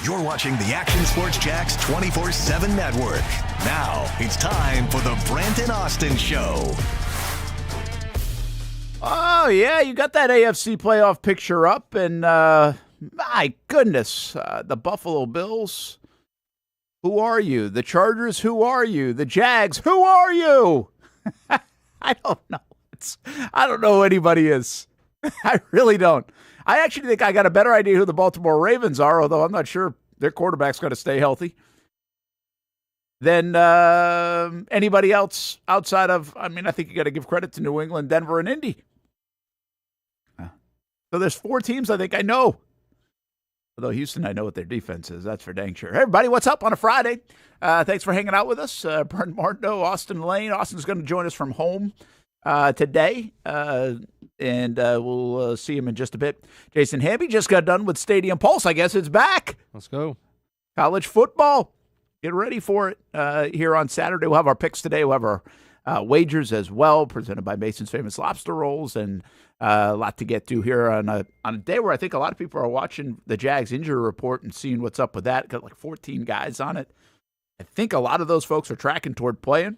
You're watching the Action Sports Jax 24/7 network. Now it's time for the Brent and Austen Show. Oh, yeah, you got that AFC playoff picture up, and my goodness, the Buffalo Bills, who are you? The Chargers, who are you? The Jags, who are you? I don't know. I don't know who anybody is. I really don't. I actually think I got a better idea who the Baltimore Ravens are, although I'm not sure their quarterback's going to stay healthy, than anybody else outside of, I think you got to give credit to New England, Denver, and Indy. So there's 4 teams I think I know. Although Houston, I know what their defense is. That's for dang sure. Hey, everybody, what's up on a Friday? Thanks for hanging out with us. Brent Martineau, Austen Lane. Austin's going to join us from home today, and we'll see him in just a bit. Jason Hamby just got done with Stadium Pulse. I guess it's back. Let's go. College football. Get ready for it here on Saturday. We'll have our picks today. We'll have our wagers as well, presented by Mason's Famous Lobster Rolls, and a lot to get to here on a day where I think a lot of people are watching the Jags injury report and seeing what's up with that. Got like 14 guys on it. I think a lot of those folks are tracking toward playing.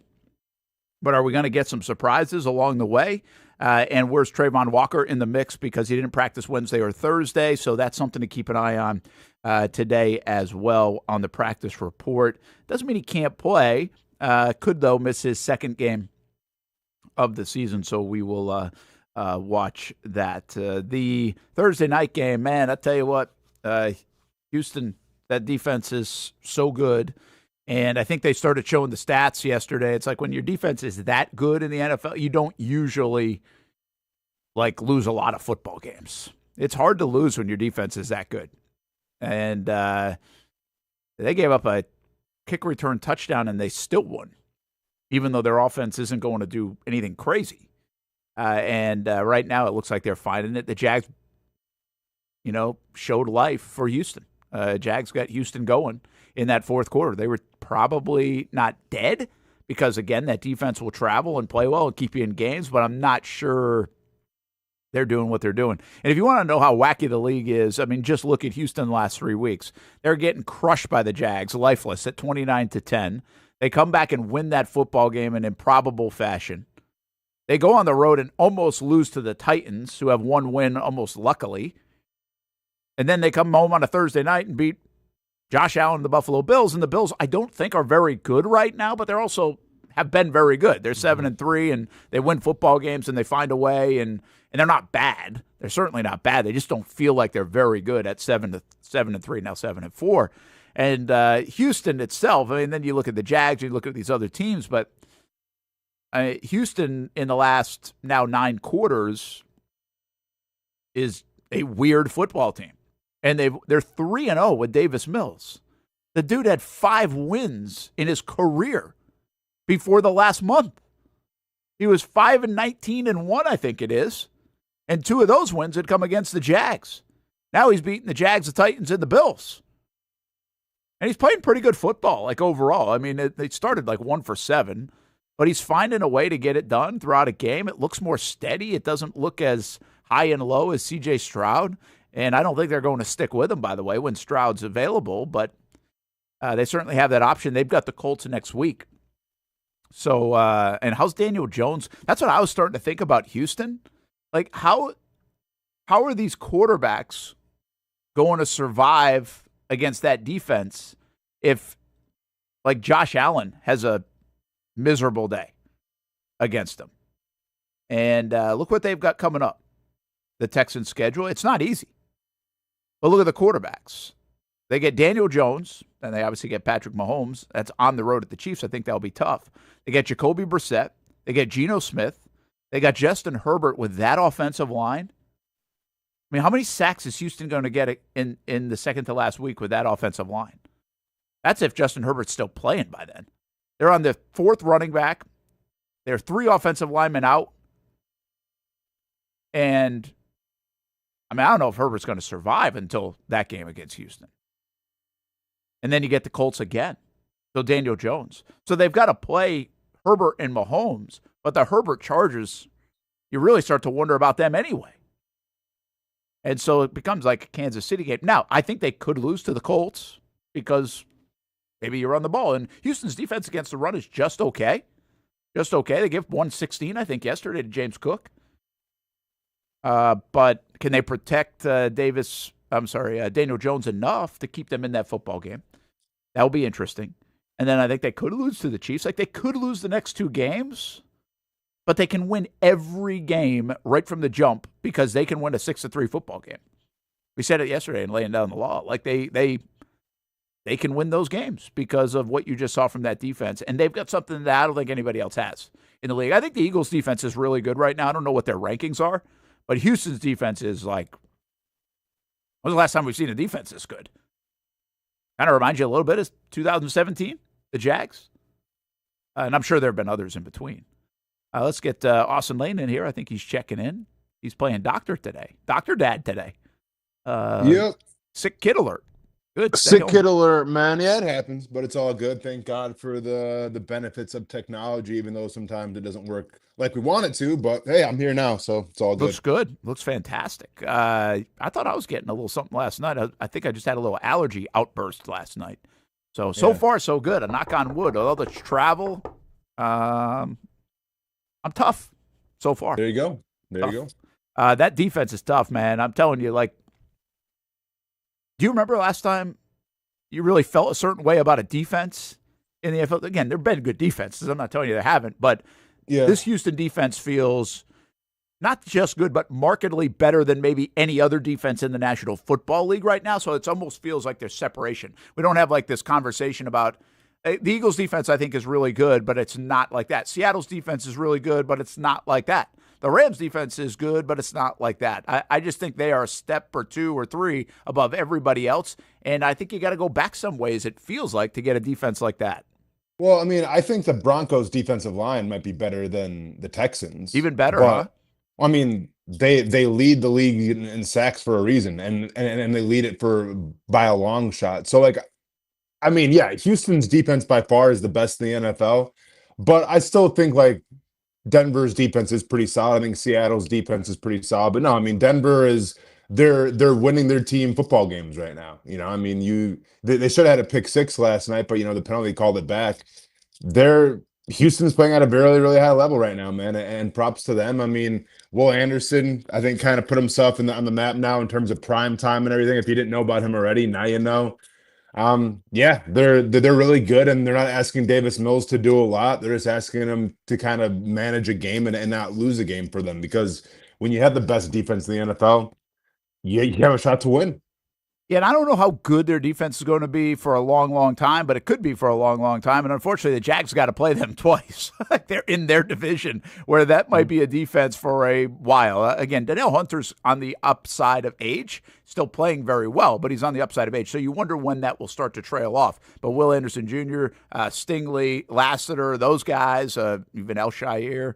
But are we going to get some surprises along the way? And where's Trayvon Walker in the mix because he didn't practice Wednesday or Thursday? So that's something to keep an eye on today as well on the practice report. Doesn't mean he can't play. Could, though, miss his second game of the season. So we will watch that. The Thursday night game, man, I tell you what, Houston, that defense is so good. And I think they started showing the stats yesterday. It's like when your defense is that good in the NFL, you don't usually lose a lot of football games. It's hard to lose when your defense is that good. And they gave up a kick return touchdown and they still won, even though their offense isn't going to do anything crazy. And right now it looks like they're finding it. The Jags, showed life for Houston. Jags got Houston going in that fourth quarter. They were probably not dead because, again, that defense will travel and play well and keep you in games, but I'm not sure they're doing what they're doing. And if you want to know how wacky the league is, just look at Houston the last 3 weeks. They're getting crushed by the Jags, lifeless at 29-10. They come back and win that football game in improbable fashion. They go on the road and almost lose to the Titans, who have one win almost luckily. And then they come home on a Thursday night and beat Josh Allen and the Buffalo Bills. And the Bills, I don't think, are very good right now, but they're also have been very good. They're 7-3, and they win football games, and they find a way, and they're not bad. They're certainly not bad. They just don't feel like they're very good at 7-3, now 7-4. And Houston itself, then you look at the Jags, you look at these other teams, but Houston in the last now 9 quarters is a weird football team. And they're 3-0 with Davis Mills. The dude had 5 wins in his career before the last month. He was 5-19-1, I think it is. And 2 of those wins had come against the Jags. Now he's beating the Jags, the Titans, and the Bills. And he's playing pretty good football, overall. They started 1 for 7, but he's finding a way to get it done throughout a game. It looks more steady. It doesn't look as high and low as C.J. Stroud. And I don't think they're going to stick with him, by the way, when Stroud's available. But they certainly have that option. They've got the Colts next week. So, and how's Daniel Jones? That's what I was starting to think about Houston. How are these quarterbacks going to survive against that defense if, Josh Allen has a miserable day against them? And look what they've got coming up. The Texans' schedule, it's not easy. But look at the quarterbacks. They get Daniel Jones, and they obviously get Patrick Mahomes. That's on the road at the Chiefs. I think that'll be tough. They get Jacoby Brissett. They get Geno Smith. They got Justin Herbert with that offensive line. How many sacks is Houston going to get in the second to last week with that offensive line? That's if Justin Herbert's still playing by then. They're on the 4th running back. There are 3 offensive linemen out. And I don't know if Herbert's going to survive until that game against Houston. And then you get the Colts again. So Daniel Jones. So they've got to play Herbert and Mahomes. But the Herbert Chargers, you really start to wonder about them anyway. And so it becomes like a Kansas City game. Now, I think they could lose to the Colts because maybe you run the ball. And Houston's defense against the run is just okay. Just okay. They gave 116, I think, yesterday to James Cook. But can they protect Daniel Jones enough to keep them in that football game? That will be interesting. And then I think they could lose to the Chiefs. Like, they could lose the next two games, but they can win every game right from the jump because they can win a 6-3 football game. We said it yesterday in laying down the law. Like, they can win those games because of what you just saw from that defense. And they've got something that I don't think anybody else has in the league. I think the Eagles' defense is really good right now. I don't know what their rankings are, but Houston's defense is like, when was the last time we've seen a defense this good? Kind of reminds you a little bit of 2017, the Jags. And I'm sure there have been others in between. Let's get Austen Lane in here. I think he's checking in. He's playing doctor today. Doctor Dad today. Yep. Sick kid alert. Good. Sick kid alert, man. Yeah, it happens, but it's all good. Thank God for the benefits of technology, even though sometimes it doesn't work like we want it to. But hey, I'm here now, so it's all good. Looks good. Looks fantastic. I thought I was getting a little something last night. I think I just had a little allergy outburst last night. So far, so good. A knock on wood. Although the travel, I'm tough so far. There you go. There you go. That defense is tough, man. I'm telling you, like, do you remember last time you really felt a certain way about a defense in the NFL? Again, there have been good defenses. I'm not telling you they haven't, but this Houston defense feels not just good, but markedly better than maybe any other defense in the National Football League right now. So it almost feels like there's separation. We don't have like this conversation about the Eagles' defense, I think, is really good, but it's not like that. Seattle's defense is really good, but it's not like that. The Rams' defense is good, but it's not like that. I just think they are a step or two or three above everybody else, and I think you got to go back some ways, it feels like, to get a defense like that. Well, I mean, I think the Broncos' defensive line might be better than the Texans. Even better, huh? I mean, they lead the league in sacks for a reason, and they lead it by a long shot. So, like, I mean, yeah, Houston's defense by far is the best in the NFL, but I still think, like, Denver's defense is pretty solid. I think Seattle's defense is pretty solid. But no, I mean, Denver is they're winning their team football games right now. You know, I mean, they should have had a pick six last night, but the penalty called it back. Houston's playing at a really, really high level right now, man, and props to them. I mean, Will Anderson, I think, kind of put himself on the map now in terms of prime time and everything. If you didn't know about him already, now you know. Yeah, they're really good, and they're not asking Davis Mills to do a lot. They're just asking him to kind of manage a game and not lose a game for them, because when you have the best defense in the NFL, you have a shot to win. Yeah, and I don't know how good their defense is going to be for a long, long time, but it could be for a long, long time. And unfortunately, the Jags got to play them twice. They're in their division, where that might be a defense for a while. Again, Danielle Hunter's on the upside of age, still playing very well, but he's on the upside of age. So you wonder when that will start to trail off. But Will Anderson Jr., Stingley, Lassiter, those guys, even El Shair,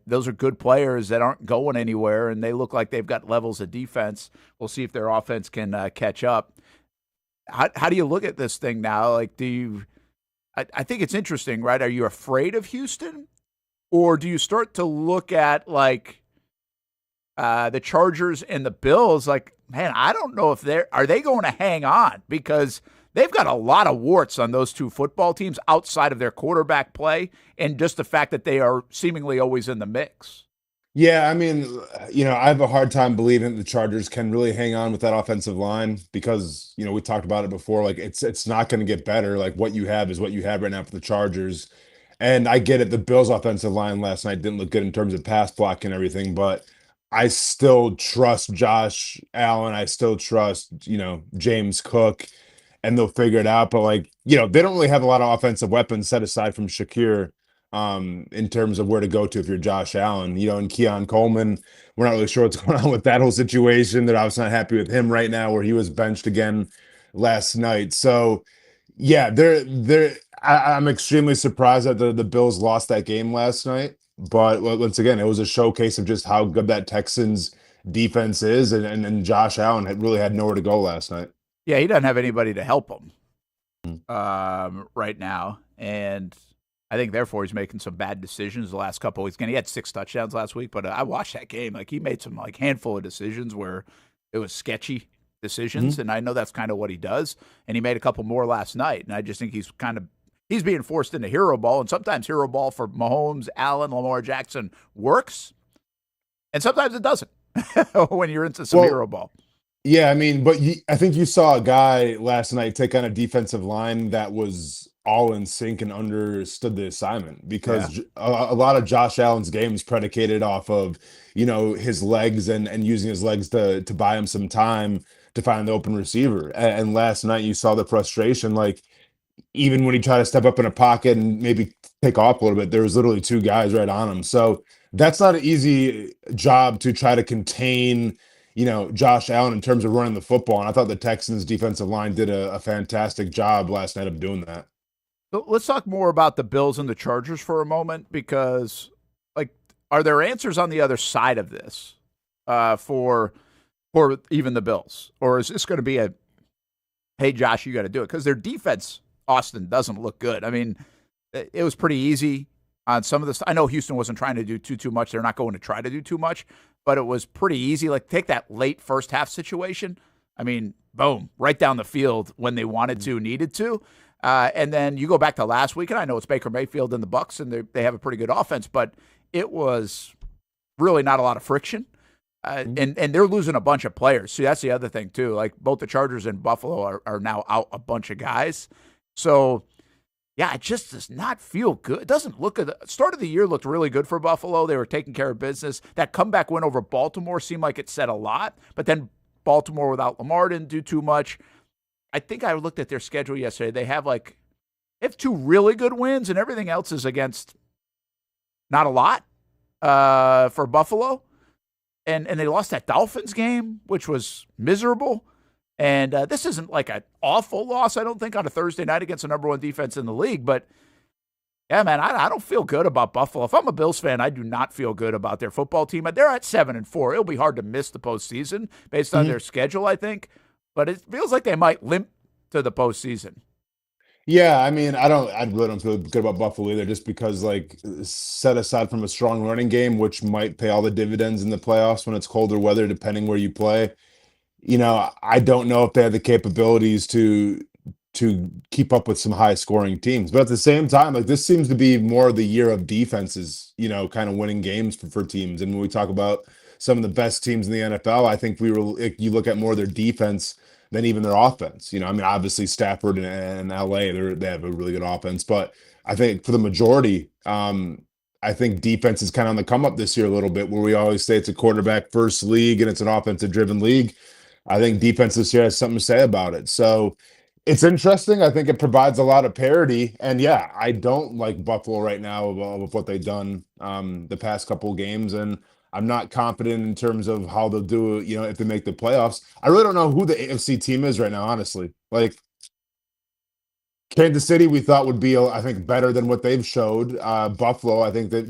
those are good players that aren't going anywhere, and they look like they've got levels of defense. We'll see if their offense can catch up. How do you look at this thing now? Like, I think it's interesting, right? Are you afraid of Houston, or do you start to look at, like, the Chargers and the Bills? Like, man, I don't know if are they going to hang on, because they've got a lot of warts on those two football teams outside of their quarterback play and just the fact that they are seemingly always in the mix. Yeah, I mean, I have a hard time believing the Chargers can really hang on with that offensive line, because, we talked about it before. Like, it's not going to get better. Like, what you have is what you have right now for the Chargers. And I get it. The Bills' offensive line last night didn't look good in terms of pass block and everything, but I still trust Josh Allen. I still trust, James Cook, and they'll figure it out. But, like, they don't really have a lot of offensive weapons set aside from Shakir, in terms of where to go to if you're Josh Allen. And Keon Coleman, we're not really sure what's going on with that whole situation. They're obviously not happy with him right now, where he was benched again last night. So, yeah, I'm extremely surprised that the Bills lost that game last night. But once again, it was a showcase of just how good that Texans defense is, and Josh Allen really had nowhere to go last night. Yeah, he doesn't have anybody to help him right now, and I think therefore he's making some bad decisions the last couple of weeks. Again, he had 6 touchdowns last week, but I watched that game. Like, he made some handful of decisions where it was sketchy decisions, and I know that's kind of what he does. And he made a couple more last night, and I just think he's being forced into hero ball, and sometimes hero ball for Mahomes, Allen, Lamar Jackson works, and sometimes it doesn't when you're into some hero ball. Yeah, I mean, but I think you saw a guy last night take on a defensive line that was all in sync and understood the assignment, because a lot of Josh Allen's game is predicated off of, his legs and using his legs to buy him some time to find the open receiver. And last night you saw the frustration, like even when he tried to step up in a pocket and maybe take off a little bit, there was literally two guys right on him. So that's not an easy job to try to contain Josh Allen in terms of running the football. And I thought the Texans defensive line did a fantastic job last night of doing that. So let's talk more about the Bills and the Chargers for a moment, because are there answers on the other side of this for even the Bills? Or is this going to be a, hey, Josh, you got to do it? Because their defense, Austin, doesn't look good. I mean, it was pretty easy on some of this. I know Houston wasn't trying to do too much. They're not going to try to do too much, but it was pretty easy. Take that late first half situation. I mean, boom, right down the field when they wanted to, needed to. And then you go back to last week, and I know it's Baker Mayfield and the Bucs, and they have a pretty good offense, but it was really not a lot of friction. And they're losing a bunch of players. See, that's the other thing, too. Both the Chargers and Buffalo are now out a bunch of guys. So, yeah, it just does not feel good. It doesn't look good. The start of the year looked really good for Buffalo. They were taking care of business. That comeback win over Baltimore seemed like it said a lot, but then Baltimore without Lamar didn't do too much. I think I looked at their schedule yesterday. They have two really good wins, and everything else is against not a lot for Buffalo. And they lost that Dolphins game, which was miserable. And this isn't an awful loss, I don't think, on a Thursday night against the number one defense in the league. But, yeah, man, I don't feel good about Buffalo. If I'm a Bills fan, I do not feel good about their football team. They're at 7-4. It'll be hard to miss the postseason based on their schedule, I think. But it feels like they might limp to the postseason. Yeah, I mean, I really don't feel good about Buffalo either, just because, set aside from a strong running game, which might pay all the dividends in the playoffs when it's colder weather, depending where you play. I don't know if they have the capabilities to keep up with some high scoring teams. But at the same time, this seems to be more of the year of defenses, kind of winning games for teams. And when we talk about some of the best teams in the NFL, I think you look at more of their defense than even their offense. Obviously Stafford and LA, they have a really good offense, but I think for the majority, I think defense is kind of on the come up this year a little bit, where we always say it's a quarterback first league and it's an offensive driven league. I think defense this year has something to say about it. So it's interesting. I think it provides a lot of parity. And yeah, I don't like Buffalo right now of what they've done the past couple of games. And I'm not confident in terms of how they'll do, if they make the playoffs. I really don't know who the AFC team is right now, honestly. Kansas City, we thought would be, I think, better than what they've showed. Buffalo, I think that,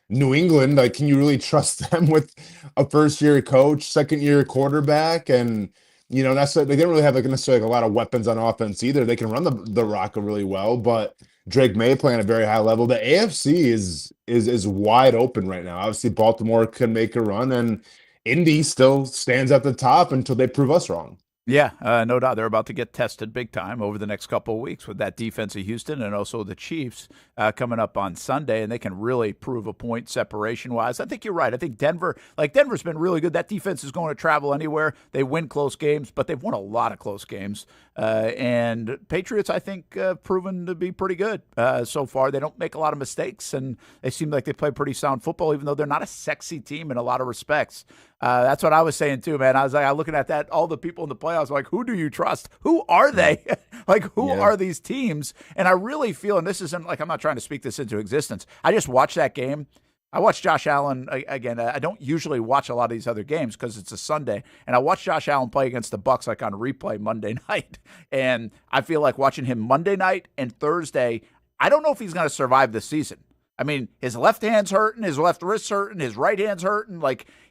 New England, can you really trust them with a first-year coach, second-year quarterback? And, they didn't really have necessarily a lot of weapons on offense either. They can run the rock really well, but Drake May playing at a very high level. The AFC is wide open right now. Obviously, Baltimore can make a run, and Indy still stands at the top until they prove us wrong. Yeah, no doubt. They're about to get tested big time over the next couple of weeks with that defense of Houston and also the Chiefs coming up on Sunday, and they can really prove a point separation-wise. I think you're right. I think Denver's been really good. That defense is going to travel anywhere. They win close games, but they've won a lot of close games. And Patriots, I think, have proven to be pretty good so far. They don't make a lot of mistakes, and they seem like they play pretty sound football, even though they're not a sexy team in a lot of respects. That's what I was saying too, man. I was looking at that, all the people in the playoffs, who do you trust? Who are they? Who are these teams? And I really feel, and this isn't I'm not trying to speak this into existence. I just watched that game. I watched Josh Allen again. I don't usually watch a lot of these other games because it's a Sunday, and I watched Josh Allen play against the Bucs on replay Monday night, and I feel like watching him Monday night and Thursday. I don't know if he's going to survive this season. I mean, his left hand's hurting, his left wrist's hurting, his right hand's hurting.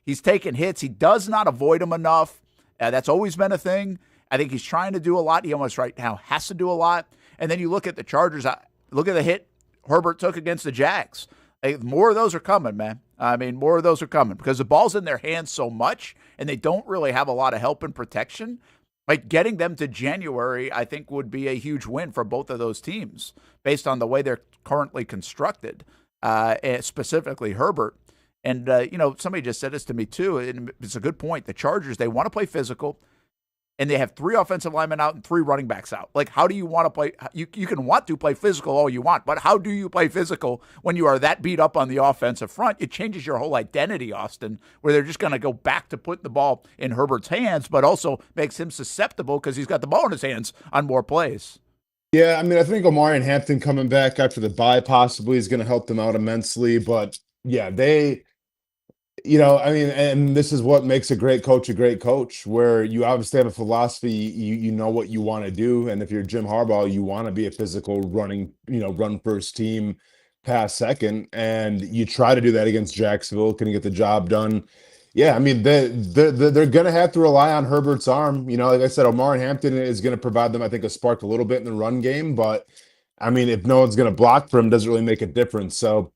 He's taking hits. He does not avoid them enough. That's always been a thing. I think he's trying to do a lot. He almost right now has to do a lot. And then you look at the Chargers. Look at the hit Herbert took against the Jags. Hey, more of those are coming, man. I mean, more of those are coming because the ball's in their hands so much, and they don't really have a lot of help and protection. Like getting them to January, I think would be a huge win for both of those teams based on the way they're currently constructed, and specifically Herbert. And, somebody just said this to me too, and it's a good point. The Chargers, they want to play physical, and they have 3 offensive linemen out and 3 running backs out. Like, how do you want to play? You can want to play physical all you want, but how do you play physical when you are that beat up on the offensive front? It changes your whole identity, Austen, where they're just going to go back to putting the ball in Herbert's hands, but also makes him susceptible because he's got the ball in his hands on more plays. Yeah, I mean, I think Omari and Hampton coming back after the bye possibly is going to help them out immensely. But yeah, I mean, and this is what makes a great coach, where you obviously have a philosophy, you know what you want to do. And if you're Jim Harbaugh, you want to be a physical running, run first team, pass second. And you try to do that against Jacksonville. Can you get the job done? Yeah, I mean, they're going to have to rely on Herbert's arm. Like I said, Omar and Hampton is going to provide them, I think, a spark a little bit in the run game. But, I mean, if no one's going to block for him, it doesn't really make a difference. So,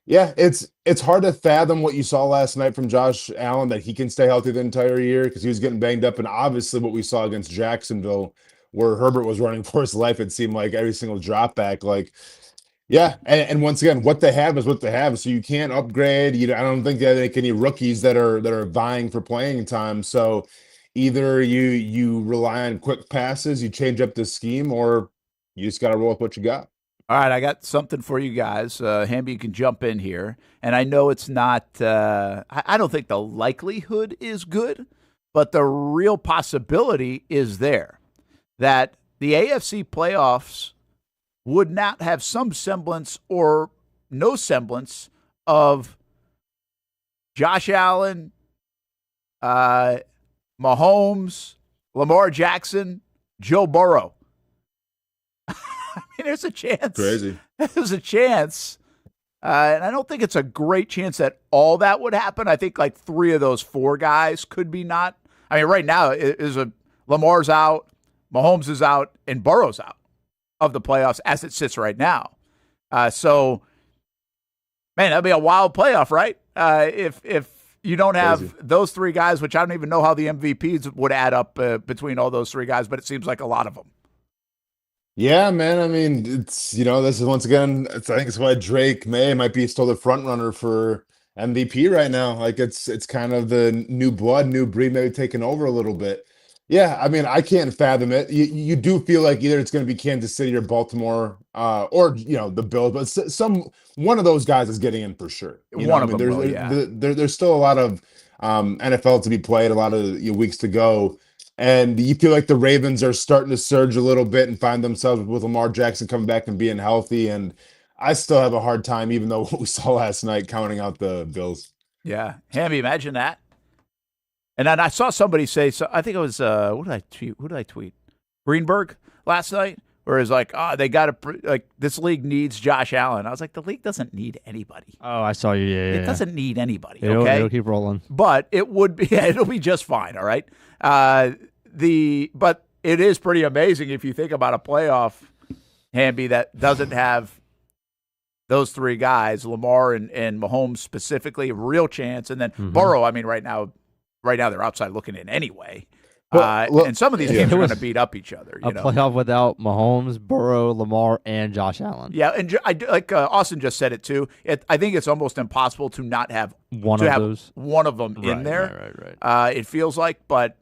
yeah, it's hard to fathom what you saw last night from Josh Allen, that he can stay healthy the entire year because he was getting banged up. And obviously what we saw against Jacksonville, where Herbert was running for his life, it seemed like every single drop back. Like, yeah, and once again, what they have is what they have. So you can't upgrade. I don't think they have any rookies that are vying for playing time. So either you rely on quick passes, you change up the scheme, or you just got to roll with what you got. All right, I got something for you guys. Hamby, you can jump in here. And I know it's not, I don't think the likelihood is good, but the real possibility is there that the AFC playoffs would not have some semblance or no semblance of Josh Allen, Mahomes, Lamar Jackson, Joe Burrow. I mean, there's a chance. Crazy. There's a chance. And I don't think it's a great chance that all that would happen. I think like 3 of those 4 guys could be not. I mean, right now, Lamar's out, Mahomes is out, and Burrow's out of the playoffs as it sits right now. So, man, that'd be a wild playoff, right? If you don't have those 3 guys, which I don't even know how the MVPs would add up between all those 3 guys, but it seems like a lot of them. Yeah, man. I mean, it's this is once again. I think it's why Drake May might be still the front runner for MVP right now. Like it's kind of the new blood, new breed, maybe taking over a little bit. Yeah, I mean, I can't fathom it. You do feel like either it's going to be Kansas City or Baltimore, or the Bills, but one of those guys is getting in for sure. There's still a lot of NFL to be played, a lot of weeks to go. And you feel like the Ravens are starting to surge a little bit and find themselves with Lamar Jackson coming back and being healthy. And I still have a hard time, even though what we saw last night, counting out the Bills. Yeah. Hammy, imagine that. And then I saw somebody say, so I think it was, who did I tweet? Greenberg last night, where it's like, they got to, like, this league needs Josh Allen. I was like, the league doesn't need anybody. Oh, I saw you. Yeah. It doesn't need anybody, okay? It'll keep rolling. But it would be, it'll be just fine, all right? But it is pretty amazing if you think about a playoff, Hamby, that doesn't have those 3 guys, Lamar and Mahomes specifically, a real chance. And then Burrow, I mean, right now they're outside looking in anyway. And some of these teams are going to beat up each other. A playoff without Mahomes, Burrow, Lamar, and Josh Allen. Yeah, and like Austen just said it too. I think it's almost impossible to not have one of them in there. Right. It feels like, but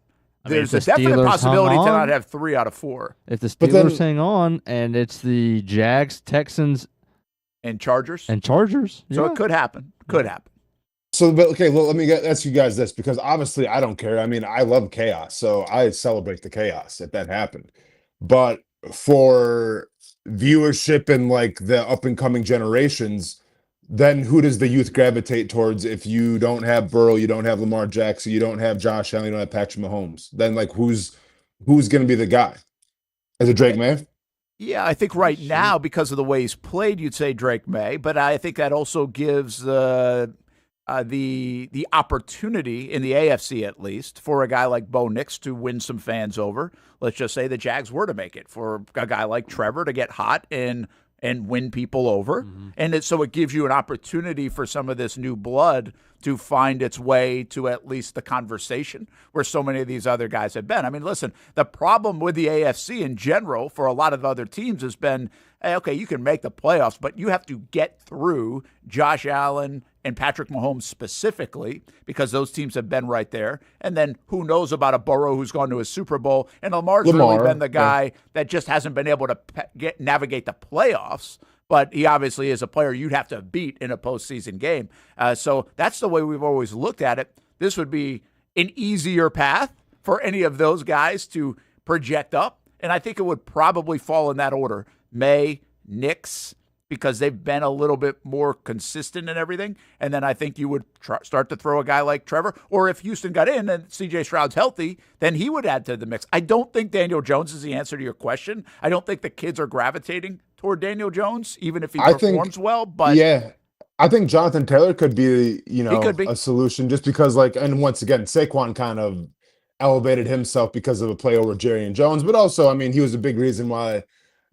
there's a definite possibility to not have 3 out of 4. If the Steelers hang on, and it's the Jags, Texans, and Chargers. So it could happen. So, but okay, well, let me ask you guys this, because obviously I don't care. I mean, I love chaos, so I celebrate the chaos if that happened. But for viewership and like the up and coming generations, then who does the youth gravitate towards if you don't have Burrow, you don't have Lamar Jackson, you don't have Josh Allen, you don't have Patrick Mahomes? Then like who's going to be the guy? Is it Drake May? Yeah, I think right now, because of the way he's played, you'd say Drake May, but I think that also gives the opportunity in the AFC, at least, for a guy like Bo Nix to win some fans over. Let's just say the Jags were to make it, for a guy like Trevor to get hot and and win people over. And so it gives you an opportunity for some of this new blood to find its way to at least the conversation where so many of these other guys have been. I mean, listen, the problem with the AFC in general for a lot of other teams has been, hey, okay, you can make the playoffs, but you have to get through Josh Allen and Patrick Mahomes specifically, because those teams have been right there. And then who knows about a Burrow who's gone to a Super Bowl. And Lamar's really been the guy that just hasn't been able to navigate the playoffs. But he obviously is a player you'd have to beat in a postseason game. So that's the way we've always looked at it. This would be an easier path for any of those guys to project up. And I think it would probably fall in that order. May, Knicks, because they've been a little bit more consistent in everything. And then I think you would start to throw a guy like Trevor. Or if Houston got in and C.J. Stroud's healthy, then he would add to the mix. I don't think Daniel Jones is the answer to your question. I don't think the kids are gravitating toward Daniel Jones, even if he performs well. But yeah, I think Jonathan Taylor could be, a solution just because, and once again, Saquon kind of elevated himself because of a play over Jerry and Jones. But also, I mean, he was a big reason why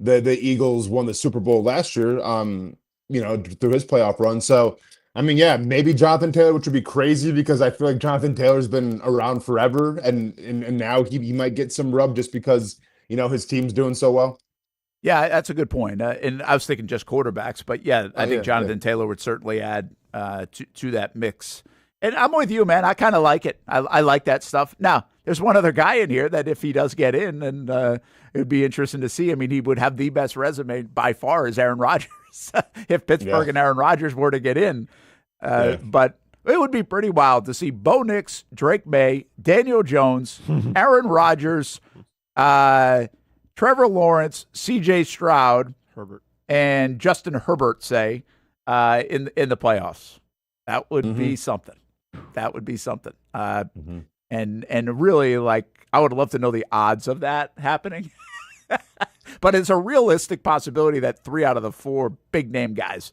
the Eagles won the Super Bowl last year, through his playoff run. So, I mean, yeah, maybe Jonathan Taylor, which would be crazy because I feel like Jonathan Taylor's been around forever, and now he might get some rub just because, his team's doing so well. Yeah, that's a good point. And I was thinking just quarterbacks, but yeah, I think Jonathan Taylor would certainly add to that mix. And I'm with you, man. I kind of like it. I like that stuff. Now, there's one other guy in here that if he does get in, and it would be interesting to see. I mean, he would have the best resume by far as Aaron Rodgers if Pittsburgh and Aaron Rodgers were to get in. But it would be pretty wild to see Bo Nix, Drake May, Daniel Jones, Aaron Rodgers, Trevor Lawrence, C.J. Stroud, Herbert, and Justin Herbert, say, in the playoffs. That would be something. That would be something. And really, I would love to know the odds of that happening. But it's a realistic possibility that 3 out of the 4 big-name guys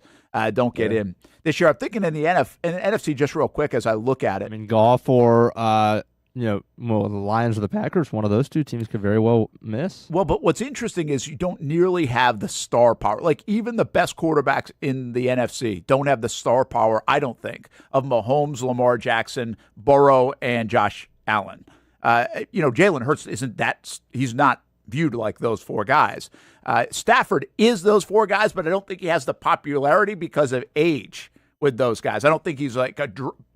don't get in this year. I'm thinking in the NFC, just real quick as I look at it. I mean, golf or the Lions or the Packers, one of those two teams could very well miss. Well, but what's interesting is you don't nearly have the star power. Like, even the best quarterbacks in the NFC don't have the star power, I don't think, of Mahomes, Lamar Jackson, Burrow, and Josh Allen. Jalen Hurts he's not viewed like those 4 guys. Stafford is those 4 guys, but I don't think he has the popularity because of age with those guys. I don't think he's like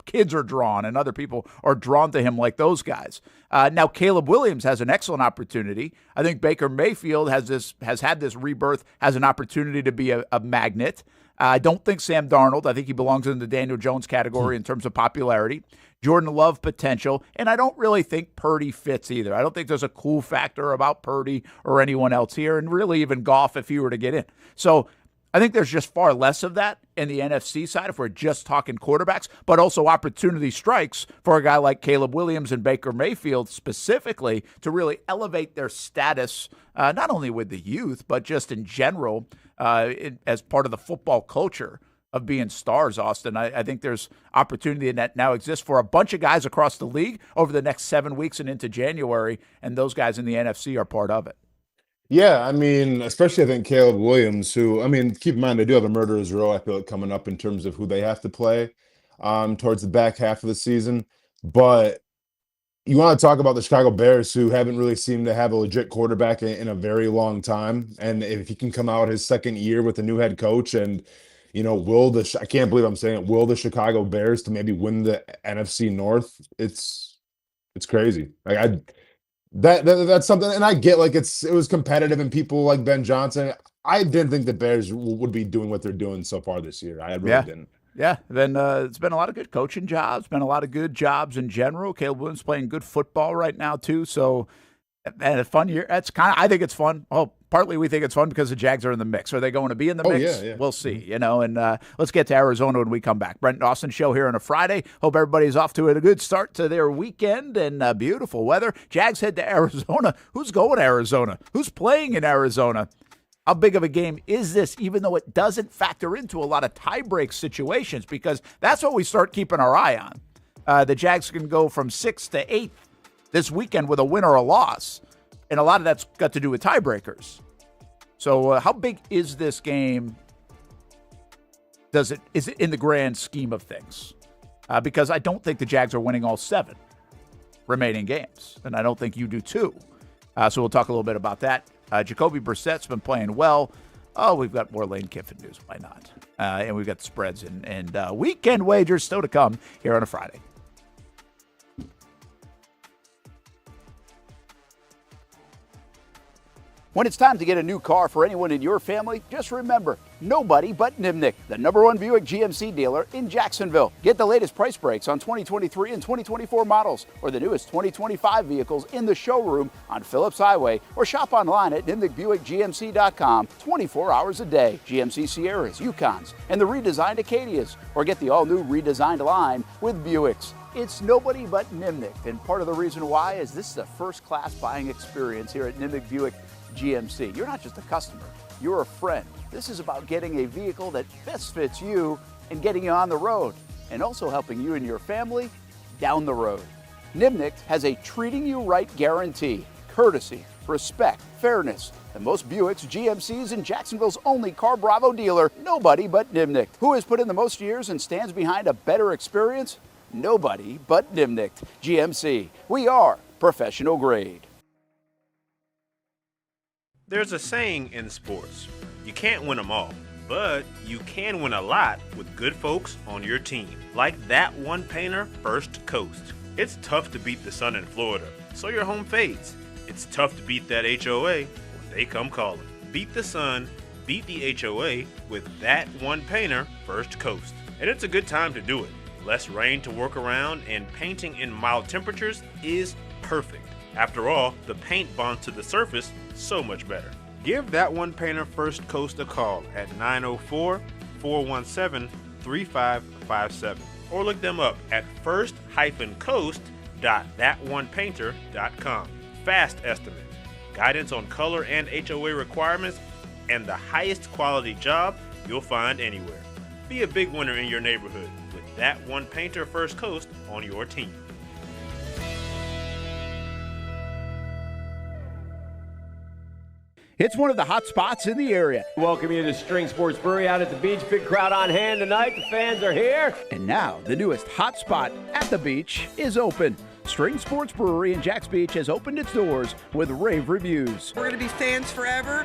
kids are drawn and other people are drawn to him like those guys. Now Caleb Williams has an excellent opportunity. I think Baker Mayfield has had this rebirth, has an opportunity to be a magnet. I don't think Sam Darnold. I think he belongs in the Daniel Jones category in terms of popularity. Jordan Love potential, and I don't really think Purdy fits either. I don't think there's a cool factor about Purdy or anyone else here, and really even Goff if he were to get in. So I think there's just far less of that in the NFC side if we're just talking quarterbacks, but also opportunity strikes for a guy like Caleb Williams and Baker Mayfield specifically to really elevate their status, not only with the youth, but just in general as part of the football culture of being stars, Austin. I think there's opportunity that now exists for a bunch of guys across the league over the next 7 weeks and into January, and those guys in the NFC are part of it. Yeah, I mean, especially I think Caleb Williams, who, I mean, keep in mind, they do have a murderer's row, I feel like, coming up in terms of who they have to play towards the back half of the season. But you want to talk about the Chicago Bears, who haven't really seemed to have a legit quarterback in a very long time. And if he can come out his second year with a new head coach and, I can't believe I'm saying it, will the Chicago Bears to maybe win the NFC North? It's crazy. That's something, and I get it was competitive and people like Ben Johnson. I didn't think the Bears would be doing what they're doing so far this year. I really didn't. Yeah, then it's been a lot of good coaching jobs, been a lot of good jobs in general. Caleb Williams playing good football right now too. So, and a fun year. I think it's fun. Oh, partly we think it's fun because the Jags are in the mix. Are they going to be in the mix? Yeah. We'll see, And let's get to Arizona when we come back. Brent and Austen show here on a Friday. Hope everybody's off to a good start to their weekend and beautiful weather. Jags head to Arizona. Who's going to Arizona? Who's playing in Arizona? How big of a game is this, even though it doesn't factor into a lot of tie-break situations? Because that's what we start keeping our eye on. The Jags can go from 6th to 8th this weekend with a win or a loss. And a lot of that's got to do with tiebreakers. So how big is this game? Is it in the grand scheme of things? Because I don't think the Jags are winning all 7 remaining games, and I don't think you do too. So we'll talk a little bit about that. Jacoby Brissett's been playing well. Oh, we've got more Lane Kiffin news. Why not? And we've got the spreads and weekend wagers still to come here on a Friday. When it's time to get a new car for anyone in your family, just remember, nobody but Nimnick, the #1 Buick GMC dealer in Jacksonville. Get the latest price breaks on 2023 and 2024 models or the newest 2025 vehicles in the showroom on Phillips Highway or shop online at nimnickbuickgmc.com 24 hours a day. GMC Sierras, Yukons, and the redesigned Acadias, or get the all-new redesigned line with Buicks. It's nobody but Nimnick, and part of the reason why is this is a first-class buying experience here at Nimnick Buick GMC. You're not just a customer, you're a friend. This is about getting a vehicle that best fits you and getting you on the road, and also helping you and your family down the road. Nimnick has a treating you right guarantee, courtesy, respect, fairness. The most Buicks, GMCs, and Jacksonville's only Car Bravo dealer, nobody but Nimnick. Who has put in the most years and stands behind a better experience? Nobody but Nimnick. GMC. We are professional grade. There's a saying in sports, you can't win them all, but you can win a lot with good folks on your team. Like that one painter, First Coast. It's tough to beat the sun in Florida, so your home fades. It's tough to beat that HOA when they come calling. Beat the sun, beat the HOA with that one painter, First Coast. And it's a good time to do it. Less rain to work around, and painting in mild temperatures is perfect. After all, the paint bonds to the surface so much better. Give that one painter First Coast a call at 904-417-3557 or look them up at first-coast.thatonepainter.com. Fast estimate, guidance on color and HOA requirements, and the highest quality job you'll find anywhere. Be a big winner in your neighborhood with that one painter First Coast on your team. It's one of the hot spots in the area. Welcome you to String Sports Brewery out at the beach. Big crowd on hand tonight. The fans are here. And now, the newest hot spot at the beach is open. String Sports Brewery in Jax Beach has opened its doors with rave reviews. We're going to be fans forever.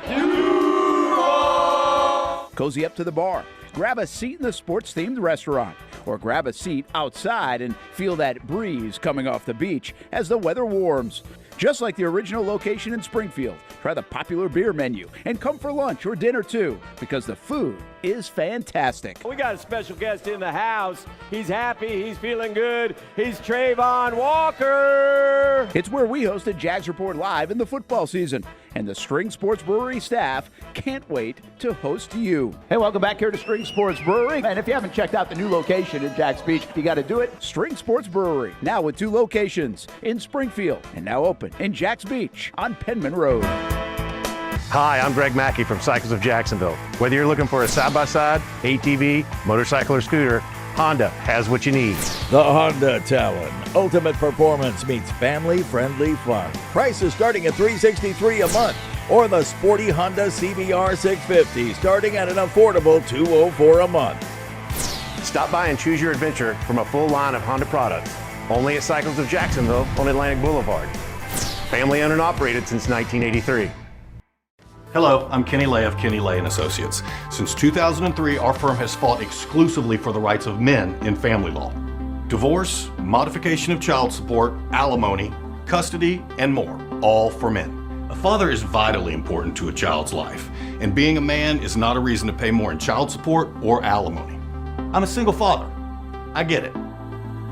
Cozy up to the bar. Grab a seat in the sports-themed restaurant, or grab a seat outside and feel that breeze coming off the beach as the weather warms. Just like the original location in Springfield, try the popular beer menu and come for lunch or dinner too, because the food is fantastic. We got a special guest in the house. He's happy. He's feeling good. He's Trayvon Walker. It's where we hosted Jags Report Live in the football season, and the String Sports Brewery staff can't wait to host you. Hey, welcome back here to String Sports Brewery. And if you haven't checked out the new location in Jax Beach, you got to do it. String Sports Brewery, now with 2 locations in Springfield and now open in Jax Beach on Penman Road. Hi, I'm Greg Mackey from Cycles of Jacksonville. Whether you're looking for a side-by-side, ATV, motorcycle, or scooter, Honda has what you need. The Honda Talon. Ultimate performance meets family-friendly fun. Prices starting at $363 a month. Or the sporty Honda CBR 650 starting at an affordable $204 a month. Stop by and choose your adventure from a full line of Honda products. Only at Cycles of Jacksonville on Atlantic Boulevard. Family owned and operated since 1983. Hello, I'm Kenny Lay of Kenny Lay & Associates. Since 2003, our firm has fought exclusively for the rights of men in family law. Divorce, modification of child support, alimony, custody, and more, all for men. A father is vitally important to a child's life, and being a man is not a reason to pay more in child support or alimony. I'm a single father. I get it.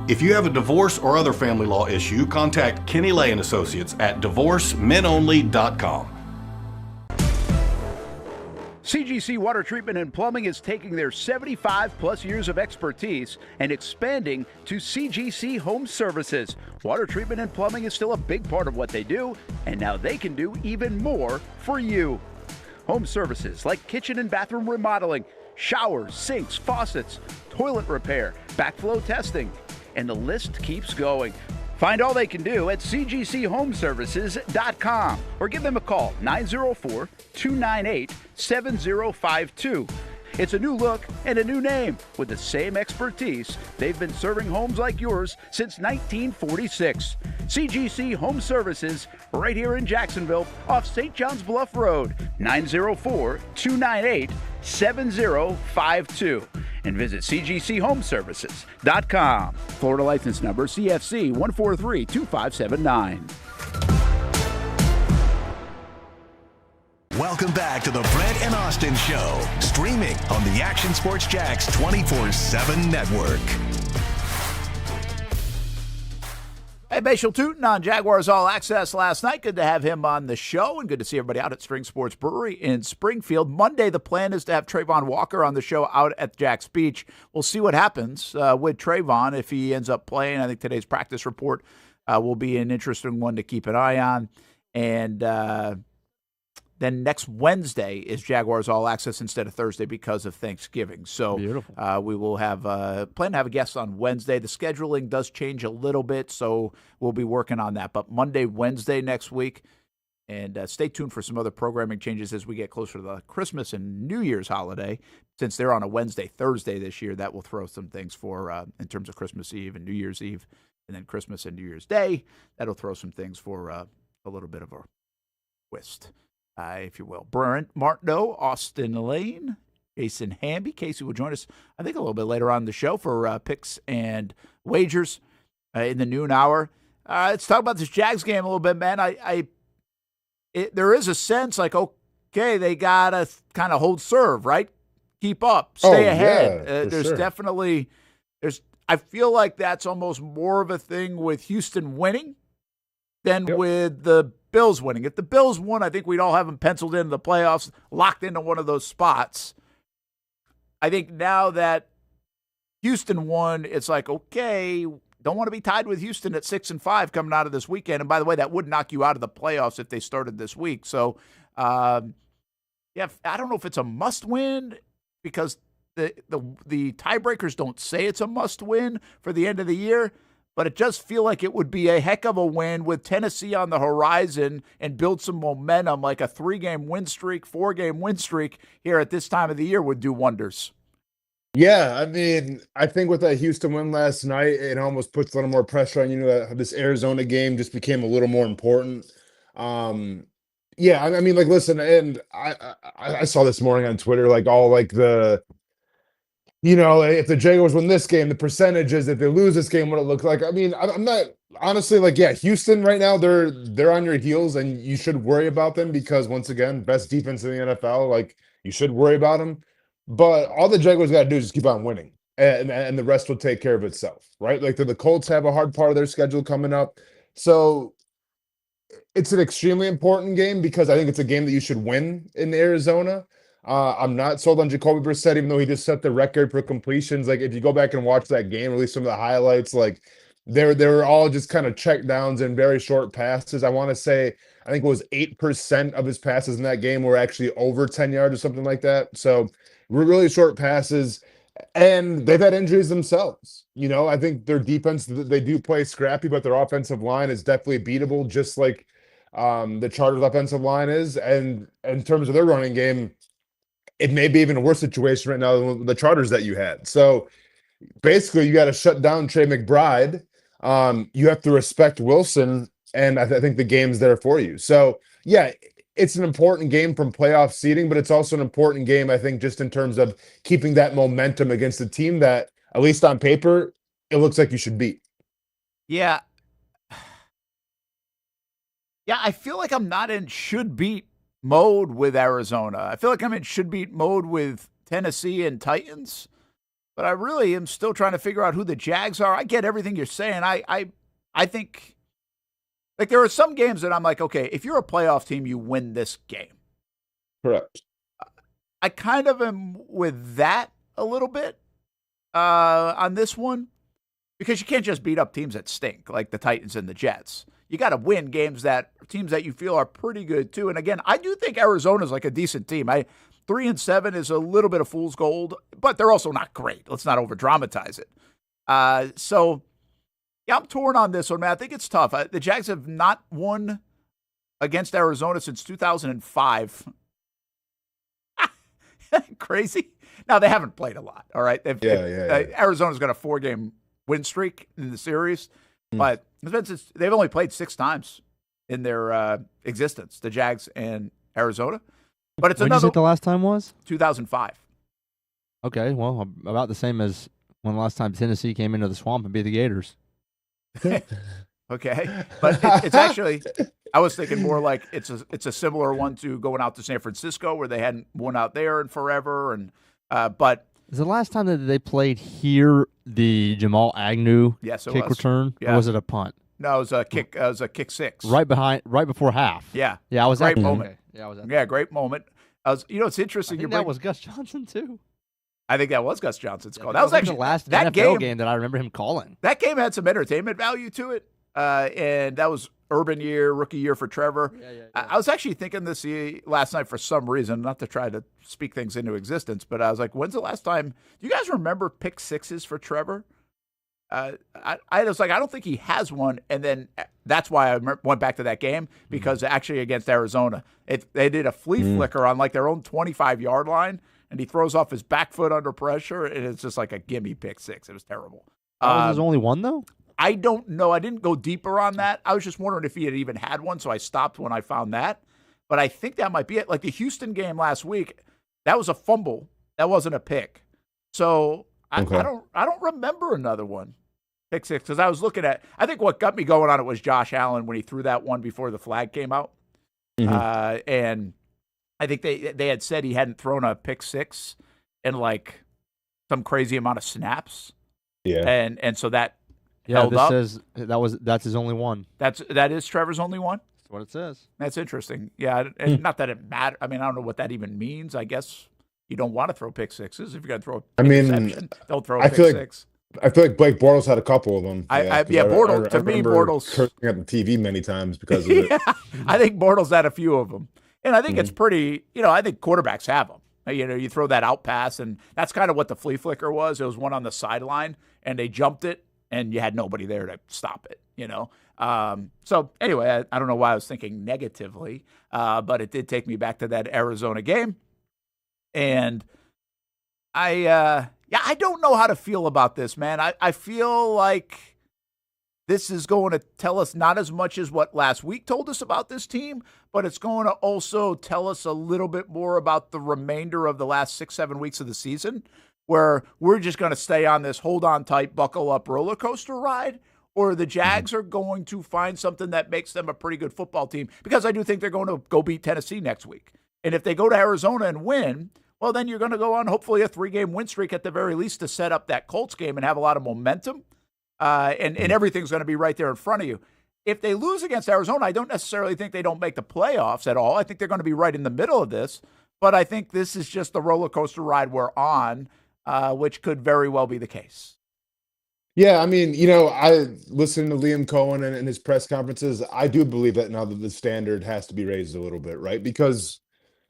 If you have a divorce or other family law issue, contact Kenny Lay & Associates at divorcemenonly.com. CGC Water Treatment and Plumbing is taking their 75-plus years of expertise and expanding to CGC Home Services. Water treatment and plumbing is still a big part of what they do, and now they can do even more for you. Home services like kitchen and bathroom remodeling, showers, sinks, faucets, toilet repair, backflow testing, and the list keeps going. Find all they can do at cgchomeservices.com or give them a call, 904-298-7052. It's a new look and a new name with the same expertise. They've been serving homes like yours since 1946. CGC Home Services, right here in Jacksonville, off St. John's Bluff Road, 904-298-7052. And visit cgchomeservices.com. Florida license number CFC 1432579. Welcome back to the Brent and Austin Show, streaming on the Action Sports Jax 24/7 network. Hey, Bashal Tootin on Jaguars All Access last night. Good to have him on the show, and good to see everybody out at String Sports Brewery in Springfield. Monday, the plan is to have Trayvon Walker on the show out at Jax Beach. We'll see what happens with Trayvon if he ends up playing. I think today's practice report will be an interesting one to keep an eye on. And then next Wednesday is Jaguars All Access instead of Thursday because of Thanksgiving. So we will have plan to have a guest on Wednesday. The scheduling does change a little bit, so we'll be working on that. But Monday, Wednesday next week, and stay tuned for some other programming changes as we get closer to the Christmas and New Year's holiday. Since they're on a Wednesday, Thursday this year, that will throw some things for in terms of Christmas Eve and New Year's Eve, and then Christmas and New Year's Day. That'll throw some things for a little bit of a twist. If you will. Brent Martineau, Austen Lane, Jason Hamby. Casey will join us, I think, a little bit later on in the show for picks and wagers in the noon hour. Let's talk about this Jags game a little bit, man. There is a sense like, okay, they got to kind of hold serve, right? Keep up, stay ahead. Yeah, there's sure. definitely – I feel like that's almost more of a thing with Houston winning than with the Bills winning. If the Bills won, I think we'd all have them penciled into the playoffs, locked into one of those spots. I think now that Houston won, it's like, okay, don't want to be tied with Houston at 6-5 coming out of this weekend. And by the way, that would knock you out of the playoffs if they started this week. So, I don't know if it's a must win because the tiebreakers don't say it's a must win for the end of the year. But it does feel like it would be a heck of a win with Tennessee on the horizon and build some momentum, like a 3-game win streak, 4-game win streak here at this time of the year would do wonders. Yeah, I mean, I think with that Houston win last night, it almost puts a little more pressure on that this Arizona game just became a little more important. I mean, like, listen, and I saw this morning on Twitter, like, all like the if the Jaguars win this game, the percentages, if they lose this game, what it looks like. I mean, I'm not honestly like, Houston right now, they're on your heels and you should worry about them because once again, best defense in the NFL, like you should worry about them. But all the Jaguars got to do is just keep on winning and the rest will take care of itself, right? Like the Colts have a hard part of their schedule coming up. So it's an extremely important game because I think it's a game that you should win in Arizona. I'm not sold on Jacoby Brissett, even though he just set the record for completions. Like, if you go back and watch that game, or at least some of the highlights, like, they were all just kind of check downs and very short passes. I want to say, I think it was 8% of his passes in that game were actually over 10 yards or something like that. So, really short passes. And they've had injuries themselves. I think their defense, they do play scrappy, but their offensive line is definitely beatable, just like the Chargers' offensive line is. And in terms of their running game, it may be even a worse situation right now than the Chargers that you had. So basically, you got to shut down Trey McBride. You have to respect Wilson, and I think the game's there for you. So, yeah, it's an important game from playoff seeding, but it's also an important game, I think, just in terms of keeping that momentum against a team that, at least on paper, it looks like you should beat. Yeah. Yeah, I feel like I'm not in should-beat mode with Arizona. I feel like I'm in should-beat mode with Tennessee and Titans, but I really am still trying to figure out who the Jags are. I get everything you're saying. I think, like, there are some games that I'm like, okay, if you're a playoff team, you win this game. Correct. I kind of am with that a little bit on this one because you can't just beat up teams that stink like the Titans and the Jets. You got to win teams that you feel are pretty good too. And again, I do think Arizona's like a decent team. 3-7 is a little bit of fool's gold, but they're also not great. Let's not over dramatize it. So Yeah, I'm torn on this one, man. I think it's tough. The Jags have not won against Arizona since 2005. Crazy. Now, they haven't played a lot, all right? Arizona's got a 4-game win streak in the series, but they've only played 6 times in their existence, the Jags and Arizona. But it's when another. When did you say the last time was? 2005. Okay, well, about the same as when the last time Tennessee came into the swamp and beat the Gators. Okay, but it's actually, I was thinking more like it's a similar one to going out to San Francisco where they hadn't won out there in forever, and but is the last time that they played here the Jamal Agnew kick return, or was it a punt? No, it was a kick. It was a kick 6 right before half. Yeah, I was great at moment. Okay. Yeah, I was at yeah, great moment. It's interesting. I think that was Gus Johnson too. I think that was Gus Johnson's call. That was actually the last that NFL game that I remember him calling. That game had some entertainment value to it, and that was rookie year for Trevor. Yeah. I was actually thinking this last night for some reason, not to try to speak things into existence, but I was like, when's the last time? Do you guys remember pick 6s for Trevor? I was like, I don't think he has one, and then that's why I went back to that game, because actually against Arizona, they did a flea flicker on like their own 25-yard line, and he throws off his back foot under pressure, and it's just like a gimme pick 6. It was terrible. Was his only one, though? I don't know. I didn't go deeper on that. I was just wondering if he had even had one, so I stopped when I found that. But I think that might be it. Like the Houston game last week, that was a fumble. That wasn't a pick. So I don't remember another one. Pick 6, because I was looking at, I think what got me going on it was Josh Allen when he threw that one before the flag came out. And I think they had said he hadn't thrown a pick 6 in like some crazy amount of snaps. Yeah. And so that held up. Says that's his only one. That is Trevor's only one? That's what it says. That's interesting. Yeah, and not that it matters. I mean, I don't know what that even means. I guess you don't want to throw pick 6s. If you're going to throw a interception, don't throw a pick 6. I feel like Blake Bortles had a couple of them. Bortles. To me, Bortles cursing at the TV many times because of it. I think Bortles had a few of them, and I think it's pretty. I think quarterbacks have them. You throw that out pass, and that's kind of what the flea flicker was. It was one on the sideline, and they jumped it, and you had nobody there to stop it. So anyway, I don't know why I was thinking negatively, but it did take me back to that Arizona game, and I don't know how to feel about this, man. I feel like this is going to tell us not as much as what last week told us about this team, but it's going to also tell us a little bit more about the remainder of the last 6-7 weeks of the season, where we're just going to stay on this hold on tight, buckle up roller coaster ride, or the Jags are going to find something that makes them a pretty good football team, because I do think they're going to go beat Tennessee next week. And if they go to Arizona and win, well, then you're going to go on hopefully a 3-game win streak at the very least to set up that Colts game and have a lot of momentum. And everything's going to be right there in front of you. If they lose against Arizona, I don't necessarily think they don't make the playoffs at all. I think they're going to be right in the middle of this. But I think this is just the roller coaster ride we're on, which could very well be the case. Yeah, I mean, I listened to Liam Cohen and his press conferences. I do believe that now that the standard has to be raised a little bit, right? Because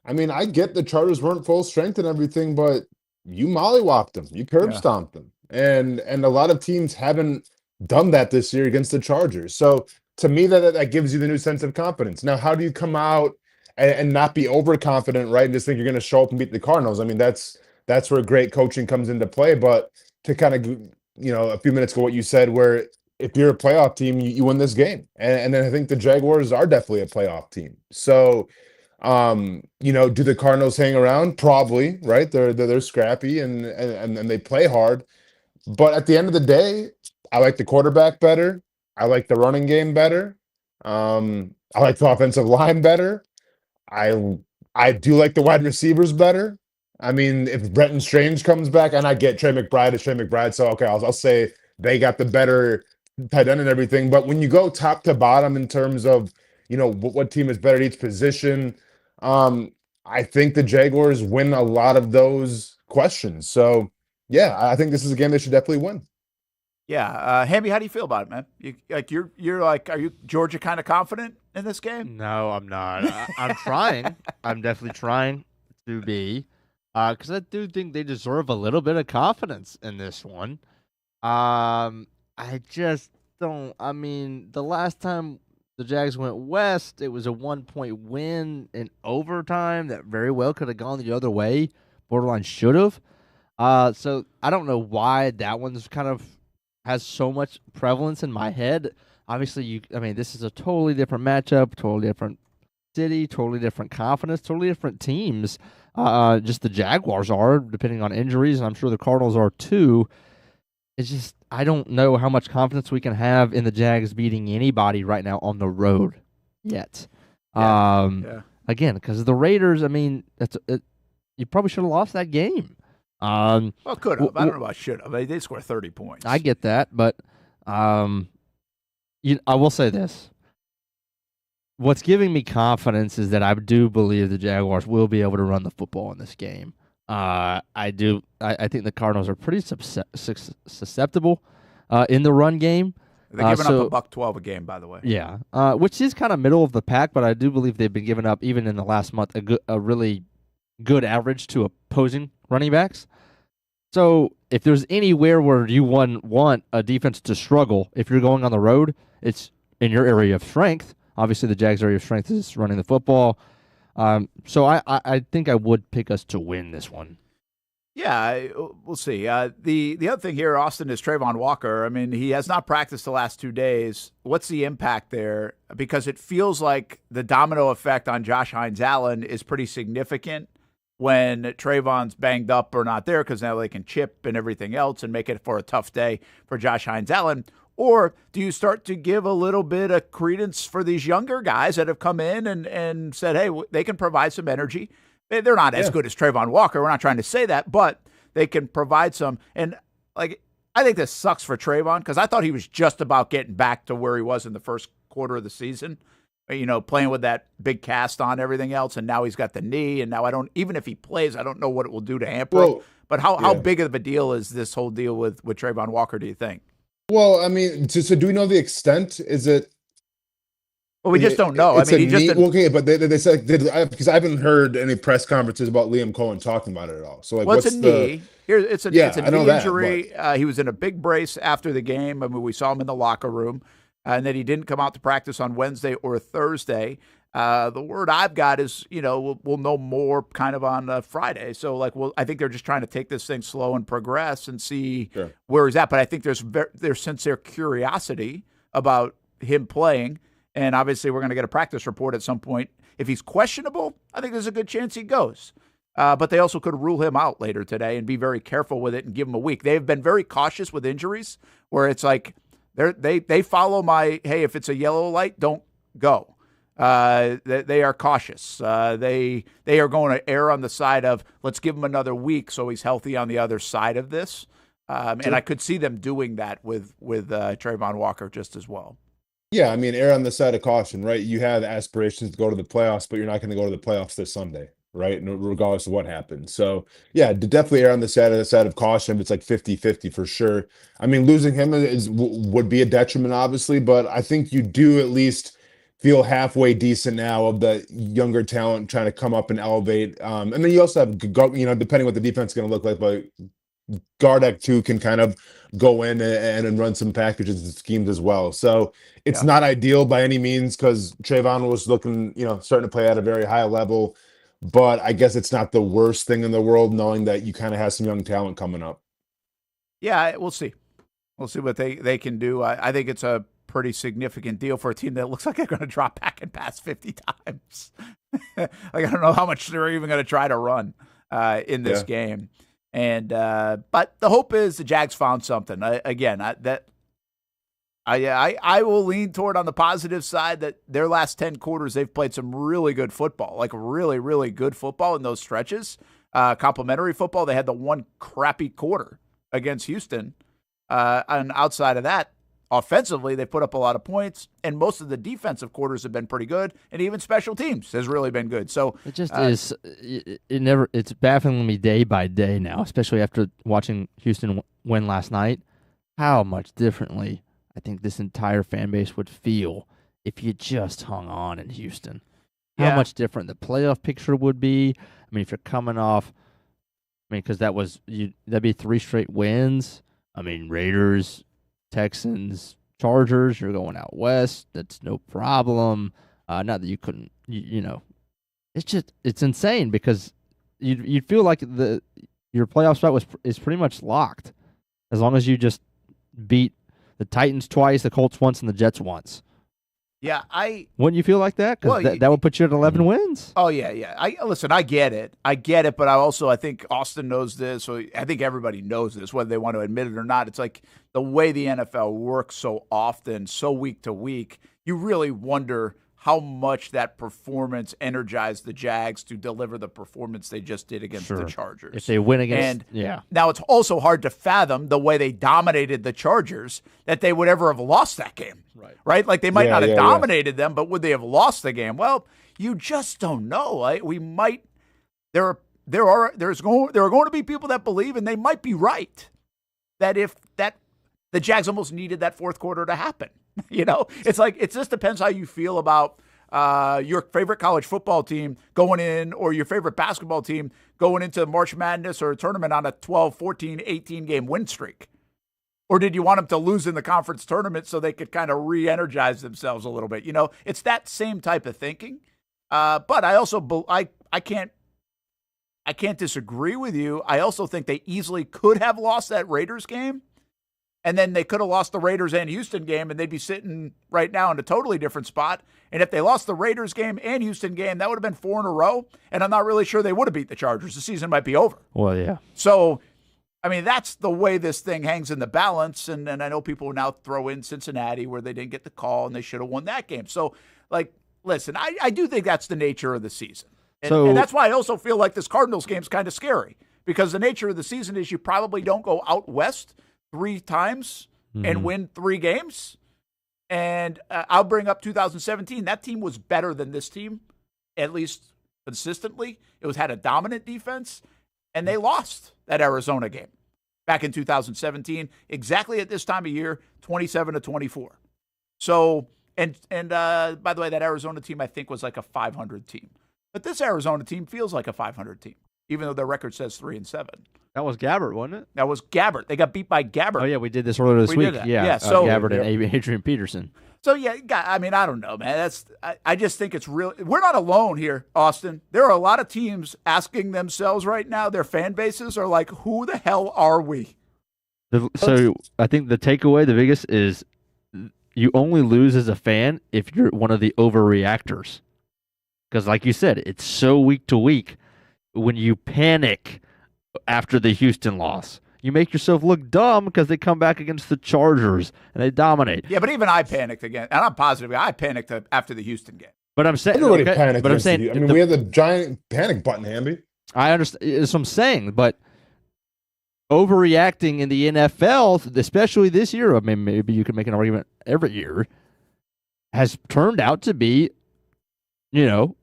I mean, I get the Chargers weren't full strength and everything, but you mollywopped them, you curb stomped them, and a lot of teams haven't done that this year against the Chargers. So to me, that gives you the new sense of confidence. Now, how do you come out and not be overconfident, right, and just think you're going to show up and beat the Cardinals? I mean, that's where great coaching comes into play. But to kind of, a few minutes ago, what you said, where if you're a playoff team, you win this game, and then I think the Jaguars are definitely a playoff team. So. Do the Cardinals hang around? Probably, right? They're scrappy and they play hard. But at the end of the day, I like the quarterback better. I like the running game better. I like the offensive line better. I do like the wide receivers better. I mean, if Brenton Strange comes back, and I get Trey McBride is Trey McBride, so okay, I'll say they got the better tight end and everything. But when you go top to bottom in terms of what team is better at each position, I think the Jaguars win a lot of those questions. So, yeah, I think this is a game they should definitely win. Yeah, Hamby, how do you feel about it, man? You're like, are you Georgia kind of confident in this game? No, I'm not. I'm trying. I'm definitely trying to be, because I do think they deserve a little bit of confidence in this one. I just don't. I mean, the last time the Jags went west, it was a 1-point win in overtime that very well could have gone the other way. Borderline should have. So I don't know why that one's kind of has so much prevalence in my head. Obviously, this is a totally different matchup, totally different city, totally different confidence, totally different teams. Just the Jaguars are, depending on injuries, and I'm sure the Cardinals are too. It's just, I don't know how much confidence we can have in the Jags beating anybody right now on the road yet. Again, because the Raiders, you probably should have lost that game. Well, could have. I don't know about should have. They scored 30 points. I get that, but I will say this. What's giving me confidence is that I do believe the Jaguars will be able to run the football in this game. I think the Cardinals are pretty susceptible in the run game. They're giving up $112 a game, by the way. Yeah, which is kind of middle of the pack, but I do believe they've been giving up, even in the last month, a really good average to opposing running backs. So if there's anywhere where you want a defense to struggle, if you're going on the road, it's in your area of strength. Obviously, the Jags' area of strength is running the football. So I think I would pick us to win this one. Yeah, we'll see. The other thing here, Austin, is Trayvon Walker. He has not practiced the last 2 days. What's the impact there? Because it feels like the domino effect on Josh Hines-Allen is pretty significant when Trayvon's banged up or not there, because now they can chip and everything else and make it for a tough day for Josh Hines-Allen. Or do you start to give a little bit of credence for these younger guys that have come in and said, hey, they can provide some energy? They're not as good as Trayvon Walker. We're not trying to say that, but they can provide some. And I think this sucks for Trayvon, because I thought he was just about getting back to where he was in the first quarter of the season, playing with that big cast on, everything else. And now he's got the knee. And now even if he plays, I don't know what it will do to hamper him. But how big of a deal is this whole deal with Trayvon Walker, do you think? Well, so do we know the extent? Is it? Well, we just don't know. But they said, because I haven't heard any press conferences about Liam Cohen talking about it at all. So it's a knee. It's a knee injury. But he was in a big brace after the game. We saw him in the locker room, and then he didn't come out to practice on Wednesday or Thursday. The word I've got is, we'll know more kind of on Friday. So, I think they're just trying to take this thing slow and progress and see where he's at. But I think there's sincere curiosity about him playing. And obviously, we're going to get a practice report at some point. If he's questionable, I think there's a good chance he goes. But they also could rule him out later today and be very careful with it and give him a week. They've been very cautious with injuries, where it's like they follow my, hey, if it's a yellow light, don't go. They are cautious. They are going to err on the side of, let's give him another week so he's healthy on the other side of this. And I could see them doing that with Trayvon Walker just as well. Yeah, err on the side of caution, right? You have aspirations to go to the playoffs, but you're not going to go to the playoffs this Sunday, right? Regardless of what happens. So, yeah, definitely err on the side of caution. It's like 50-50 for sure. Losing him would be a detriment, obviously, but I think you do at least feel halfway decent now of the younger talent trying to come up and elevate. And then you also have, depending what the defense is going to look like, but Gardeck too can kind of go in and run some packages and schemes as well. So it's not ideal by any means, because Trayvon was looking, starting to play at a very high level. But I guess it's not the worst thing in the world, knowing that you kind of have some young talent coming up. Yeah, we'll see. We'll see what they can do. I think it's a pretty significant deal for a team that looks like they're going to drop back and pass 50 times. I don't know how much they're even going to try to run in this game. And but the hope is the Jags found something. I will lean toward on the positive side that their last 10 quarters, they've played some really good football, like really, really good football in those stretches. Complimentary football. They had the one crappy quarter against Houston. And outside of that, offensively, they put up a lot of points, and most of the defensive quarters have been pretty good, and even special teams has really been good. So it just is. It's baffling me day by day now, especially after watching Houston win last night. How much differently I think this entire fan base would feel if you just hung on in Houston. How much different the playoff picture would be. If you're coming off, because that'd be 3 straight wins. Raiders, Texans, Chargers. You're going out west. That's no problem. Not that you couldn't, you know, it's insane because you'd feel like your playoff spot is pretty much locked as long as you just beat the Titans twice, the Colts once, and the Jets once. Yeah, wouldn't you feel like that? Because that would put you at 11 wins. Oh yeah. I get it, but I think Austen knows this. So I think everybody knows this, whether they want to admit it or not. It's like the way the NFL works so often, so week to week. You really wonder how much that performance energized the Jags to deliver the performance they just did against the Chargers. If they win against, Now it's also hard to fathom the way they dominated the Chargers that they would ever have lost that game. Right? Like they might not have dominated them, but would they have lost the game? Well, you just don't know. Right? We might. There are going to be people that believe, and they might be right, that if the Jags almost needed that fourth quarter to happen. You know, it's like it just depends how you feel about your favorite college football team going in or your favorite basketball team going into March Madness or a tournament on a 12, 14, 18-game win streak. Or did you want them to lose in the conference tournament so they could kind of re-energize themselves a little bit? You know, it's that same type of thinking. But I also I can't disagree with you. I also think they easily could have lost that Raiders game. And then they could have lost the Raiders and Houston game, and they'd be sitting right now in a totally different spot. And if they lost the Raiders game and Houston game, that would have been 4 in a row. And I'm not really sure they would have beat the Chargers. The season might be over. Well, yeah. So, I mean, that's the way this thing hangs in the balance. And I know people now throw in Cincinnati where they didn't get the call and they should have won that game. So, like, listen, I do think that's the nature of the season. And that's why I also feel like this Cardinals game is kind of scary. Because the nature of the season is you probably don't go out west 3 times and win 3 games. And I'll bring up 2017. That team was better than this team, at least consistently. It had a dominant defense, and they lost that Arizona game back in 2017, exactly at this time of year, 27-24. So, and by the way, that Arizona team I think was like a 500 team. But this Arizona team feels like a 500 team, even though their record says 3-7. That was Gabbert, wasn't it? That was Gabbert. They got beat by Gabbert. Oh, yeah, we did this earlier this week. Yeah, so Gabbert and Adrian Peterson. So, yeah, I mean, I don't know, man. I just think it's real. We're not alone here, Austin. There are a lot of teams asking themselves right now, their fan bases are like, who the hell are we? So I think the takeaway, the biggest, is you only lose as a fan if you're one of the overreactors. Because like you said, it's so week to week. When you panic after the Houston loss, you make yourself look dumb because they come back against the Chargers and they dominate. Yeah, but even I panicked again, and I'm positive I panicked after the Houston game. But I'm saying everybody panicked. But I'm saying, I mean, we had the giant panic button, Hamby. I understand. That's what I'm saying. But overreacting in the NFL, especially this year, I mean, maybe you could make an argument every year, has turned out to be, too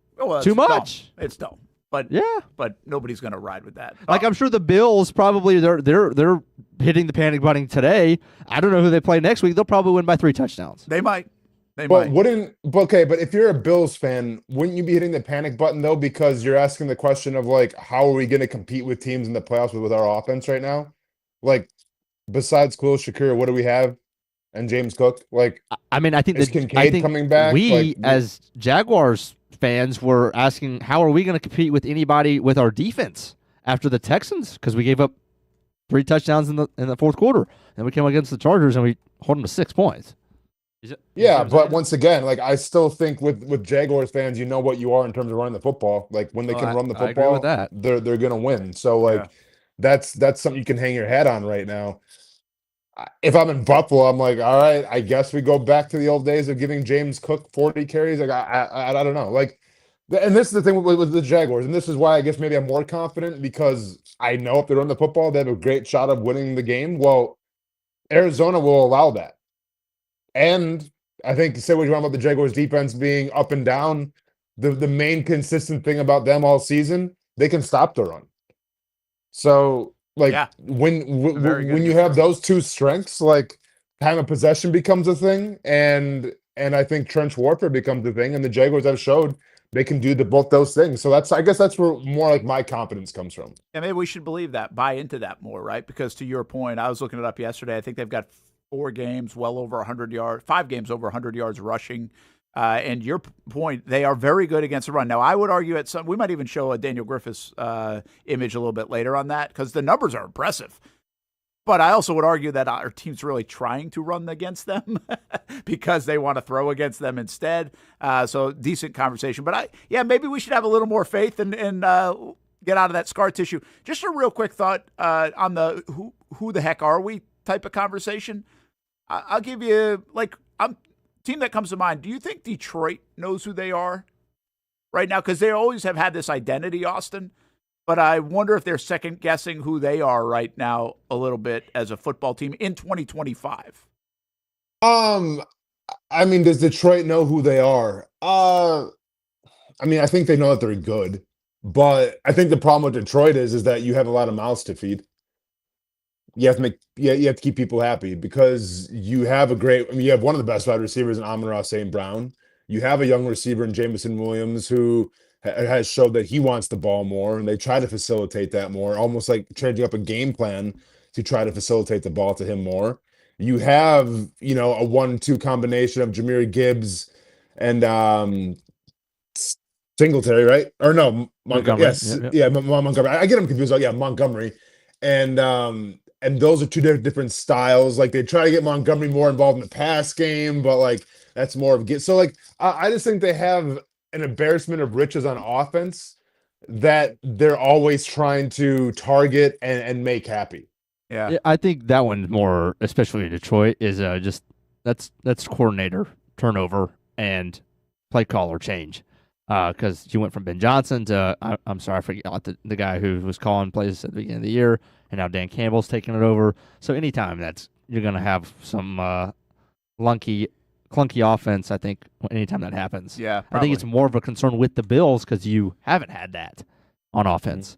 much. Dumb. It's dumb. But but nobody's going to ride with that. Like I'm sure the Bills probably they're hitting the panic button today. I don't know who they play next week. They'll probably win by 3 touchdowns. They might. But if you're a Bills fan, wouldn't you be hitting the panic button though? Because you're asking the question of like, how are we going to compete with teams in the playoffs with our offense right now? Like, besides Khalil Shakir, what do we have? And James Cook. Like, I mean, I think Kincaid coming back. As Jaguars fans were asking, how are we going to compete with anybody with our defense after the Texans? Because we gave up 3 touchdowns in the fourth quarter, and we came against the Chargers and we hold them to 6 points. But once again, like I still think with Jaguars fans, you know what you are in terms of running the football. Like when they can run the football, they're going to win. So like that's something you can hang your hat on right now. If I'm in Buffalo, I'm like, all right, I guess we go back to the old days of giving James Cook 40 carries. Like I don't know. Like, and this is the thing with the Jaguars, and this is why I guess maybe I'm more confident because I know if they run the football, they have a great shot of winning the game. Well, Arizona will allow that, and I think say what you want about the Jaguars defense being up and down. The main consistent thing about them all season, they can stop the run. So. Like when you have those 2 strengths, like time of possession becomes a thing, and I think trench warfare becomes a thing, and the Jaguars have showed they can do both those things. So I guess that's where more like my confidence comes from. And maybe we should believe that, buy into that more, right? Because to your point, I was looking it up yesterday. I think they've got 4 games, well over 100 yards, 5 games over 100 yards rushing. And your point, they are very good against the run. Now, I would argue we might even show a Daniel Griffiths image a little bit later on that because the numbers are impressive. But I also would argue that our team's really trying to run against them because they want to throw against them instead. So decent conversation. But maybe we should have a little more faith and get out of that scar tissue. Just a real quick thought on the who the heck are we type of conversation. I'll give you team that comes to mind. Do you think Detroit knows who they are right now? Because they always have had this identity, Austin. But I wonder if they're second guessing who they are right now a little bit as a football team in 2025. I mean, does Detroit know who they are? I mean, I think they know that they're good, but I think the problem with Detroit is that you have a lot of mouths to feed. You have to keep people happy because you have you have one of the best wide receivers in Amon-Ra St. Brown. You have a young receiver in Jameson Williams who has showed that he wants the ball more, and they try to facilitate that more, almost like changing up a game plan to try to facilitate the ball to him more. You have, a 1-2 combination of Jahmyr Gibbs and Singletary, right? Or no, Montgomery. Yes, yeah, Montgomery. I get them confused. Oh, yeah, Montgomery. And those are two different styles. Like, they try to get Montgomery more involved in the pass game, but, that's more of a So, I just think they have an embarrassment of riches on offense that they're always trying to target and make happy. Yeah, I think that one more, especially in Detroit, is just that's coordinator turnover and play caller change. Because you went from Ben Johnson to I'm sorry, I forgot the guy who was calling plays at the beginning of the year, and now Dan Campbell's taking it over. So anytime you're going to have some clunky offense, I think anytime that happens. Yeah, probably. I think it's more of a concern with the Bills because you haven't had that on offense.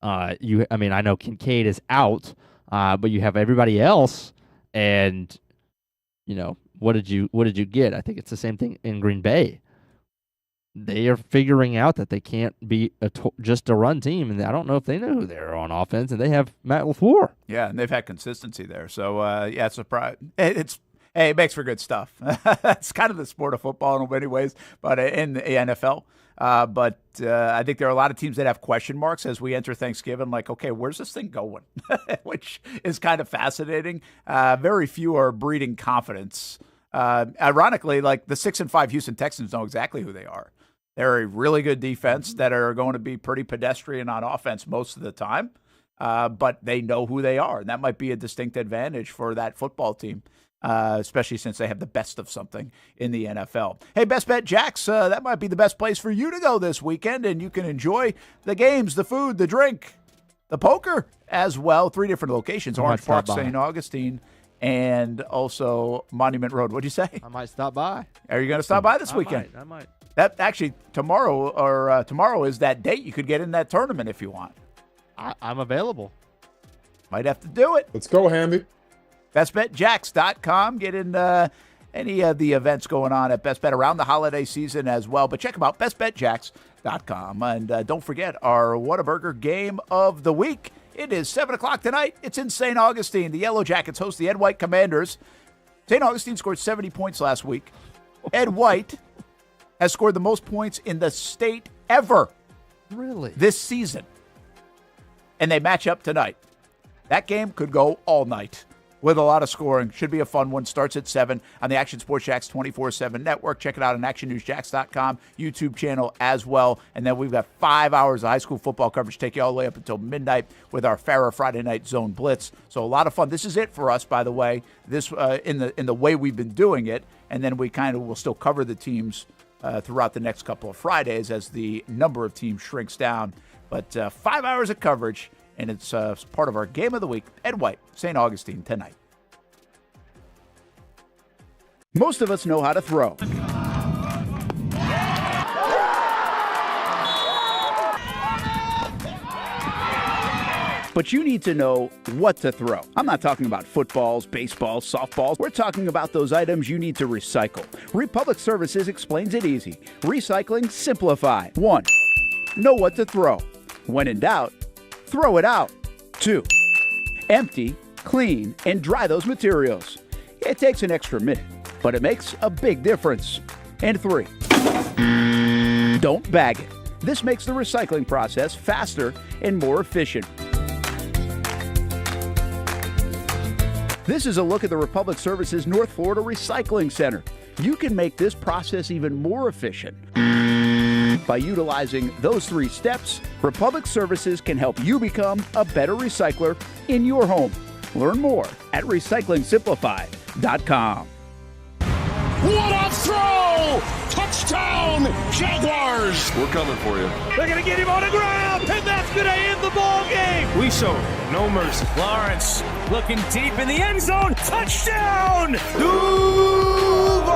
I know Kincaid is out, but you have everybody else, and what did you get? I think it's the same thing in Green Bay. They are figuring out that they can't be just a run team, and I don't know if they know who they are on offense, and they have Matt LaFleur. Yeah, and they've had consistency there. So, it's surprise. It makes for good stuff. It's kind of the sport of football in many ways, but in the NFL. But I think there are a lot of teams that have question marks as we enter Thanksgiving, like, okay, where's this thing going? Which is kind of fascinating. Very few are breeding confidence. Ironically, like the 6-5 Houston Texans know exactly who they are. They're a really good defense that are going to be pretty pedestrian on offense most of the time, but they know who they are, and that might be a distinct advantage for that football team. Especially since they have the best of something in the NFL. Hey, Best Bet Jacks, that might be the best place for you to go this weekend, and you can enjoy the games, the food, the drink, the poker as well. 3 different locations, Orange Park, St. Augustine, and also Monument Road. What'd you say? I might stop by. Are you going to stop by this weekend? I might. That actually, tomorrow is that date. You could get in that tournament if you want. I'm available. Might have to do it. Let's go, Hamby. BestBetJacks.com. Get in any of the events going on at Best Bet around the holiday season as well. But check them out, BestBetJacks.com. And don't forget our Whataburger game of the week. It is 7 o'clock tonight. It's in St. Augustine. The Yellow Jackets host the Ed White Commanders. St. Augustine scored 70 points last week. Ed White has scored the most points in the state ever. Really? This season. And they match up tonight. That game could go all night with a lot of scoring. Should be a fun one. Starts at 7 on the Action Sports Jacks 24/7 network. Check it out on ActionNewsJacks.com YouTube channel as well. And then we've got 5 hours of high school football coverage. Take you all the way up until midnight with our Farrah Friday Night Zone Blitz. So a lot of fun. This is it for us, by the way. This in the way we've been doing it. And then we kind of will still cover the teams throughout the next couple of Fridays as the number of teams shrinks down. But 5 hours of coverage. And it's part of our game of the week. Ed White, St. Augustine tonight. Most of us know how to throw. But you need to know what to throw. I'm not talking about footballs, baseballs, softballs. We're talking about those items you need to recycle. Republic Services explains it easy. Recycling simplified. 1. Know what to throw. When in doubt, throw it out. 2. Empty, clean, and dry those materials. It takes an extra minute, but it makes a big difference. And 3, don't bag it. This makes the recycling process faster and more efficient. This is a look at the Republic Services North Florida Recycling Center. You can make this process even more efficient. By utilizing those 3 steps, Republic Services can help you become a better recycler in your home. Learn more at recyclingsimplified.com. What a throw! Touchdown, Jaguars! We're coming for you. They're going to get him on the ground, and that's going to end the ball game. We showed no mercy. Lawrence looking deep in the end zone. Touchdown! Duval!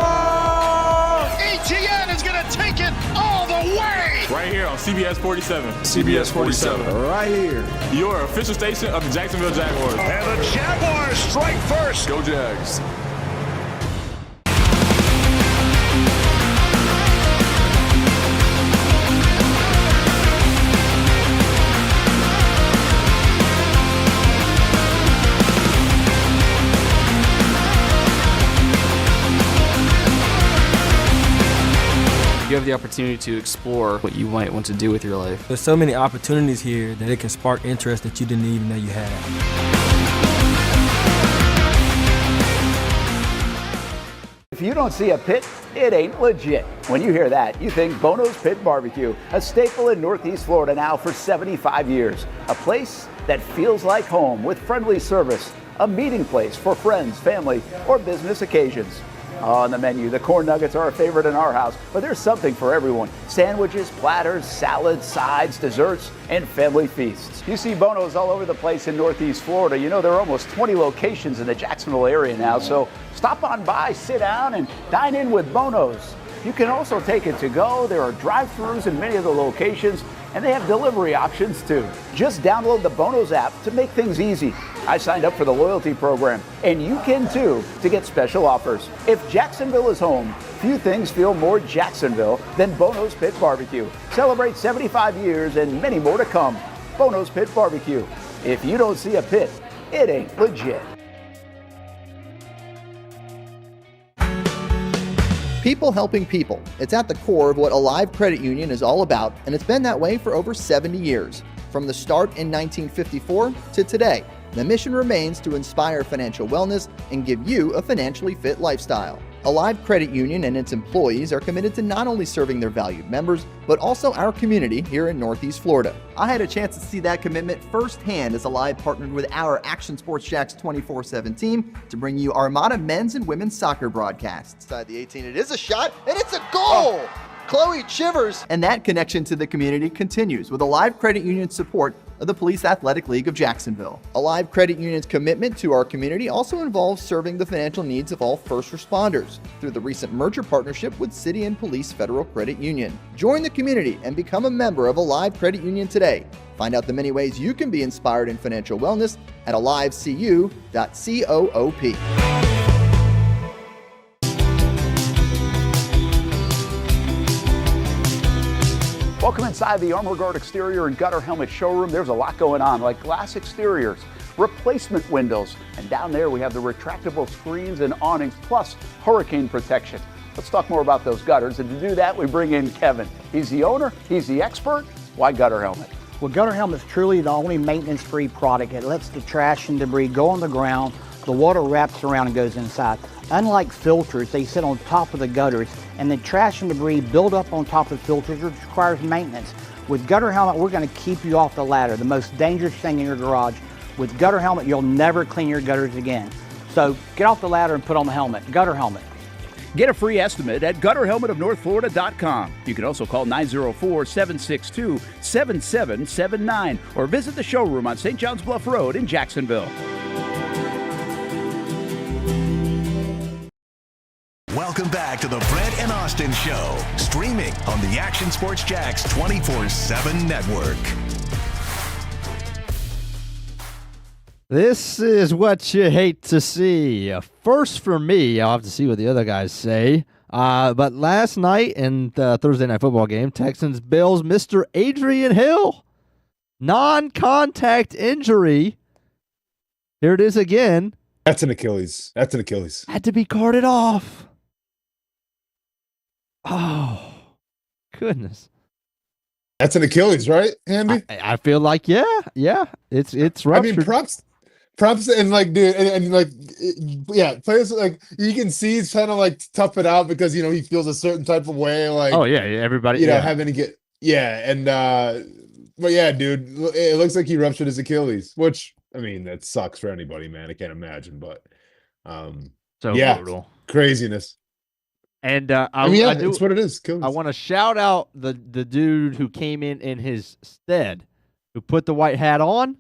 ETN is going to take it all the way! Right here on CBS 47. CBS 47. Right here. Your official station of the Jacksonville Jaguars. And the Jaguars strike first. Go Jags. You have the opportunity to explore what you might want to do with your life. There's so many opportunities here that it can spark interest that you didn't even know you had. If you don't see a pit, it ain't legit. When you hear that, you think Bono's Pit Barbecue, a staple in Northeast Florida now for 75 years. A place that feels like home with friendly service, a meeting place for friends, family, or business occasions. On the menu, the corn nuggets are a favorite in our house, but there's something for everyone. Sandwiches, platters, salads, sides, desserts, and family feasts. You see Bono's all over the place in Northeast Florida. You know, there are almost 20 locations in the Jacksonville area now, so stop on by, sit down, and dine in with Bono's. You can also take it to go. There are drive-thrus in many of the locations, and they have delivery options too. Just download the Bono's app to make things easy. I signed up for the loyalty program, and you can too, to get special offers. If Jacksonville is home, few things feel more Jacksonville than Bono's Pit Barbecue. Celebrate 75 years and many more to come. Bono's Pit Barbecue. If you don't see a pit, it ain't legit. People helping people. It's at the core of what Alive Credit Union is all about, and it's been that way for over 70 years. From the start in 1954 to today, the mission remains to inspire financial wellness and give you a financially fit lifestyle. Alive Credit Union and its employees are committed to not only serving their valued members, but also our community here in Northeast Florida. I had a chance to see that commitment firsthand as Alive partnered with our Action Sports Jacks 24/7 team to bring you Armada men's and women's soccer broadcasts. Inside the 18, it is a shot, and it's a goal! Chloe Chivers! And that connection to the community continues with Alive Credit Union's support of the Police Athletic League of Jacksonville. Alive Credit Union's commitment to our community also involves serving the financial needs of all first responders through the recent merger partnership with City and Police Federal Credit Union. Join the community and become a member of Alive Credit Union today. Find out the many ways you can be inspired in financial wellness at alivecu.coop. Welcome inside the Armor Guard exterior and gutter helmet showroom. There's a lot going on, like glass exteriors, replacement windows, and down there we have the retractable screens and awnings, plus hurricane protection. Let's talk more about those gutters, and to do that, we bring in Kevin. He's the owner, he's the expert. Why Gutter Helmet? Well, Gutter Helmet is truly the only maintenance-free product. It lets the trash and debris go on the ground, the water wraps around and goes inside. Unlike filters, they sit on top of the gutters, and the trash and debris build up on top of filters, which requires maintenance. With Gutter Helmet, we're going to keep you off the ladder, the most dangerous thing in your garage. With Gutter Helmet, you'll never clean your gutters again. So get off the ladder and put on the helmet. Gutter Helmet. Get a free estimate at gutterhelmetofnorthflorida.com. You can also call 904-762-7779 or visit the showroom on St. John's Bluff Road in Jacksonville. Welcome back to the Brent and Austen Show, streaming on the Action Sports Jacks 24/7 network. This is what you hate to see. First for me, I'll have to see what the other guys say. But last night in the Thursday Night Football game, Texans-Bills, Mr. Adrian Hill, non-contact injury. Here it is again. That's an Achilles. Had to be carted off. Oh, goodness. That's an Achilles, right, Hamby? I feel like, yeah, it's ruptured. I mean, props, and like, dude, and like, yeah, players like you can see he's trying to like tough it out because he feels a certain type of way, like, oh yeah, everybody, having to get, and but yeah, dude, it looks like he ruptured his Achilles, which I mean that sucks for anybody, man. I can't imagine, but so brutal craziness. And it's what it is. I want to shout out the dude who came in his stead, who put the white hat on,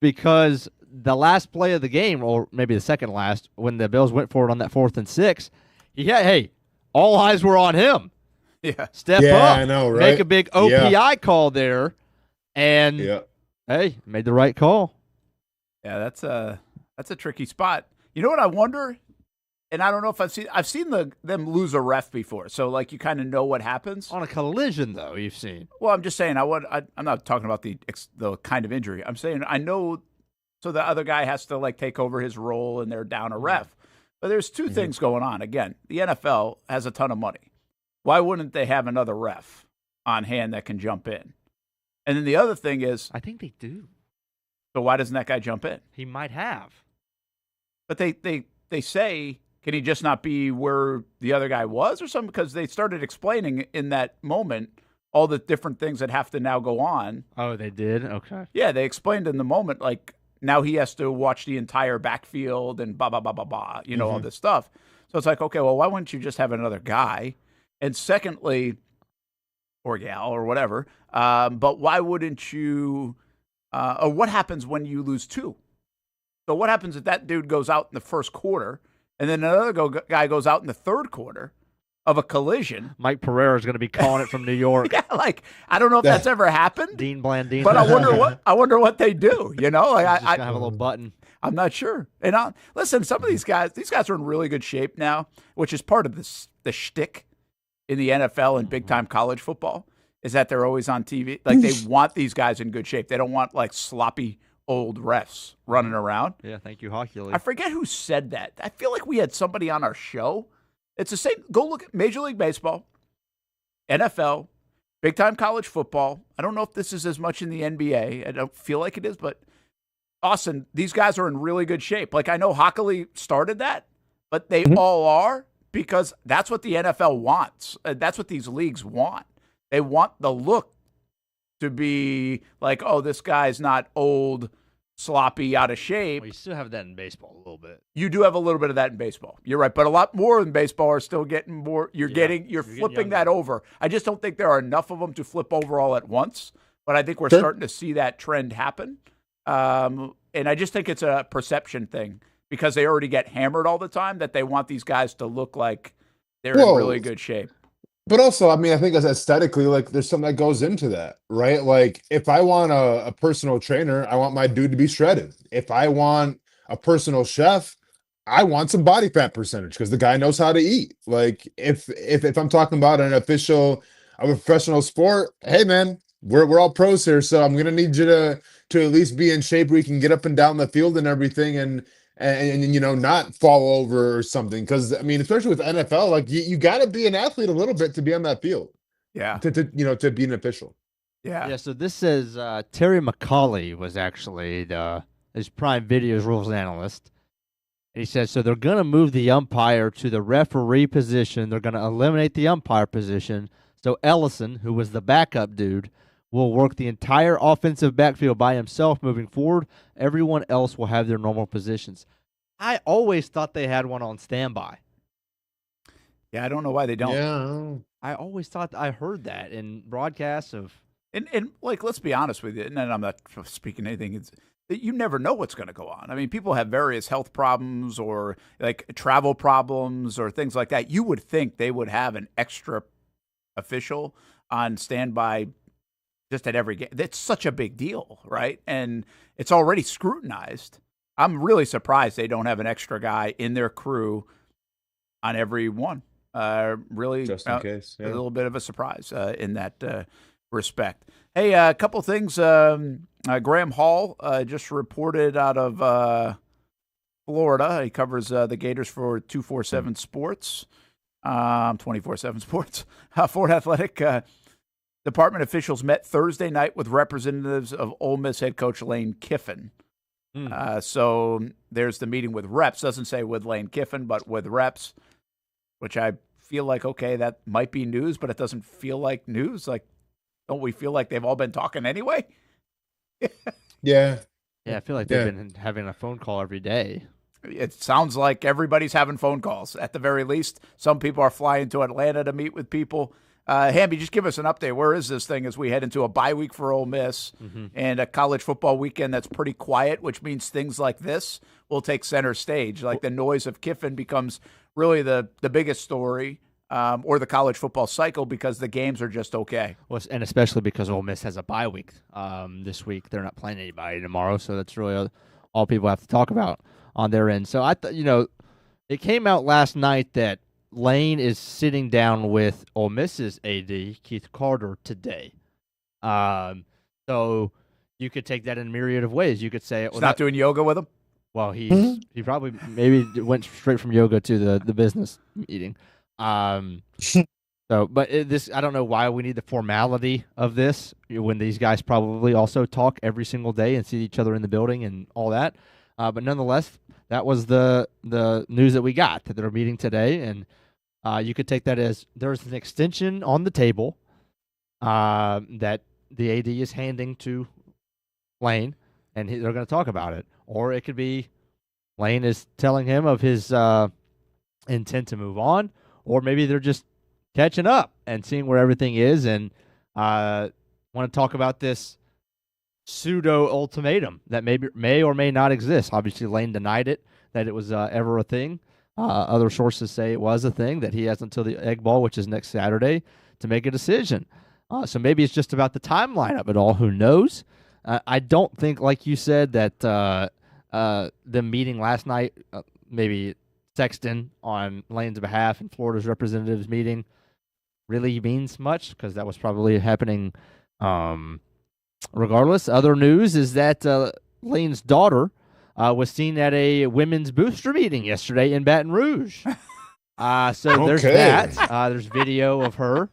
because the last play of the game, or maybe the second last, when the Bills went for it on that 4th and 6, all eyes were on him. Yeah, step up, I know, right? make a big OPI call there, and made the right call. Yeah, that's a tricky spot. You know what I wonder? And I don't know if I've seen them lose a ref before, so like you kind of know what happens on a collision. Though you've seen. Well, I'm just saying I'm not talking about the kind of injury. I'm saying I know, so the other guy has to like take over his role, and they're down a ref. But there's two things going on. Again, the NFL has a ton of money. Why wouldn't they have another ref on hand that can jump in? And then the other thing is, I think they do. So why doesn't that guy jump in? He might have. But they say. Can he just not be where the other guy was or something? Because they started explaining in that moment all the different things that have to now go on. Oh, they did? Okay. Yeah, they explained in the moment, like, now he has to watch the entire backfield and blah, blah, blah, blah, blah, all this stuff. So it's like, okay, well, why wouldn't you just have another guy? And secondly, or gal or whatever, but why wouldn't you, or what happens when you lose two? So what happens if that dude goes out in the first quarter and then another guy goes out in the third quarter of a collision? Mike Pereira is going to be calling it from New York. Yeah, like I don't know if that's ever happened. Dean Blandine. But I wonder what they do. Like I have a little button. I'm not sure. And listen, some of these guys are in really good shape now, which is part of the shtick in the NFL and big time college football is that they're always on TV. Like they want these guys in good shape. They don't want like sloppy old refs running around. Yeah, thank you, Hockey League. I forget who said that. I feel like we had somebody on our show. It's the same. Go look at Major League Baseball, NFL, big-time college football. I don't know if this is as much in the NBA. I don't feel like it is, but Austen, these guys are in really good shape. Like I know Hockey League started that, but they all are because that's what the NFL wants. That's what these leagues want. They want the look to be like, oh, this guy's not old, sloppy, out of shape. Well, you still have that in baseball a little bit. You do have a little bit of that in baseball. You're right, but a lot more in baseball are still getting more. You're flipping that over. I just don't think there are enough of them to flip over all at once. But I think we're starting to see that trend happen. And I just think it's a perception thing because they already get hammered all the time that they want these guys to look like they're in really good shape. But also, I mean, I think as aesthetically, like there's something that goes into that, right? Like if I want a personal trainer, I want my dude to be shredded. If I want a personal chef, I want some body fat percentage because the guy knows how to eat. Like if I'm talking about a professional sport, hey man, we're all pros here, so I'm gonna need you to at least be in shape where you can get up and down the field and everything, and not fall over or something. Because I mean, especially with NFL, like you got to be an athlete a little bit to be on that field. Yeah. To be an official. Yeah. Yeah. So this says Terry McCauley was actually his Prime Video's rules analyst. And he says, so they're going to move the umpire to the referee position. They're going to eliminate the umpire position. So Ellison, who was the backup dude, will work the entire offensive backfield by himself moving forward. Everyone else will have their normal positions. I always thought they had one on standby. Yeah, I don't know why they don't. Yeah. I always thought I heard that in broadcasts of. And like, let's be honest with you, and I'm not speaking anything. It's you never know what's going to go on. I mean, people have various health problems or like travel problems or things like that. You would think they would have an extra official on standby just at every game. That's such a big deal, right? And it's already scrutinized. I'm really surprised they don't have an extra guy in their crew on every one. Really, just in case. Yeah. A little bit of a surprise in that respect. Hey, a couple things. Graham Hall just reported out of Florida. He covers the Gators for 247 Sports, 24/7 Sports. Florida Athletic Department officials met Thursday night with representatives of Ole Miss head coach Lane Kiffin. So there's the meeting with reps. Doesn't say with Lane Kiffin, but with reps, which I feel like, okay, that might be news, but it doesn't feel like news. Like, don't we feel like they've all been talking anyway? Yeah. Yeah, I feel like they've been having a phone call every day. It sounds like everybody's having phone calls. At the very least, some people are flying to Atlanta to meet with people. Hamby, just give us an update. Where is this thing as we head into a bye week for Ole Miss and a college football weekend that's pretty quiet, which means things like this will take center stage. Like the noise of Kiffin becomes really the biggest story, or the college football cycle, because the games are just okay. Well, and especially because Ole Miss has a bye week this week. They're not playing anybody tomorrow, so that's really all people have to talk about on their end. So it came out last night that Lane is sitting down with Ole Miss's AD, Keith Carter, today. So you could take that in a myriad of ways. You could say He's not doing yoga with him? Well, he probably maybe went straight from yoga to the business meeting. But this, I don't know why we need the formality of this when these guys probably also talk every single day and see each other in the building and all that. But nonetheless, that was the news that we got, that they're meeting today, and you could take that as there's an extension on the table that the AD is handing to Lane, and they're going to talk about it. Or it could be Lane is telling him of his intent to move on, or maybe they're just catching up and seeing where everything is and want to talk about this pseudo-ultimatum that may or may not exist. Obviously, Lane denied it, that it was ever a thing. Other sources say it was a thing, that he has until the Egg Bowl, which is next Saturday, to make a decision. So maybe it's just about the timeline of it all. Who knows? I don't think, like you said, that the meeting last night, maybe Sexton on Lane's behalf and Florida's representatives meeting, really means much, because that was probably happening regardless. Other news is that Lane's daughter was seen at a women's booster meeting yesterday in Baton Rouge. So there's that. There's video of her.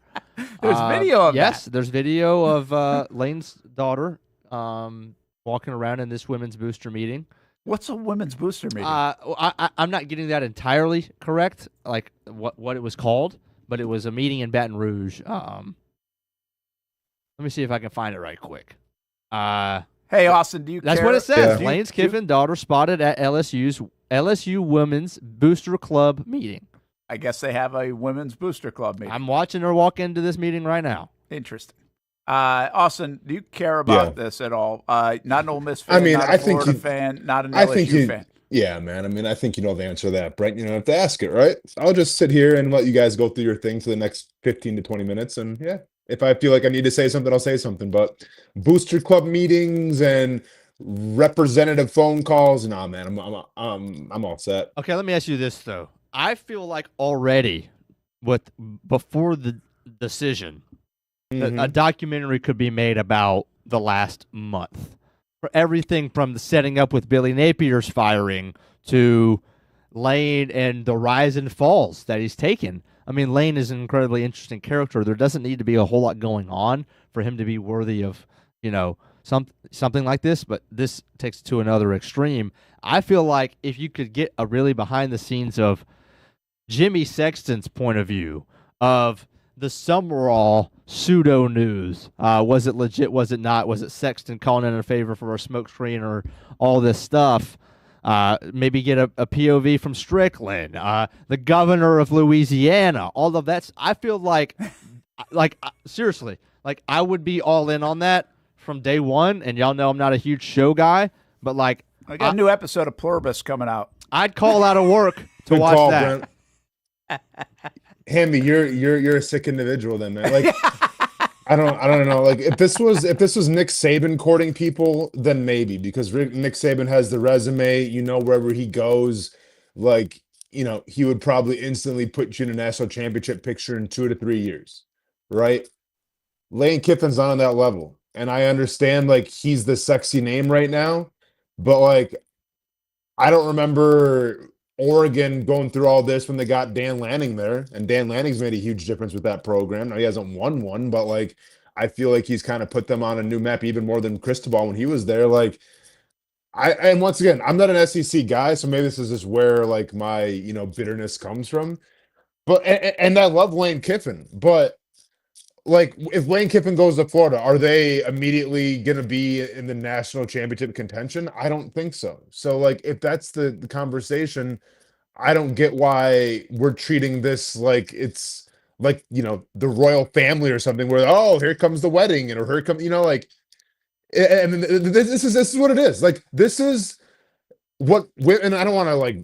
There's video of yes, that. There's video of Lane's daughter walking around in this women's booster meeting. What's a women's booster meeting? I'm not getting that entirely correct, like what it was called, but it was a meeting in Baton Rouge. Let me see if I can find it right quick. Hey, Austen, do you That's care? what it says. Yeah. Lane's Kiffin daughter spotted at LSU Women's Booster Club meeting. I guess they have a women's booster club meeting. I'm watching her walk into this meeting right now. Interesting. Austen, do you care about this at all? Not an Ole Miss fan, I mean, not a Florida fan, not an LSU fan. Yeah, man. I mean, I think you know the answer to that, Brent. You don't have to ask it, right? I'll just sit here and let you guys go through your thing for the next 15 to 20 minutes. And yeah, if I feel like I need to say something, I'll say something. But booster club meetings and representative phone calls, nah, man, I'm all set. Okay, let me ask you this though. I feel like already, before the decision, a documentary could be made about the last month. For everything from the setting up with Billy Napier's firing to Lane and the rise and falls that he's taken. I mean, Lane is an incredibly interesting character. There doesn't need to be a whole lot going on for him to be worthy of, something like this, but this takes it to another extreme. I feel like if you could get a really behind the scenes of Jimmy Sexton's point of view of the Summerall pseudo news, was it legit, was it not, was it Sexton calling in a favor for a smoke screen or all this stuff, maybe get a POV from Strickland, the governor of Louisiana, all of that. I feel like seriously, like I would be all in on that from day one, and y'all know I'm not a huge show guy, but like I got a new episode of Pluribus coming out. I'd call out of work to Good watch call, that. Brent. Hamby, you're a sick individual then, man. Like I don't know. Like if this was Nick Saban courting people, then maybe, because Nick Saban has the resume, wherever he goes, like, he would probably instantly put you in a national championship picture in 2 to 3 years, right? Lane Kiffin's not on that level. And I understand, like, he's the sexy name right now, but like I don't remember Oregon going through all this when they got Dan Lanning there, and Dan Lanning's made a huge difference with that program. Now he hasn't won one, but like I feel like he's kind of put them on a new map even more than Cristobal when he was there. Like and once again, I'm not an SEC guy, so maybe this is just where like my bitterness comes from. But and I love Lane Kiffin, but like if Lane Kiffin goes to Florida, are they immediately going to be in the national championship contention? I don't think so. So like if that's the conversation, I don't get why we're treating this like it's like the royal family or something where here comes the wedding or here comes like and this is what it is. Like this is what and I don't want to like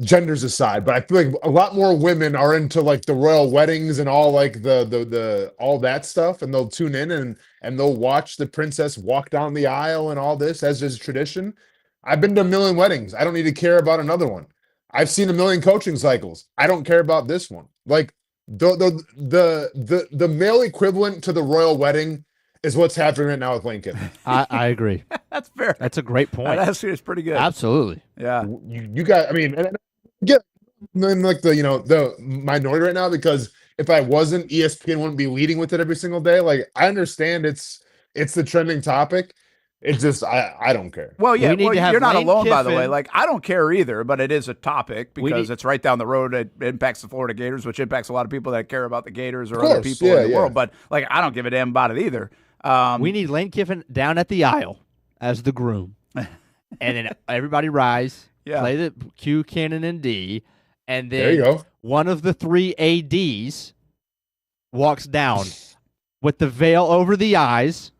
genders aside, but I feel like a lot more women are into like the royal weddings and all like the all that stuff, and they'll tune in and they'll watch the princess walk down the aisle and all this as is tradition. I've been to a million weddings. I don't need to care about another one. I've seen a million coaching cycles. I don't care about this one. Like the male equivalent to the royal wedding is what's happening right now with Lane Kiffin. I agree. That's fair. That's a great point. That's pretty good. Absolutely. Yeah. You got. I mean, and get like the minority right now, because if I wasn't, ESPN wouldn't be leading with it every single day. Like I understand it's the trending topic. It's just I don't care. Well, yeah, you're not Lane alone, by the Kiffin. way. Like I don't care either, but it is a topic because it's right down the road. It impacts the Florida Gators, which impacts a lot of people that care about the Gators or other people in the world. But like I don't give a damn about it either. We need Lane Kiffin down at the aisle as the groom, and then everybody rise, play the Q, Cannon, and D, and then there you go. One of the three ADs walks down with the veil over the eyes.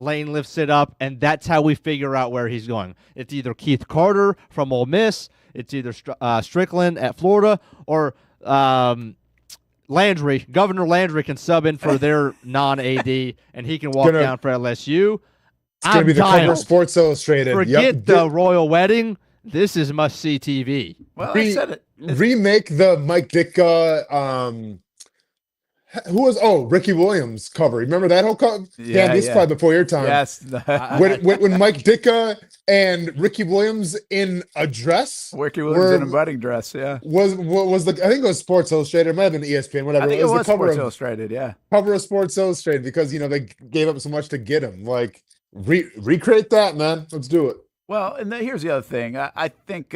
Lane lifts it up, and that's how we figure out where he's going. It's either Keith Carter from Ole Miss, it's either Strickland at Florida, or Landry. Governor Landry can sub in for their non-AD, and he can walk down for LSU. It's going to be the cover of Sports Illustrated. Forget the royal wedding. This is must-see TV. Well, I said it. Remake the Mike Ditka. Who was Ricky Williams cover? Remember that whole cover? Yeah, this is probably before your time. Yes. when Mike Ditka and Ricky Williams in a dress. Ricky Williams in a wedding dress. Yeah. Was I think it was Sports Illustrated. It might have been ESPN. Whatever. I think it was the cover Sports of, Illustrated. Yeah. Cover of Sports Illustrated because they gave up so much to get him. Like recreate that, man. Let's do it. Well, and then here's the other thing. I think.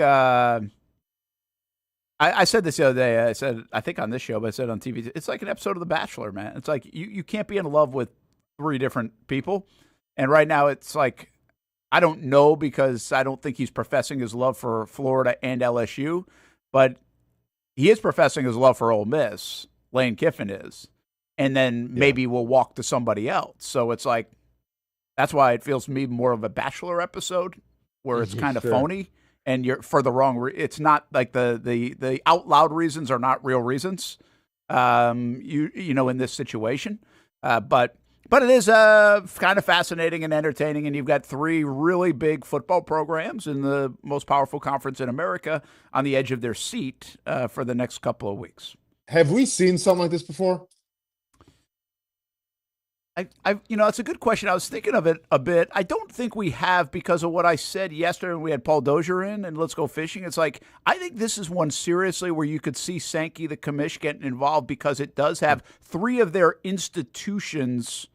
I said this the other day. I think on this show, but I said on TV, it's like an episode of The Bachelor, man. It's like you can't be in love with three different people. And right now it's like, I don't know because I don't think he's professing his love for Florida and LSU, but he is professing his love for Ole Miss. Lane Kiffin is. And then maybe we'll walk to somebody else. So it's like, that's why it feels to me more of a Bachelor episode where it's kind of phony. And you're for the wrong. It's not like the out loud reasons are not real reasons. In this situation, but it is kind of fascinating and entertaining. And you've got three really big football programs in the most powerful conference in America on the edge of their seat for the next couple of weeks. Have we seen something like this before? It's a good question. I was thinking of it a bit. I don't think we have because of what I said yesterday when we had Paul Dozier in and Let's Go Fishing. It's like, I think this is one seriously where you could see Sankey, the commish, getting involved because it does have three of their institutions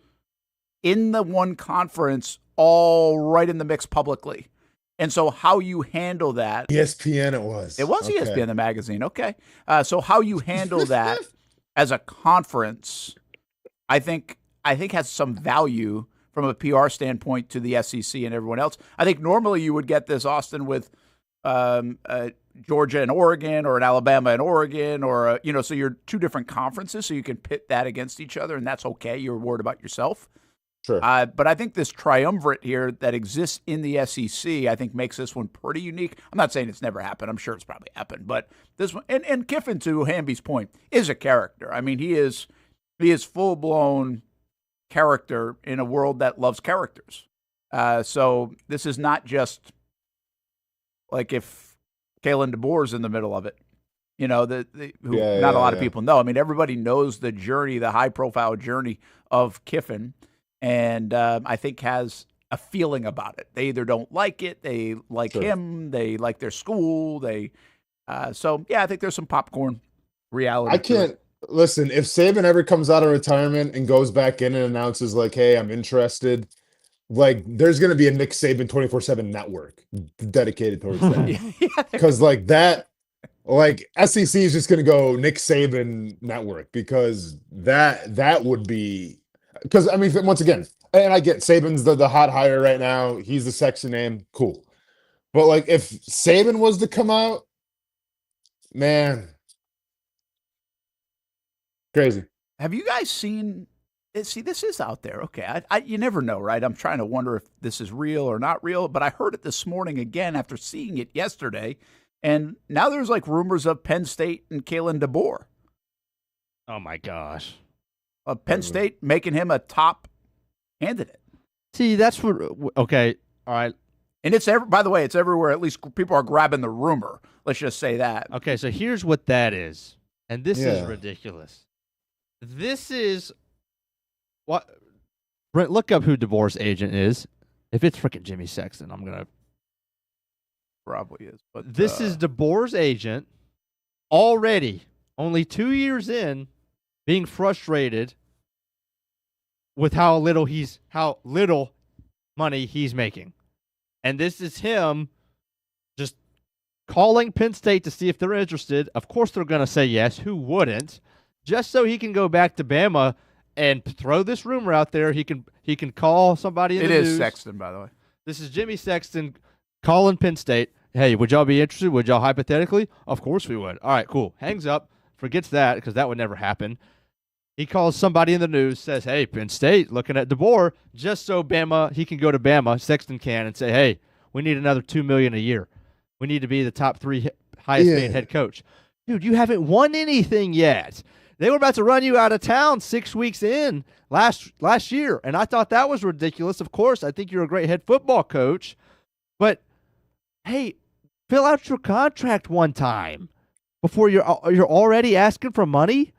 in the one conference all right in the mix publicly. And so how you handle that. ESPN it was. It was okay. ESPN, the magazine. Okay. So how you handle that as a conference, I think has some value from a PR standpoint to the SEC and everyone else. I think normally you would get this, Austin, with Georgia and Oregon or an Alabama and Oregon or, so you're two different conferences, so you can pit that against each other, and that's okay. You're worried about yourself. Sure. But I think this triumvirate here that exists in the SEC, I think makes this one pretty unique. I'm not saying it's never happened. I'm sure it's probably happened. But this one, and Kiffin, to Hamby's point, is a character. I mean, he is full-blown character in a world that loves characters. So this is not just like if Kalen DeBoer's in the middle of it, not a lot of people know. I mean, everybody knows the journey, the high-profile journey of Kiffin, and I think has a feeling about it. They either don't like it, they like him, they like their school. So I think there's some popcorn reality. I can't listen. If Saban ever comes out of retirement and goes back in and announces like, "Hey, I'm interested," like there's going to be a Nick Saban 24/7 network dedicated towards that. Because like that, like SEC is just going to go Nick Saban network because that would be because I mean once again. And I get Saban's the hot hire right now. He's the sexy name. Cool. But, like, if Saban was to come out, man, crazy. Have you guys seen – see, this is out there. Okay. You never know, right? I'm trying to wonder if this is real or not real. But I heard it this morning again after seeing it yesterday. And now there's, like, rumors of Penn State and Kalen DeBoer. Oh, my gosh. Penn State making him a top – candidate. See, that's what. Okay, all right. And by the way, it's everywhere. At least people are grabbing the rumor. Let's just say that. Okay, so here's what that is, and this is ridiculous. This is what Brent. Look up who DeBoer's agent is. If it's freaking Jimmy Sexton, I'm gonna probably is. But this is DeBoer's agent already, only 2 years in, being frustrated with how little money he's making. And this is him just calling Penn State to see if they're interested. Of course they're going to say yes. Who wouldn't? Just so he can go back to Bama and throw this rumor out there. He can call somebody in the news. It is Sexton, by the way. This is Jimmy Sexton calling Penn State. Hey, would y'all be interested? Would y'all hypothetically? Of course we would. All right, cool. Hangs up. Forgets that because that would never happen. He calls somebody in the news, says, hey, Penn State, looking at DeBoer, just so he can go to Bama, Sexton can, and say, hey, we need another $2 million a year. We need to be the top 3 highest paid head coach. Dude, you haven't won anything yet. They were about to run you out of town 6 weeks in last year, and I thought that was ridiculous. Of course, I think you're a great head football coach, but, hey, fill out your contract one time before you're already asking for money.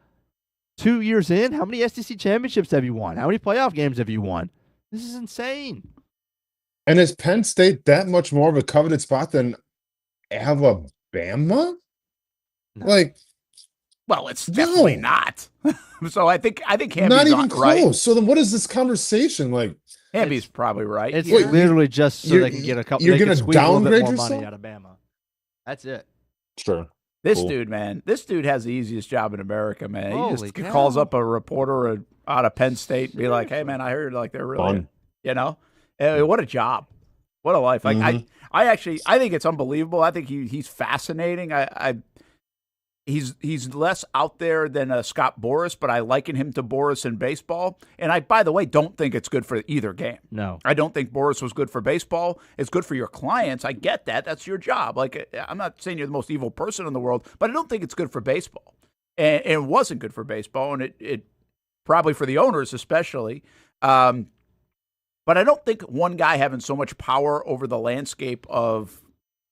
2 years in, how many SEC championships have you won? How many playoff games have you won? This is insane. And is Penn State that much more of a coveted spot than Alabama? No. Like, well, it's definitely not. So I think Hamby's not even close. Right. So then, what is this conversation like? Hamby's probably right. It's literally just so they can get a couple. You're going to downgrade more yourself? money out of Bama. That's it. Sure. This dude, man, has the easiest job in America, man. Holy he just cow. calls up a reporter out of Penn State and be like, hey, man, I heard like they're really, what a job. What a life. Like I think it's unbelievable. I think he's fascinating. He's less out there than Scott Boras, but I liken him to Boras in baseball. And I, by the way, don't think it's good for either game. No. I don't think Boras was good for baseball. It's good for your clients. I get that. That's your job. Like, I'm not saying you're the most evil person in the world, but I don't think it's good for baseball. And it wasn't good for baseball, and it probably for the owners especially. But I don't think one guy having so much power over the landscape of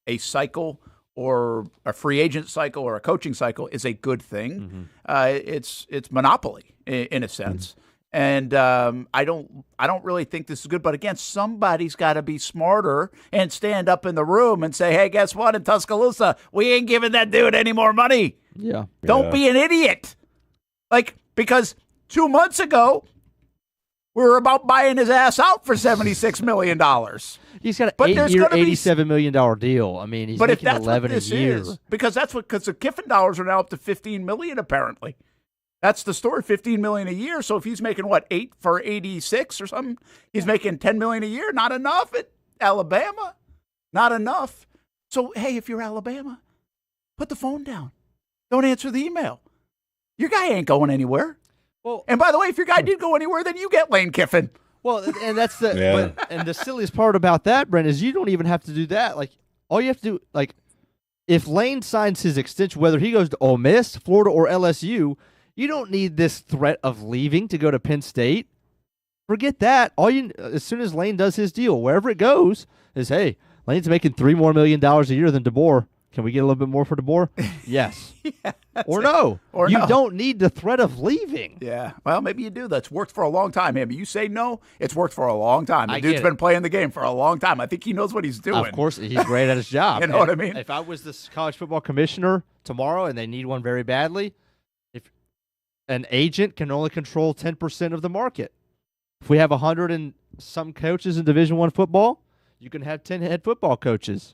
a cycle or a free agent cycle or a coaching cycle is a good thing. It's monopoly in a sense. And I don't really think this is good. But again, somebody's got to be smarter and stand up in the room and say, hey, guess what? In Tuscaloosa, we ain't giving that dude any more money. Yeah. Don't be an idiot. Like, because 2 months ago, we were about buying his ass out for $76 million. He's got an 8-year, $87 million deal. I mean, he's making 11 a year. Because the Kiffin dollars are now up to $15 million, apparently. That's the story, $15 million a year. So if he's making, 8 for 86 or something, he's making $10 million a year. Not enough at Alabama. Not enough. So, hey, if you're Alabama, put the phone down. Don't answer the email. Your guy ain't going anywhere. Well, and by the way, if your guy did go anywhere, then you get Lane Kiffin. Well, and that's and the silliest part about that, Brent, is you don't even have to do that. Like, all you have to do, like, if Lane signs his extension, whether he goes to Ole Miss, Florida, or LSU, you don't need this threat of leaving to go to Penn State. Forget that. As soon as Lane does his deal, wherever it goes, is, hey, Lane's making $3 more million a year than DeBoer. Can we get a little bit more for DeBoer? Yes. Or it. no. Or you no. don't need the threat of leaving. Yeah. Well, maybe you do. That's worked for a long time, Hamby. You say no, it's worked for a long time. The I dude's get it. been playing the game for a long time. I think he knows what he's doing. Of course, he's great at his job. You know what I mean? If I was the college football commissioner tomorrow and they need one very badly, if an agent can only control 10% of the market. If we have 100 and some coaches in Division I football, you can have 10 head football coaches.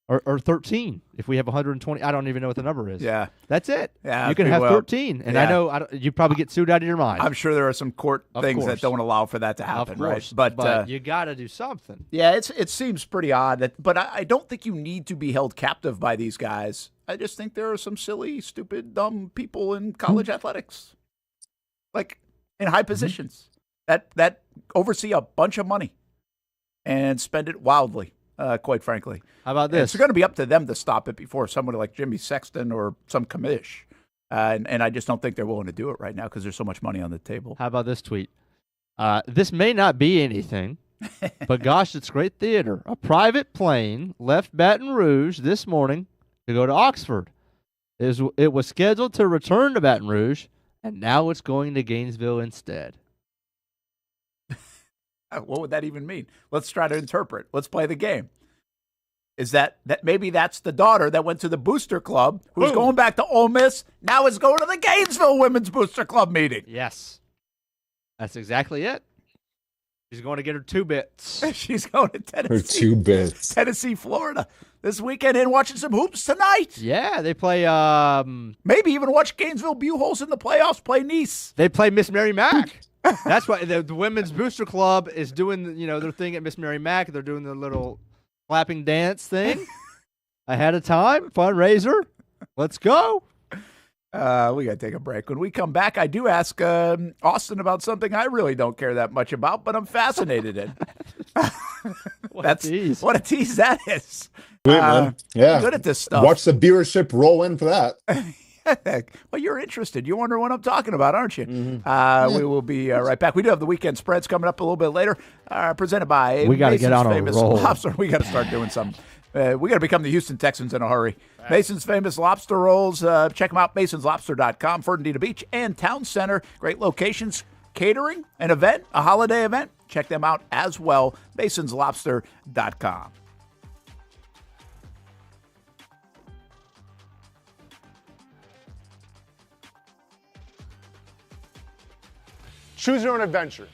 Or 13 if we have 120. I don't even know what the number is. Yeah. That's it. Yeah, you can have well, 13. And I know you probably get sued out of your mind. I'm sure there are some court things that don't allow for that to happen, Of course. right? But you got to do something. Yeah, it seems pretty odd. But I don't think you need to be held captive by these guys. I just think there are some silly, stupid, dumb people in college athletics, like in high positions that oversee a bunch of money and spend it wildly. Quite frankly. How about And this? it's going to be up to them to stop it before somebody like Jimmy Sexton or some commish. And I just don't think they're willing to do it right now because there's so much money on the table. How about this tweet? This may not be anything, but gosh, it's great theater. A private plane left Baton Rouge this morning to go to Oxford. It was scheduled to return to Baton Rouge, and now it's going to Gainesville instead. What would that even mean? Let's try to interpret. Let's play the game. Is that maybe that's the daughter that went to the Booster Club, who's going back to Ole Miss, now is going to the Gainesville Women's Booster Club meeting. Yes. That's exactly it. She's going to get her 2 bits. She's going to Tennessee. Her 2 bits. Tennessee, Florida this weekend and watching some hoops tonight. Yeah, they play maybe even watch Gainesville Buchholz in the playoffs play Nice. They play Miss Mary Mack. That's why the Women's Booster Club is doing, their thing at Miss Mary Mack. They're doing the little clapping dance thing ahead of time. Fundraiser. Let's go. We got to take a break. When we come back, I do ask Austen about something I really don't care that much about, but I'm fascinated in. What a tease. What a tease that is. Great, man. Yeah. Good at this stuff. Watch the viewership roll in for that. Well, you're interested. You're wondering what I'm talking about, aren't you? Mm-hmm. We will be right back. We do have the weekend spreads coming up a little bit later, presented by We got to get on a Famous roll. Lobster. We got to start doing something. We got to become the Houston Texans in a hurry. Right. Mason's Famous Lobster Rolls. Check them out, masonslobster.com, Ferndina Beach and Town Center. Great locations, catering, an event, a holiday event. Check them out as well, masonslobster.com. Choose your own adventure.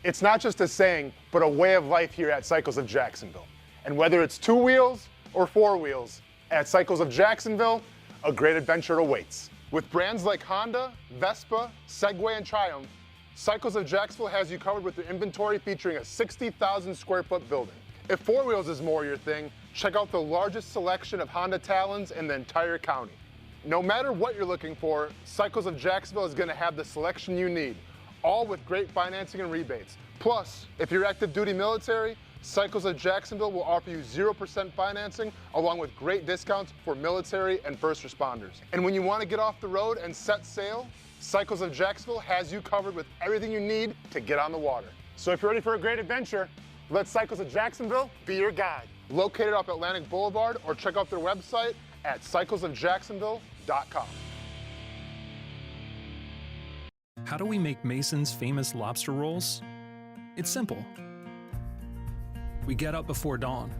It's not just a saying, but a way of life here at Cycles of Jacksonville. And whether it's 2 wheels or 4 wheels, at Cycles of Jacksonville, a great adventure awaits. With brands like Honda, Vespa, Segway, and Triumph, Cycles of Jacksonville has you covered with their inventory featuring a 60,000 square foot building. If 4 wheels is more your thing, check out the largest selection of Honda Talons in the entire county. No matter what you're looking for, Cycles of Jacksonville is going to have the selection you need, all with great financing and rebates. Plus, if you're active duty military, Cycles of Jacksonville will offer you 0% financing along with great discounts for military and first responders. And when you want to get off the road and set sail, Cycles of Jacksonville has you covered with everything you need to get on the water. So if you're ready for a great adventure, let Cycles of Jacksonville be your guide. Located off Atlantic Boulevard, or check out their website at cyclesofjacksonville.com. How do we make Mason's Famous Lobster Rolls? It's simple. We get up before dawn,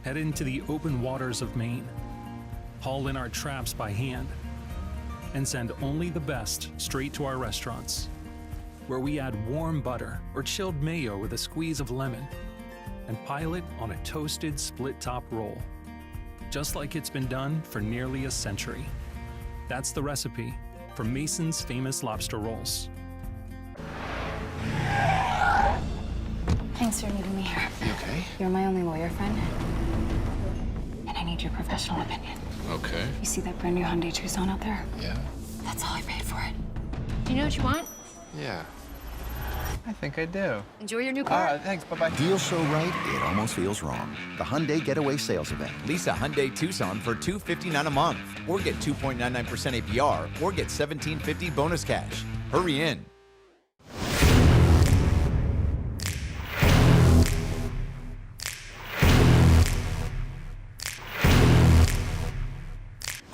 head into the open waters of Maine, haul in our traps by hand, and send only the best straight to our restaurants, where we add warm butter or chilled mayo with a squeeze of lemon and pile it on a toasted split-top roll, just like it's been done for nearly a century. That's the recipe for Mason's Famous Lobster Rolls. Thanks for meeting me here. You okay? You're my only lawyer friend, and I need your professional opinion. Okay. You see that brand new Hyundai Tucson out there? Yeah. That's all I paid for it. Do you know what you want? Yeah. I think I do. Enjoy your new car. Thanks. Bye-bye. Deal so right, it almost feels wrong. The Hyundai Getaway Sales Event. Lease a Hyundai Tucson for $259 a month, or get 2.99% APR, or get $1,750 bonus cash. Hurry in.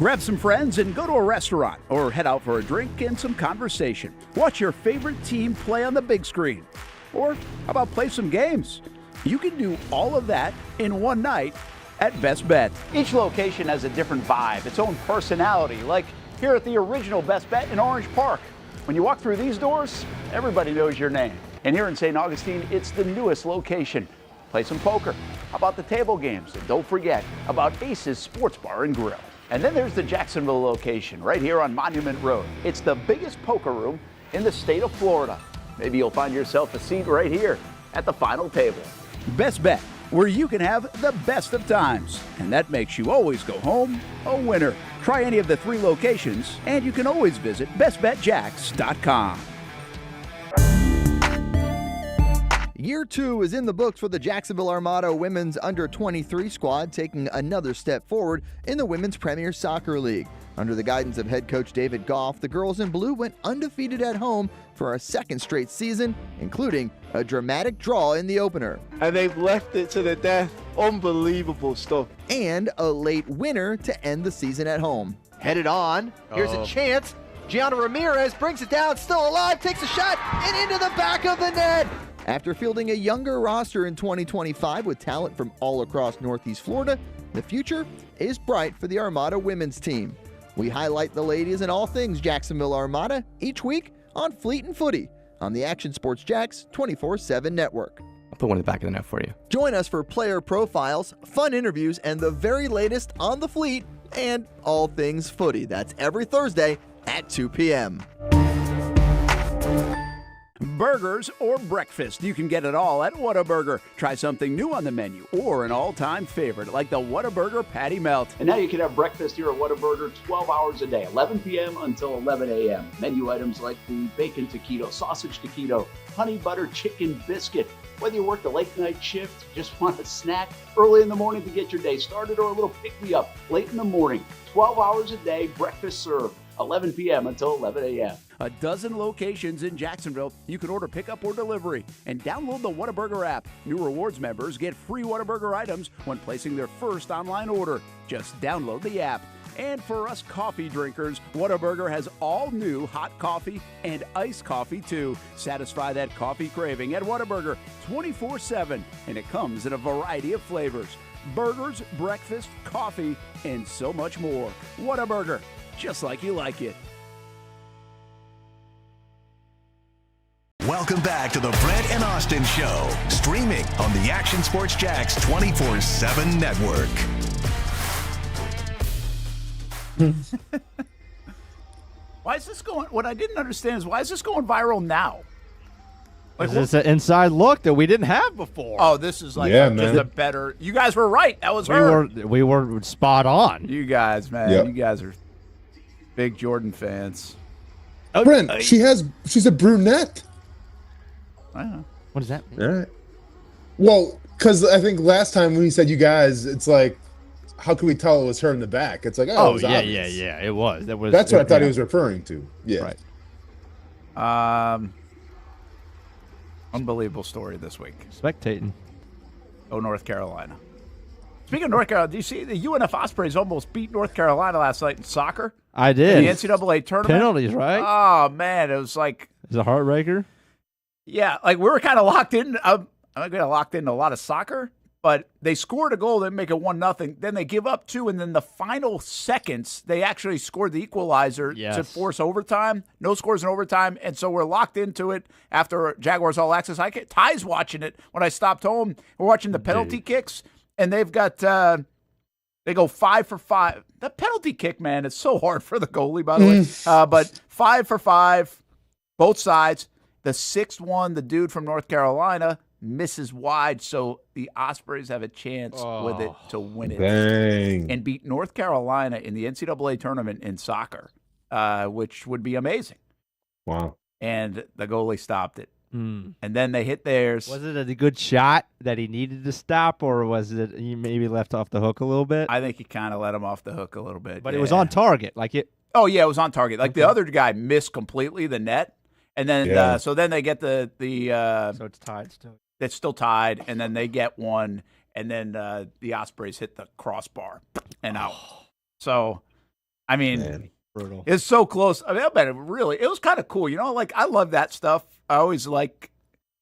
Grab some friends and go to a restaurant or head out for a drink and some conversation. Watch your favorite team play on the big screen. Or how about play some games? You can do all of that in one night at Best Bet. Each location has a different vibe, its own personality, like here at the original Best Bet in Orange Park. When you walk through these doors, everybody knows your name. And here in St. Augustine, it's the newest location. Play some poker. How about the table games? And don't forget about Ace's Sports Bar and Grill. And then there's the Jacksonville location right here on Monument Road. It's the biggest poker room in the state of Florida. Maybe you'll find yourself a seat right here at the final table. Best Bet, where you can have the best of times. And that makes you always go home a winner. Try any of the 3 locations, and you can always visit bestbetjacks.com. Year 2 is in the books for the Jacksonville Armada women's under-23 squad, taking another step forward in the Women's Premier Soccer League. Under the guidance of head coach David Goff, the girls in blue went undefeated at home for a second straight season, including a dramatic draw in the opener. And they've left it to the death. Unbelievable stuff. And a late winner to end the season at home. Headed on. Here's a chance. Gianna Ramirez brings it down, still alive, takes a shot, and into the back of the net. After fielding a younger roster in 2025 with talent from all across Northeast Florida, the future is bright for the Armada women's team. We highlight the ladies and all things Jacksonville Armada each week on Fleet and Footy on the Action Sports Jacks 24/7 network. I'll put one in the back of the net for you. Join us for player profiles, fun interviews, and the very latest on the Fleet and all things footy. That's every Thursday at 2 p.m. Burgers or breakfast, you can get it all at Whataburger. Try something new on the menu or an all-time favorite like the Whataburger Patty Melt. And now you can have breakfast here at Whataburger 12 hours a day, 11 p.m. until 11 a.m. Menu items like the bacon taquito, sausage taquito, honey butter chicken biscuit. Whether you work the late night shift, just want a snack early in the morning to get your day started, or a little pick-me-up late in the morning, 12 hours a day, breakfast served, 11 p.m. until 11 a.m. A dozen locations in Jacksonville. You can order pickup or delivery and download the Whataburger app. New rewards members get free Whataburger items when placing their first online order. Just download the app. And for us coffee drinkers, Whataburger has all new hot coffee and iced coffee too. Satisfy that coffee craving at Whataburger 24/7, and it comes in a variety of flavors. Burgers, breakfast, coffee, and so much more. Whataburger, just like you like it. Welcome back to the Brent and Austen Show, streaming on the Action Sports Jacks 24/7 network. Why is this going? What I didn't understand is why is this going viral now? Like, it's an inside look that we didn't have before. Oh, this is like just a better. You guys were right. That was her. We were spot on. You guys, man. Yep. You guys are big Jordan fans. Brent, she's a brunette. I know. What does that mean? All right. Well, because I think last time when he said you guys, it's like, how could we tell it was her in the back? It's like, it was obvious. yeah. It was. That's what I thought he was referring to. Yeah. Right. Unbelievable story this week. Spectating. Oh, North Carolina. Speaking of North Carolina, do you see the UNF Ospreys almost beat North Carolina last night in soccer? I did. In the NCAA tournament. Penalties, right? Oh, man. It was like. It's a heartbreaker. Yeah, like we were kind of locked in. I'm kind of locked into a lot of soccer, but they scored a goal, they make it 1-0. Then they give up 2, and then the final seconds, they actually scored the equalizer to force overtime. No scores in overtime, and so we're locked into it after Jaguars All Access. Ty's watching it when I stopped home. We're watching the penalty kicks, and they've got they go 5 for 5. The penalty kick, man, it's so hard for the goalie, by the way. But 5 for 5, both sides. The 6th one, the dude from North Carolina, misses wide, so the Ospreys have a chance with it to win it. Dang. And beat North Carolina in the NCAA tournament in soccer, which would be amazing. Wow. And the goalie stopped it. And then they hit theirs. Was it a good shot that he needed to stop, or was it he maybe left off the hook a little bit? I think he kind of let him off the hook a little bit. But it was on target. Oh, yeah, it was on target. Like the other guy missed completely the net. And then, so then they get the so it's tied still. It's still tied, and then they get one, and then the Ospreys hit the crossbar and out. So I mean, Man, brutal. it's so close. I mean, I bet it was kind of cool. You know, like I love that stuff. I always like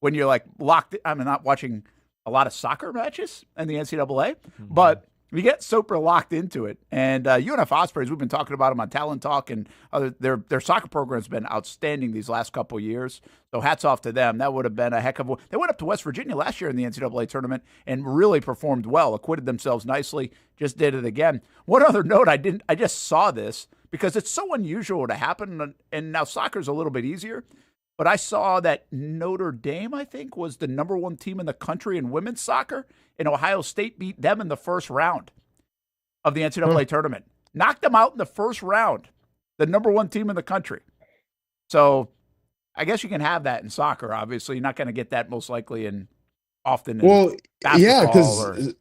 when you're like locked. I'm not watching a lot of soccer matches in the NCAA, but we get super locked into it. And UNF Ospreys, we've been talking about them on Talent Talk, and their soccer program's been outstanding these last couple of years. So hats off to them. That would have been a heck of a. They went up to West Virginia last year in the NCAA tournament and really performed well, acquitted themselves nicely, just did it again. One other note, I just saw this because it's so unusual to happen, and now soccer's a little bit easier. But I saw that Notre Dame, I think, was the number one team in the country in women's soccer, and Ohio State beat them in the first round of the NCAA tournament. Knocked them out in the first round, the number one team in the country. So I guess you can have that in soccer, obviously. You're not going to get that most likely in basketball. Yeah, because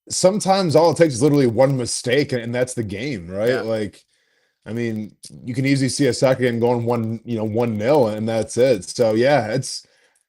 sometimes all it takes is literally one mistake, and that's the game, right? Yeah. Like, I mean, you can easily see a soccer game going 1-0, and that's it. So yeah,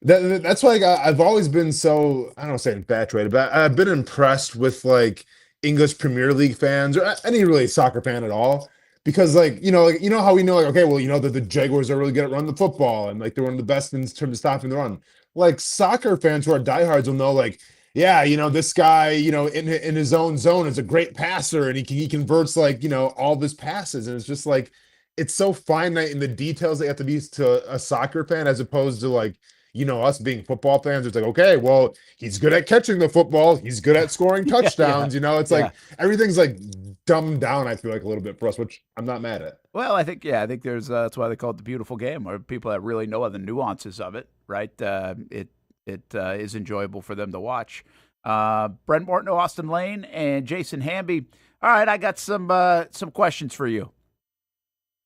that's why I've always been so, I don't want to say infatuated, but I've been impressed with like English Premier League fans or any really soccer fan at all, because like how we know, like, okay, well, that the Jaguars are really good at running the football and like they're one of the best in terms of stopping the run. Like soccer fans who are diehards will know, like, yeah, this guy, in his own zone is a great passer, and he converts like, all of his passes. And it's just like, it's so finite in the details they have to be to a soccer fan, as opposed to like, us being football fans. It's like, okay, well, he's good at catching the football. He's good at scoring touchdowns. It's like everything's like dumbed down, I feel like, a little bit for us, which I'm not mad at. Well, I think there's, that's why they call it the beautiful game, or people that really know the nuances of it, right? It is enjoyable for them to watch. Brent Martineau, Austen Lane, and Jason Hamby. All right, I got some questions for you.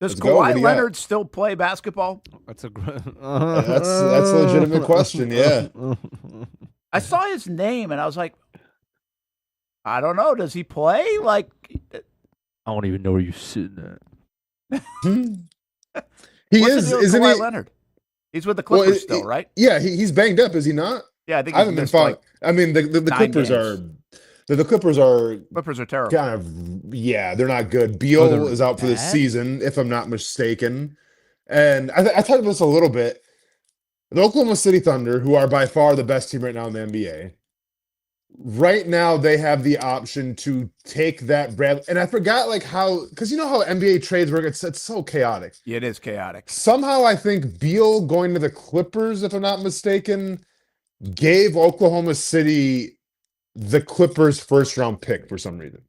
Does Kawhi Leonard still play basketball? That's a that's a legitimate question. Yeah, I saw his name and I was like, I don't know. Does he play? Like, I don't even know where you're sitting at. He What's is, the deal with isn't Kawhi he? Leonard? He's with the Clippers still, right? Yeah, he's banged up, is he not? Yeah, I think I haven't been following. I mean, the Clippers games. The Clippers are terrible. Kind of, they're not good. Beal is out for the season, if I'm not mistaken. And I talked about this a little bit. The Oklahoma City Thunder, who are by far the best team right now in the NBA, right now they have the option to take that Bradley. And I forgot because how NBA trades work. It's so chaotic. Yeah, it is chaotic. Somehow I think Beal going to the Clippers, if I'm not mistaken, gave Oklahoma City the Clippers' first-round pick for some reason.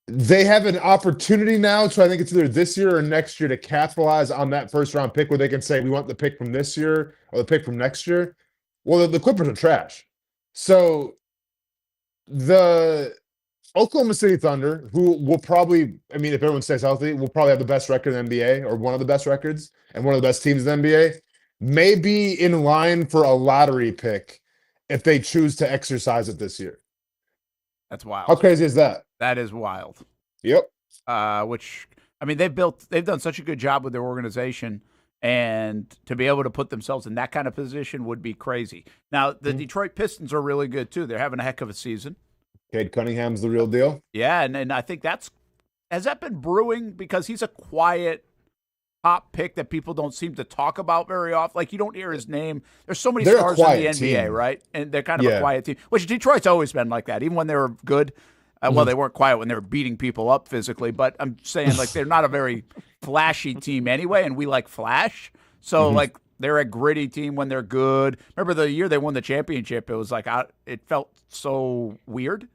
They have an opportunity now, so I think it's either this year or next year, to capitalize on that first-round pick, where they can say, we want the pick from this year or the pick from next year. Well, the Clippers are trash. So the Oklahoma City Thunder, who will probably, I mean, if everyone stays healthy, will probably have the best record in the NBA, or one of the best records, and one of the best teams in the NBA, may be in line for a lottery pick if they choose to exercise it this year. That's wild. How crazy is that? That is wild. Yep. Which, I mean, they've done such a good job with their organization, and to be able to put themselves in that kind of position would be crazy. Now, the Detroit Pistons are really good too. They're having a heck of a season. Cade Cunningham's the real deal. Yeah, and I think has that been brewing, because he's a quiet top pick that people don't seem to talk about very often. Like, you don't hear his name. There's so many stars in the NBA, team. right? And they're kind of a quiet team, which Detroit's always been like that, even when they were good. Well, they weren't quiet when they were beating people up physically, but I'm saying, like, they're not a very flashy team anyway, and we like flash. So, like, they're a gritty team when they're good. Remember the year they won the championship? It was like, it felt so weird.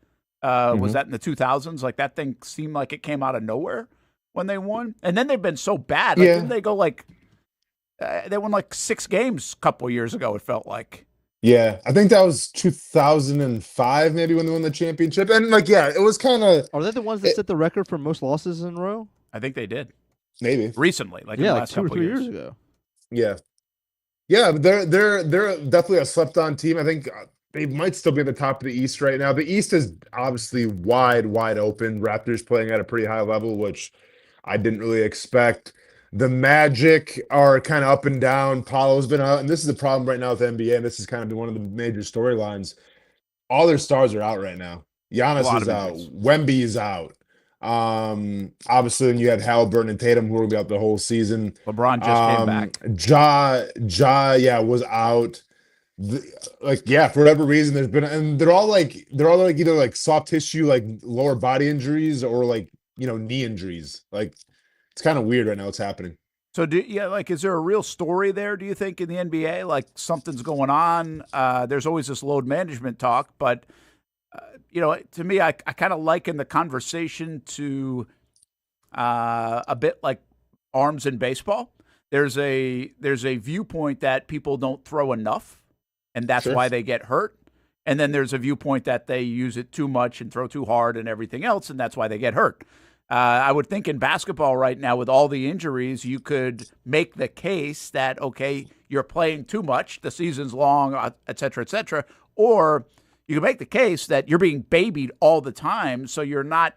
Was that in the 2000s? Like, that thing seemed like it came out of nowhere when they won. And then they've been so bad. Like, didn't they go like, they won like 6 games a couple years ago, it felt like. Yeah, I think that was 2005, maybe, when they won the championship. And like, it was kind of. Are they the ones that set the record for most losses in a row? I think they did. Maybe recently, like in the last 2 or couple 3 years. years ago. Yeah, but they're definitely a slept-on team. I think they might still be at the top of the East right now. The East is obviously wide open. Raptors playing at a pretty high level, which I didn't really expect. The Magic are kind of up and down. Paulo's been out, and this is the problem right now with the NBA, and this has kind of been one of the major storylines. All their stars are out right now. Giannis is out. Wemby is out. Obviously, then you had Halliburton and Tatum who were going to be out the whole season. LeBron just came back. Ja, was out. For whatever reason, and they're all like either like soft tissue, like lower body injuries, or like knee injuries. Like it's kind of weird right now what's happening. So is there a real story there, do you think, in the NBA? Like something's going on? There's always this load management talk, but to me, I kind of liken the conversation to a bit like arms in baseball. There's a viewpoint that people don't throw enough, and that's why they get hurt. And then there's a viewpoint that they use it too much and throw too hard and everything else, and that's why they get hurt. I would think in basketball right now, with all the injuries, you could make the case that, okay, you're playing too much, the season's long, et cetera, or you can make the case that you're being babied all the time, so you're not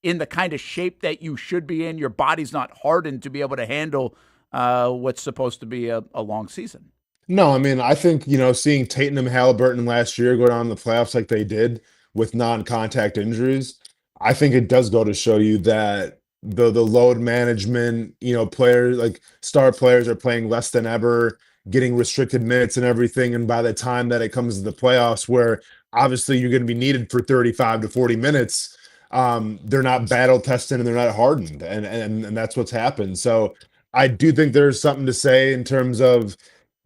in the kind of shape that you should be in. Your body's not hardened to be able to handle what's supposed to be a long season. No, I mean, I think, seeing Tatum and Halliburton last year go down in the playoffs like they did with non-contact injuries, I think it does go to show you that the load management, players, like star players, are playing less than ever, getting restricted minutes and everything. And by the time that it comes to the playoffs, where obviously you're going to be needed for 35 to 40 minutes, they're not battle tested and they're not hardened. And that's what's happened. So I do think there's something to say in terms of,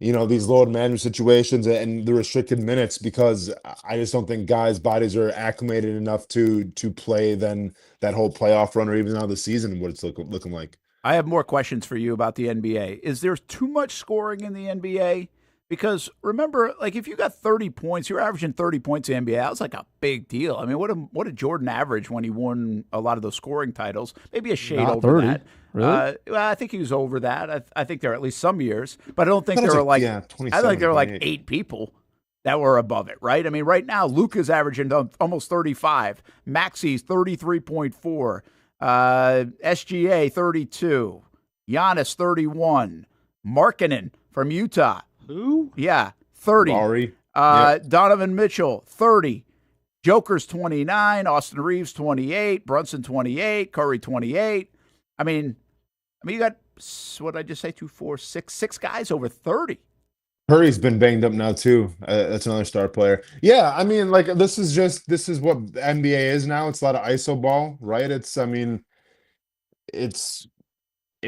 these load management situations and the restricted minutes, because I just don't think guys' bodies are acclimated enough to play then that whole playoff run or even now the season, what it's looking like. I have more questions for you about the NBA. Is there too much scoring in the NBA? Because remember, like if you got 30 points, you're averaging 30 points in the NBA. That was like a big deal. I mean, what did Jordan average when he won a lot of those scoring titles? Maybe a shade Not over 30. that. Really? Well, I think he was over that. I think there are at least some years, but I don't think I there thought were it was like I think there were like 27, 8 people that were above it, right? I mean, right now Luka's averaging almost 35, Maxi's 33.4, SGA 32, Giannis 31, Markkanen from Utah. Who? Yeah, 30. Laurie. Donovan Mitchell 30. Joker's 29, Austin Reeves 28, Brunson 28, Curry 28. I mean, you got, what did I just say, 2, 4, 6 guys over 30. Curry's been banged up now too. That's another star player. Yeah, I mean, like this is what the NBA is now. It's a lot of iso ball, right? It's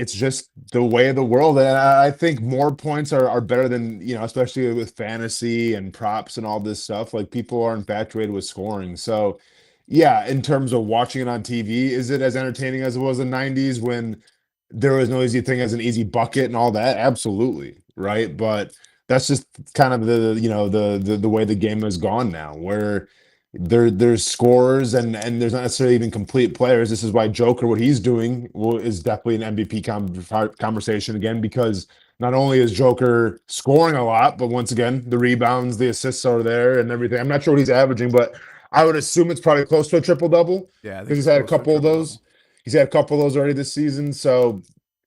just the way of the world. And I think more points are better than, especially with fantasy and props and all this stuff. Like people are infatuated with scoring. So yeah, in terms of watching it on TV, is it as entertaining as it was in the 90s when there was no easy thing as an easy bucket and all that? Absolutely. Right. But that's just kind of the way the game has gone now, where there's scorers and there's not necessarily even complete players. This is why Joker, what he's doing is definitely an MVP conversation again, because not only is Joker scoring a lot, but once again, the rebounds, the assists are there and everything. I'm not sure what he's averaging, but I would assume it's probably close to a triple-double. Yeah, because he's had a couple of those. He's had a couple of those already this season. So,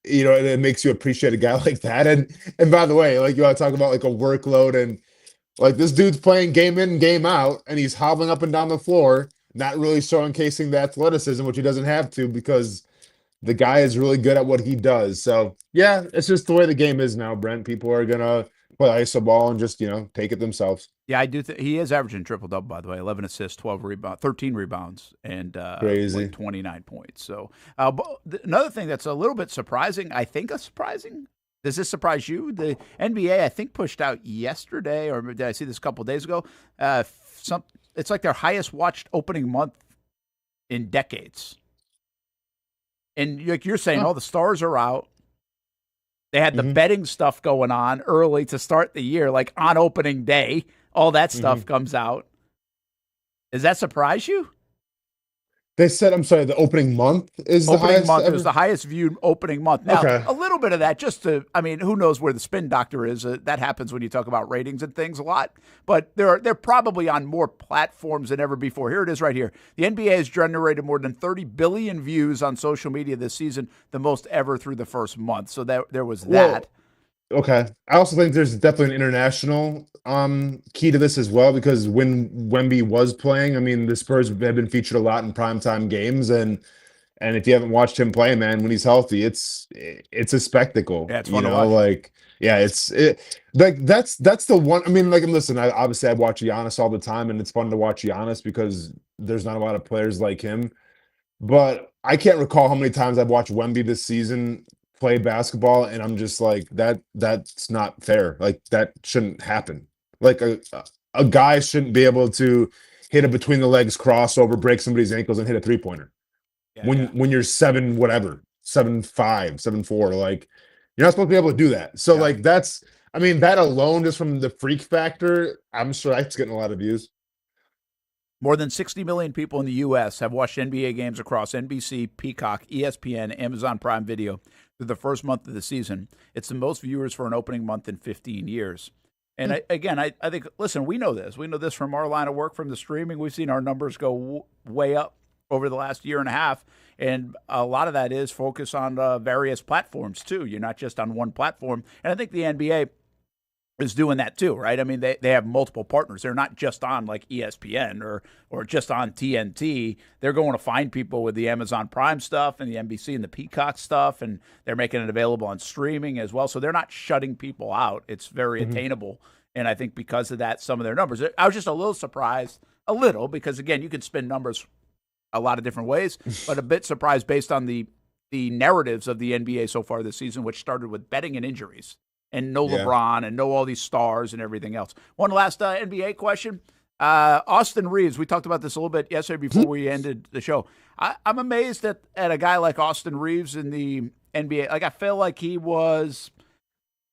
it makes you appreciate a guy like that. And by the way, like you want to talk about like a workload, and like this dude's playing game in, game out, and he's hobbling up and down the floor, not really showcasing the athleticism, which he doesn't have to, because the guy is really good at what he does. So yeah, it's just the way the game is now, Brent. People are gonna play iso ball and just take it themselves. Yeah, I do. He is averaging triple-double, by the way, 11 assists, 13 rebounds, and Crazy. 29 points. So another thing that's a little bit surprising, I think surprising, does this surprise you? The NBA, I think, pushed out yesterday, or did I see this a couple of days ago? It's like their highest watched opening month in decades. And like you're saying, all the stars are out. They had the betting stuff going on early to start the year, like on opening day. All that stuff comes out. Does that surprise you? They said, I'm sorry, the opening month is the highest month. ever? It was the highest viewed opening month. Now, Okay. a little bit of that who knows where the spin doctor is. That happens when you talk about ratings and things a lot. But they're probably on more platforms than ever before. Here it is right here. The NBA has generated more than 30 billion views on social media this season, the most ever through the first month. So there was that. Okay. I also think there's definitely an international key to this as well, because when Wemby was playing, I mean, the Spurs have been featured a lot in primetime games, and And if you haven't watched him play, man, when he's healthy, it's a spectacle. Yeah, it's fun to watch. That's the one. I mean, listen, I watch Giannis all the time, and it's fun to watch Giannis because there's not a lot of players like him. But I can't recall how many times I've watched Wemby this season play basketball, and I'm just like, that's not fair. Like, that shouldn't happen. Like, a guy shouldn't be able to hit a between the legs crossover, break somebody's ankles, and hit a 3-pointer. When you're 7'5", 7'4", like, you're not supposed to be able to do that. So that alone, just from the freak factor, I'm sure that's getting a lot of views. More than 60 million people in the U.S. have watched NBA games across NBC, Peacock, ESPN, Amazon Prime Video through the first month of the season. It's the most viewers for an opening month in 15 years. And I think, listen, we know this. We know this from our line of work, from the streaming. We've seen our numbers go way up over the last year and a half. And a lot of that is focus on various platforms, too. You're not just on one platform. And I think the NBA is doing that, too, right? I mean, they have multiple partners. They're not just on, like, ESPN or just on TNT. They're going to find people with the Amazon Prime stuff and the NBC and the Peacock stuff, and they're making it available on streaming as well. So they're not shutting people out. It's very attainable. And I think because of that, some of their numbers. I was just a little surprised, because, again, you can spin numbers a lot of different ways, but a bit surprised based on the narratives of the NBA so far this season, which started with betting and injuries and no LeBron and no all these stars and everything else. One last NBA question. Austin Reeves, we talked about this a little bit yesterday before we ended the show. I'm amazed at a guy like Austin Reeves in the NBA. Like, I feel like he was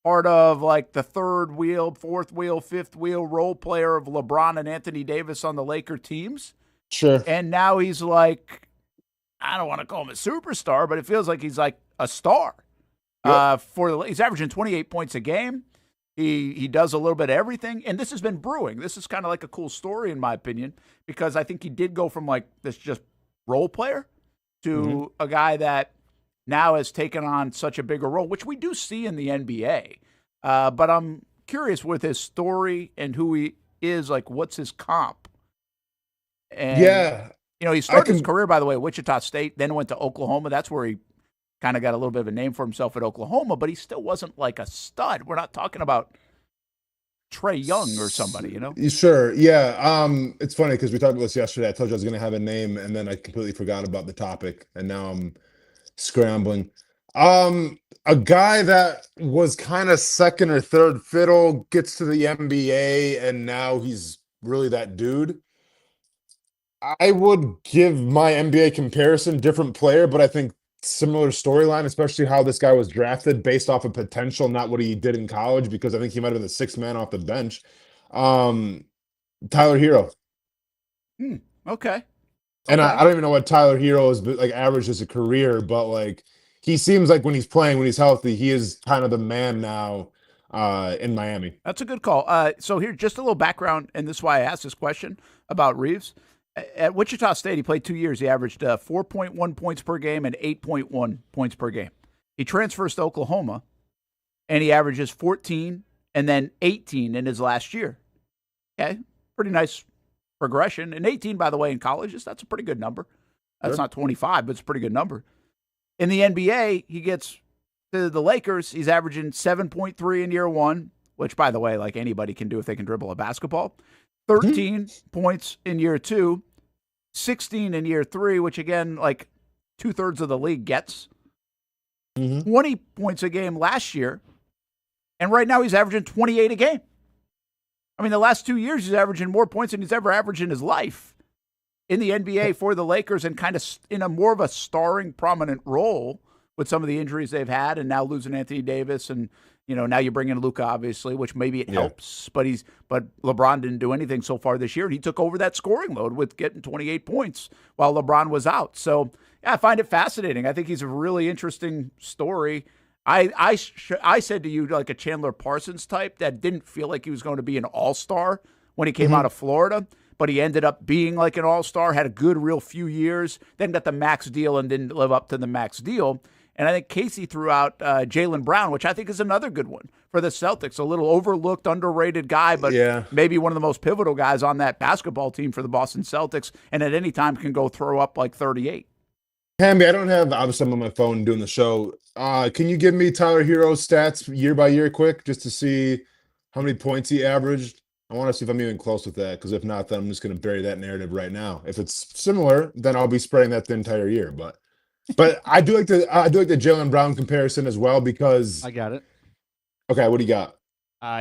part of, like, the third wheel, fourth wheel, fifth wheel role player of LeBron and Anthony Davis on the Laker teams. Sure. And now he's like, I don't want to call him a superstar, but it feels like he's like a star. Yep. He's averaging 28 points a game. He does a little bit of everything. And this has been brewing. This is kind of like a cool story, in my opinion, because I think he did go from like this just role player to a guy that now has taken on such a bigger role, which we do see in the NBA. But I'm curious with his story and who he is, like, what's his comp? And, he started his career, by the way, at Wichita State, then went to Oklahoma. That's where he kind of got a little bit of a name for himself at Oklahoma, but he still wasn't like a stud. We're not talking about Trae Young or somebody, Sure, yeah. It's funny because we talked about this yesterday. I told you I was going to have a name, and then I completely forgot about the topic, and now I'm scrambling. A guy that was kind of second or third fiddle gets to the NBA, and now he's really that dude. I would give my NBA comparison different player, but I think similar storyline, especially how this guy was drafted based off of potential, not what he did in college, because I think he might have been the sixth man off the bench. Tyler Hero. Okay. And I don't even know what Tyler Hero is like average as a career, but like he seems like when he's playing, when he's healthy, he is kind of the man now in Miami. That's a good call. So here, just a little background, and this is why I asked this question about Reeves. At Wichita State, he played 2 years. He averaged 4.1 points per game and 8.1 points per game. He transfers to Oklahoma, and he averages 14 and then 18 in his last year. Okay, pretty nice progression. And 18, by the way, in college, that's a pretty good number. That's not 25, but it's a pretty good number. In the NBA, he gets to the Lakers. He's averaging 7.3 in year one, which, by the way, like anybody can do if they can dribble a basketball. 13 points in year two, 16 in year three, which again, like 2/3 of the league gets. 20 points a game last year. And right now he's averaging 28 a game. I mean, the last 2 years he's averaging more points than he's ever averaged in his life in the NBA for the Lakers, and kind of in a more of a starring prominent role with some of the injuries they've had, and now losing Anthony Davis, and now you bring in Luka, obviously, which maybe it helps, but LeBron didn't do anything so far this year, and he took over that scoring load with getting 28 points while LeBron was out. So, yeah, I find it fascinating. I think he's a really interesting story. I said to you, like a Chandler Parsons type that didn't feel like he was going to be an all-star when he came out of Florida, but he ended up being like an all-star, had a good real few years, then got the max deal and didn't live up to the max deal. And I think Casey threw out Jaylen Brown, which I think is another good one for the Celtics. A little overlooked, underrated guy, but maybe one of the most pivotal guys on that basketball team for the Boston Celtics, and at any time can go throw up like 38. Hamby, I don't have, obviously I'm on my phone doing the show. Can you give me Tyler Hero's stats year by year quick just to see how many points he averaged? I want to see if I'm even close with that, because if not, then I'm just going to bury that narrative right now. If it's similar, then I'll be spreading that the entire year. But I do like the Jaylen Brown comparison as well, because I got it. Okay, what do you got?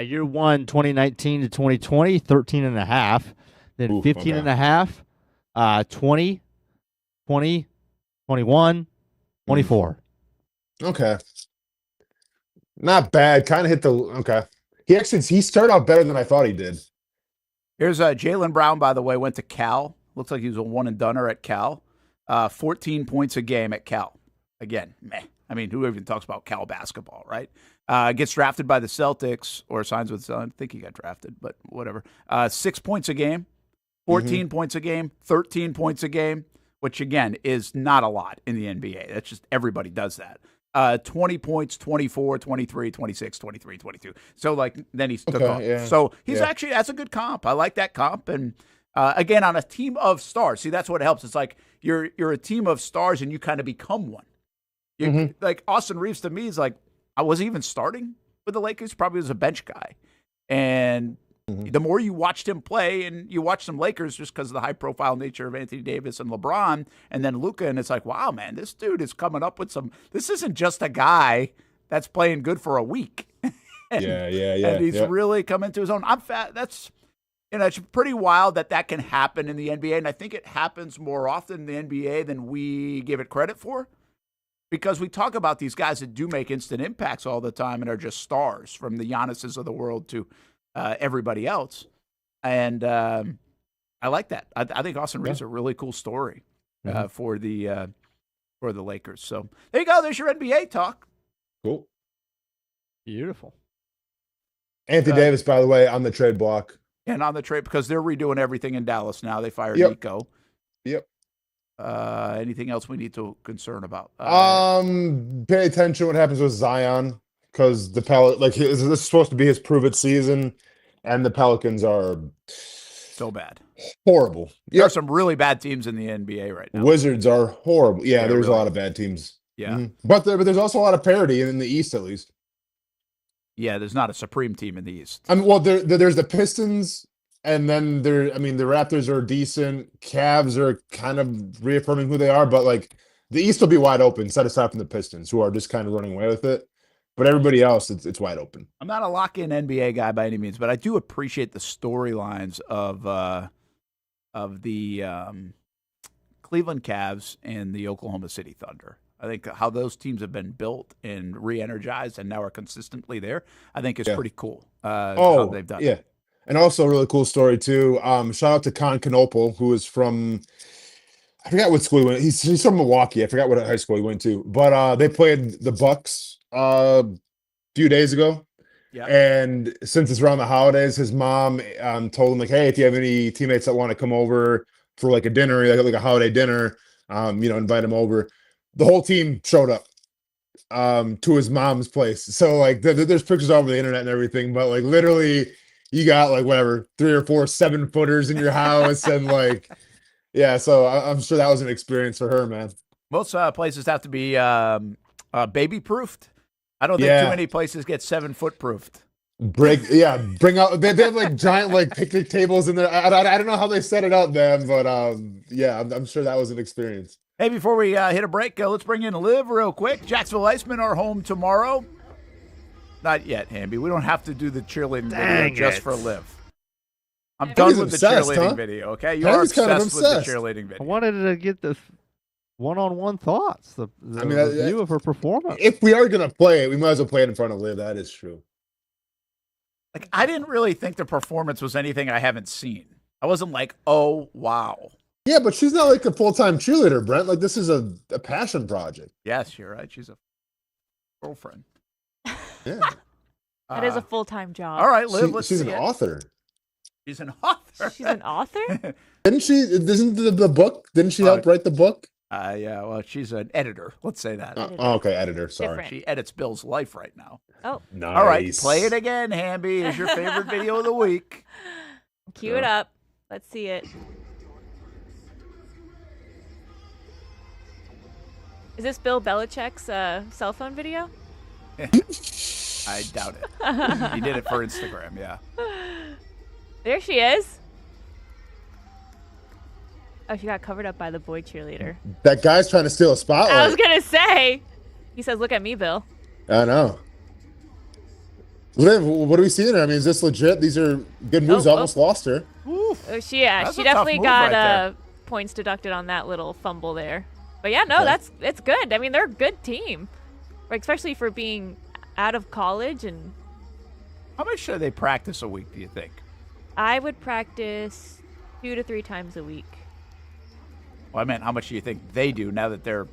Year one, 2019 to 2020, 13 and a half. Then 15 and a half, 20, 20, 21, 24. Okay. Not bad. Kind of hit the okay. He started out better than I thought he did. Here's Jaylen Brown, by the way, went to Cal. Looks like he was a one-and-doner at Cal. 14 points a game at Cal. Again, meh. I mean, who even talks about Cal basketball, right? Gets drafted by the Celtics or signs with I think he got drafted, but whatever. 6 points a game, 14 points a game, 13 points a game, which, again, is not a lot in the NBA. That's just everybody does that. 20 points, 24, 23, 26, 23, 22. So, then he took off. Yeah. So, he's actually, that's a good comp. I like that comp. And, again, on a team of stars, see, that's what helps. It's like you're a team of stars and you kind of become one. Like Austin Reeves, to me, is like, I was even starting with the Lakers, probably as a bench guy. And the more you watched him play, and you watch some Lakers just because of the high-profile nature of Anthony Davis and LeBron, and then Luka, and it's like, wow, man, this dude is coming up with some – this isn't just a guy that's playing good for a week. Yeah. And he's really come into his own. That's – it's pretty wild that can happen in the NBA, and I think it happens more often in the NBA than we give it credit for. Because we talk about these guys that do make instant impacts all the time and are just stars, from the Giannis's of the world to everybody else. And I like that. I think Austin Reeves is a really cool story for the Lakers. So there you go. There's your NBA talk. Cool. Beautiful. Anthony Davis, by the way, on the trade block. And on the trade, because they're redoing everything in Dallas now. They fired Nico. Yep. Anything else we need to concern about? Pay attention what happens with Zion, because the this is supposed to be his prove-it season, and the Pelicans are so bad, horrible. There are some really bad teams in the NBA right now. Wizards are horrible. Yeah, there's really a lot of bad teams. Yeah, but there's also a lot of parity in the East, at least. Yeah, there's not a supreme team in the East. I mean, well, there's the Pistons. And then the Raptors are decent. Cavs are kind of reaffirming who they are, but the East will be wide open, set aside from the Pistons, who are just kind of running away with it. But everybody else, it's wide open. I'm not a lock-in NBA guy by any means, but I do appreciate the storylines of the Cleveland Cavs and the Oklahoma City Thunder. I think how those teams have been built and re-energized and now are consistently there, I think is pretty cool. How they've done it. And also a really cool story, too. Shout out to Con Knopel, who is from – I forgot what school he went. He's from Milwaukee. I forgot what high school he went to. But they played the Bucks a few days ago. Yeah. And since it's around the holidays, his mom told him, hey, if you have any teammates that want to come over for a dinner, like a holiday dinner, invite them over. The whole team showed up to his mom's place. So, there's pictures all over the internet and everything. But, literally – you got 3 or 4 7-footers in your house, and so I'm sure that was an experience for her, man. Most places have to be baby proofed. I don't think too many places get 7-foot proofed. Bring out. They have giant picnic tables in there. I don't know how they set it up, man, but I'm sure that was an experience. Hey, before we hit a break, let's bring in Liv real quick. Jacksonville Icemen are home tomorrow. Not yet, Hamby. We don't have to do the cheerleading video just for Liv. I'm done with the cheerleading video, okay? You are obsessed with the cheerleading video. I wanted to get the one-on-one thoughts, the review of her performance. If we are going to play it, we might as well play it in front of Liv. That is true. I didn't really think the performance was anything I haven't seen. I wasn't like, oh, wow. Yeah, but she's not a full-time cheerleader, Brent. This is a passion project. Yes, you're right. She's a girlfriend. Yeah. That is a full-time job. All right, Liv, let's see. She's an author. She's an author. She's an author? Didn't she? Isn't the book? Didn't she help write the book? Yeah, well, she's an editor. Let's say that. Okay, editor. Sorry. Different. She edits Bill's life right now. Oh. Nice. All right, play it again, Hamby. Is your favorite video of the week. Cue it up. Let's see it. Is this Bill Belichick's cell phone video? I doubt it. He did it for Instagram, yeah. There she is. Oh, she got covered up by the boy cheerleader. That guy's trying to steal a spotlight. I was going to say. He says, look at me, Bill. I know. Liv, what are we seeing here? I mean, is this legit? These are good moves. Almost lost her. She definitely got points deducted on that little fumble there. But yeah, no, it's good. I mean, they're a good team, especially for being out of college. And how much do they practice a week, do you think? I would practice 2 to 3 times a week. Well, I meant how much do you think they do now that they're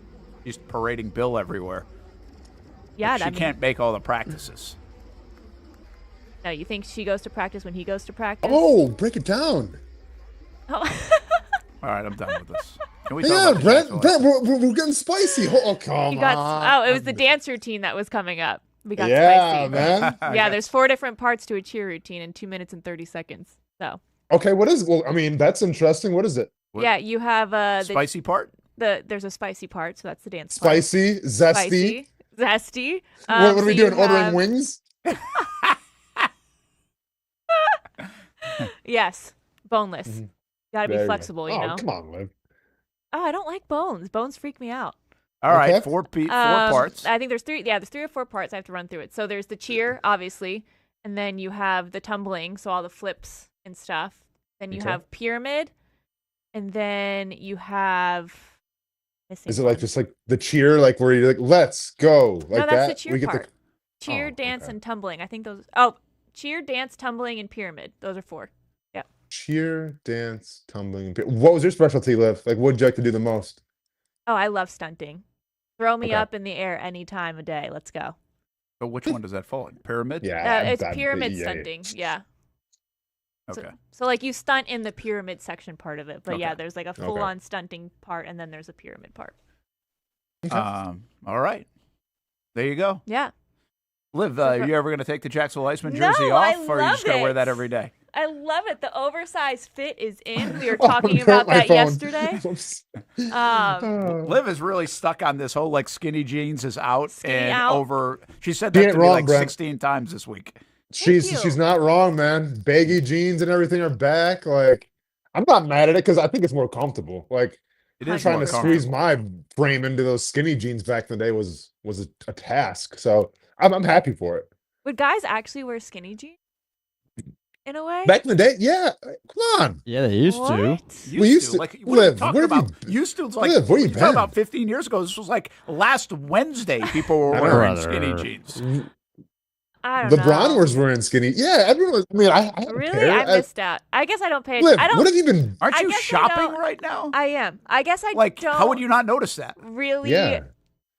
just parading Bill everywhere? Yeah, she can't make all the practices. No, you think she goes to practice when he goes to practice? Oh, break it down. Oh. All right, I'm done with this. Can we Yeah, Brent, we're getting spicy. Oh, come on. It was the dance routine that was coming up. We got spicy. Man. Yeah, there's 4 different parts to a cheer routine in 2 minutes and 30 seconds. So. Okay, I mean, that's interesting. What is it? Yeah, you have the spicy part. There's a spicy part, so that's the dance. Spicy, part. zesty, zesty. What are we doing? Ordering wings? Yes, boneless. You gotta be flexible, you know. Come on, Liv. Oh, I don't like bones. Bones freak me out. All right, 4 parts. I think there's 3. Yeah, there's 3 or 4 parts. I have to run through it. So there's the cheer, obviously, and then you have the tumbling, so all the flips and stuff. Then you have pyramid, and then you have. Is it like just like the cheer, like where you're like, let's go, like no, that's that? The cheer part. Cheer, dance, and tumbling. I think those. Oh, cheer, dance, tumbling, and pyramid. Those are 4. Yep. Cheer, dance, tumbling. What was your specialty, Liv? Like, what did you like to do the most? Oh, I love stunting. Throw me up in the air any time of day. Let's go. But which one does that fall in? Pyramid? Yeah. It's pyramid stunting. Yeah. Okay. So like you stunt in the pyramid section part of it. But yeah, there's like a full-on stunting part, and then there's a pyramid part. All right. There you go. Yeah. Liv, are you ever going to take the Jacksonville Iceman jersey off, or are you just going to wear that every day? I love it. The oversized fit is in. We were talking about that yesterday. Liv is really stuck on this whole like skinny jeans is out over. She said She that ain't to me wrong, like Brent. 16 times this week. She's not wrong, man. Baggy jeans and everything are back. Like, I'm not mad at it because I think it's more comfortable. Like, trying to squeeze my frame into those skinny jeans back in the day was a task. So I'm happy for it. Would guys actually wear skinny jeans? In a way? Back in the day, yeah. Come on. Yeah, they used to. We used to. Like, what are you talking about? Used to like. Liv, where you talking about 15 years ago? This was like last Wednesday. People were wearing skinny jeans. I don't LeBron know. was wearing skinny. Yeah, everyone was. I mean, I don't Really? care. I missed out. I guess I don't pay. Liv, I don't. what have you been? Aren't you shopping right now? I am. I guess I like. don't. How would you not notice that? Really? Yeah.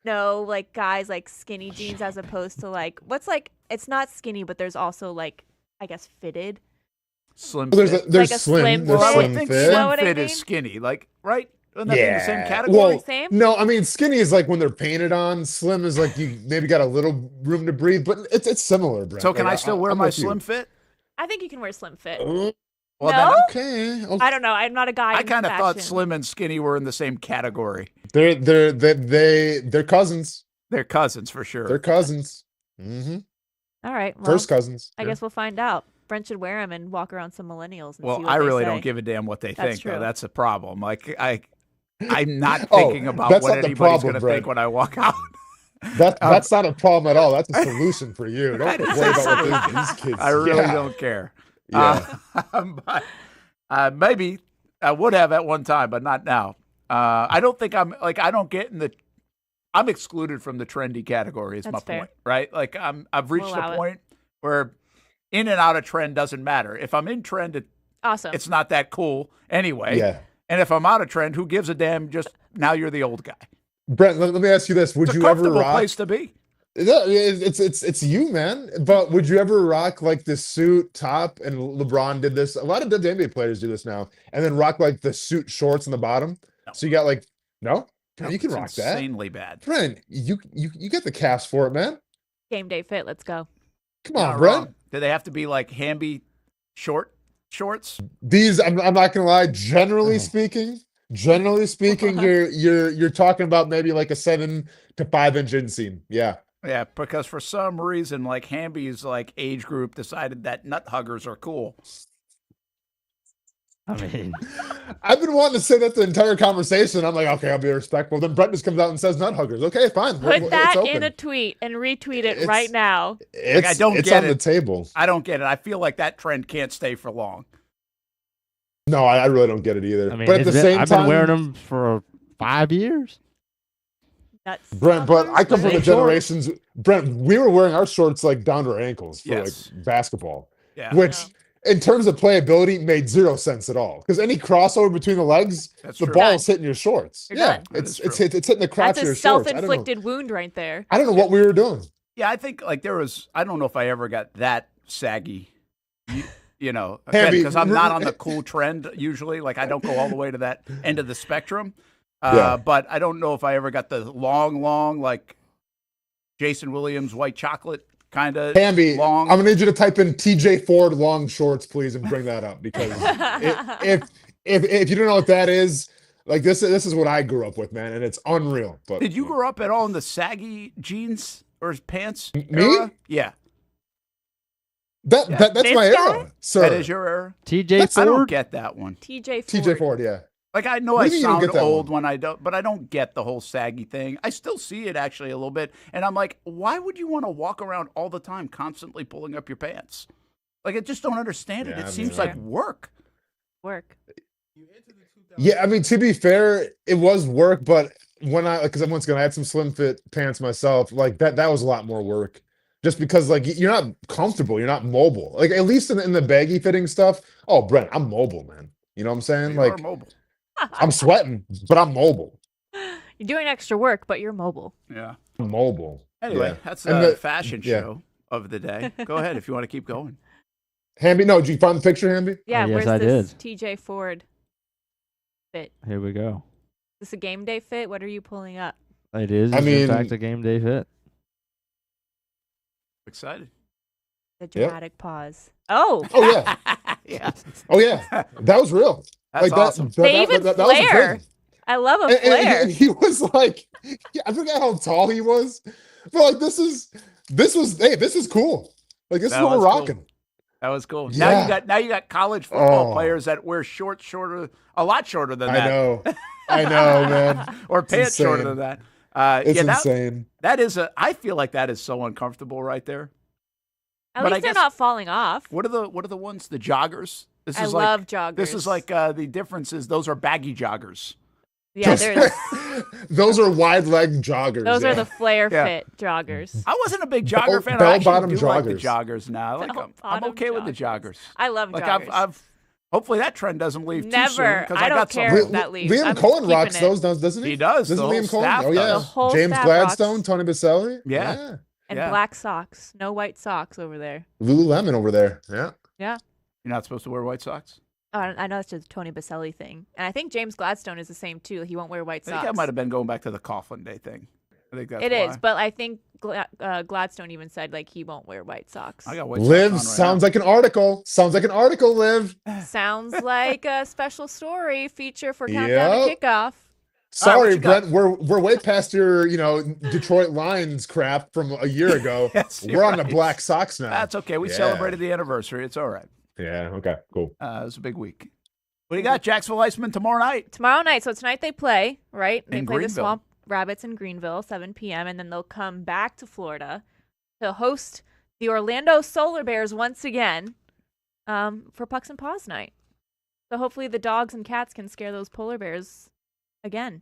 No, like guys like skinny jeans as opposed to like what's like. It's not skinny, but there's also like I guess fitted. Slim. There's fit. there's Like a slim. slim There's fit. slim I think fit. You know slim what I fit is mean? skinny. Like right? Wouldn't that be the same category? Well, Same? no, I mean skinny is like when they're painted on. Slim is like you maybe got a little room to breathe, but it's similar, Brent. So can Like, I still wear I'm my with you. slim fit? I think you can wear slim fit. Well, No? then Okay. I don't know. I'm not a guy. I in kind of thought fashion. slim and skinny were in the same category. They're cousins. They're cousins for sure. They're cousins. Mm-hmm. All right. Well, First cousins. I guess we'll find out. Brent should wear them and walk around some millennials. And see Well, what I they really say. don't give a damn what they That's think. true. Though. That's a problem. Like I'm not Oh, thinking about that's what not the anybody's problem, going to Brent. think when I walk out. That's not a problem at all. That's a solution for you. Don't That is worry a about what solution. these kids. I really yeah. don't care. Yeah. But, maybe I would have at one time, but not now. I don't think I'm like I don't get in the. I'm excluded from the trendy category. Is That's my fair. point, right? Like I've reached We'll a allow it. point where in and out of trend doesn't matter. If I'm in trend, Awesome. it's not that cool anyway. Yeah. And if I'm out of trend, who gives a damn? Just now you're the old guy. Brent, let me ask you this: Would It's a you ever comfortable rock? place to be. Yeah, it's you, man. But would you ever rock like the suit top? And LeBron did this. A lot of NBA players do this now, and then rock like the suit shorts in the bottom. No. So you got like no, you can It's rock that. insanely bad. Brent, you get the cast for it, man. Game day fit. Let's go. Come You're on, not Brent. wrong. Do they have to be like Hamby shorts? These, I'm not gonna lie. Generally speaking, Generally speaking, you're talking about maybe like a 7 to 5 inch inseam. Yeah. Yeah, because for some reason, like Hamby's like age group decided that nut huggers are cool. I mean, I've been wanting to say that the entire conversation. I'm like, okay, I'll be respectful. Then Brent just comes out and says nut huggers. Okay, fine. Put that in a tweet and retweet it right now. Like, I don't it's get on it. the table. I don't get it. I feel like that trend can't stay for long. No, I really don't get it either. I mean, but at the same I've time, been wearing them for 5 years. That's Brent, but I come from the generations. Brent, we were wearing our shorts like down to our ankles for like basketball, which in terms of playability made zero sense at all. Because any crossover between the legs, the ball is hitting your shorts. You're done. It's hitting the crotch That's of your a shorts. self-inflicted wound right there. I don't know what we were doing. Yeah, I think like I don't know if I ever got that saggy. You know, Hamby, because I'm not on the cool trend usually. Like I don't go all the way to that end of the spectrum. Yeah. But I don't know if I ever got the long, like Jason Williams white chocolate kind of Hamby, long. I'm gonna need you to type in TJ Ford long shorts, please, and bring that up because if you don't know what that is, like this is what I grew up with, man, and it's unreal. But Did you grow up at all in the saggy jeans or pants? Me? Era? Yeah. That's my era, sir. That is your era. TJ Ford. I don't get that one. TJ Ford, yeah. Like I know What I do you mean you don't sound get that old one? when I don't, but I don't get the whole saggy thing. I still see it actually a little bit, and I'm like, why would you want to walk around all the time, constantly pulling up your pants? Like I just don't understand it. Yeah, It I seems mean, like work. Work. Yeah, I mean, to be fair, it was work, but when because once again, I had some slim fit pants myself, like that was a lot more work. Just because, like, you're not comfortable, you're not mobile. Like, at least in the baggy fitting stuff, oh, Brent, I'm mobile, man. You know what I'm saying? You are Like, mobile. I'm sweating, but I'm mobile. You're doing extra work, but you're mobile. Yeah. I'm mobile. Anyway, Yeah. that's And a the- fashion yeah. show of the day. Go ahead if you want to keep going. Hamby, no, did you find the picture, Hamby? Yeah, yes, where's I this did. TJ Ford fit? Here we go. Is this a game day fit? What are you pulling up? It is, I mean- in fact, a game day fit. Excited. The dramatic pause. Oh. Oh, yeah. Yeah. Oh, yeah. That was real. That's like, awesome. They even was flare. crazy. I love a And flare. he was like, I forgot how tall he was, but like this is cool. Like this is That what we're was cool. rocking. That was cool. Yeah. Now you got college football Oh. players that wear shorts a lot shorter than that. I know, man. Or It's pants shorter insane. than that. It's yeah, insane. I feel like that is so uncomfortable right there. At But I least they're guess- not falling off. What are the ones? The joggers? This I is love like, joggers. This is like the difference is those are baggy joggers. Yeah, there's Those are wide leg joggers. those are yeah. the flare Yeah. fit joggers. I wasn't a big jogger fan. I bell actually bottom do like the joggers. joggers now. Like I'm Bell-bottom okay with the joggers. I love Like joggers. I've hopefully that trend doesn't leave too soon. Never. 'Cause I don't got care some. if that leaves. Liam I'm Cohen keeping rocks it. those, doesn't he? He does. Doesn't The whole Liam Cohen? staff Oh yeah. does. The whole James staff Gladstone, rocks. Tony Baselli. Yeah. And Yeah. black socks. No white socks over there. Lululemon over there. Yeah. Yeah. You're not supposed to wear white socks. Oh, I know it's just a Tony Baselli thing. And I think James Gladstone is the same too. He won't wear white I socks. think that might have been going back to the Coughlin Day thing. I think that's It why. is, but I think Gladstone even said like he won't wear white socks. I got white Liv socks on right sounds like an article. Sounds like an article, Liv. Sounds like a special story feature for Countdown to Yep. Kickoff. Sorry, you got? Brent. We're way past your, Detroit Lions crap from a year ago. Yes, we're you're on the right. Black Sox now. That's okay. We Yeah. celebrated the anniversary. It's all right. Yeah. Okay. Cool. It was a big week. What do you got, Jacksonville Iceman, tomorrow night? Tomorrow night. So tonight they play, right? They In play the Greenville. Swamp Rabbits in Greenville, 7 p.m., and then they'll come back to Florida to host the Orlando Solar Bears once again for Pucks and Paws night. So hopefully the dogs and cats can scare those polar bears again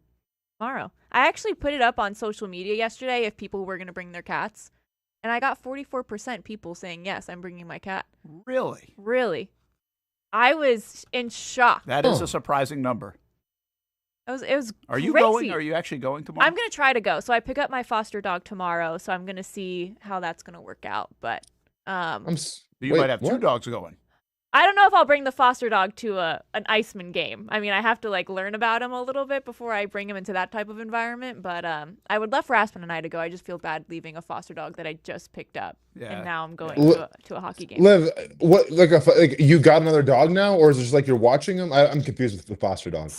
tomorrow. I actually put it up on social media yesterday if people were going to bring their cats, and I got 44% people saying, yes, I'm bringing my cat. Really? Really. I was in shock. That is a surprising number. It was Are you crazy. going? Are you actually going tomorrow? I'm going to try to go. So I pick up my foster dog tomorrow, so I'm going to see how that's going to work out. But You might have two dogs going. I don't know if I'll bring the foster dog to an Iceman game. I mean, I have to learn about him a little bit before I bring him into that type of environment. But I would love for Aspen and I to go. I just feel bad leaving a foster dog that I just picked up, and now I'm going to a hockey game. Liv, what like you got another dog now, or is it just you're watching him? I'm confused with the foster dog.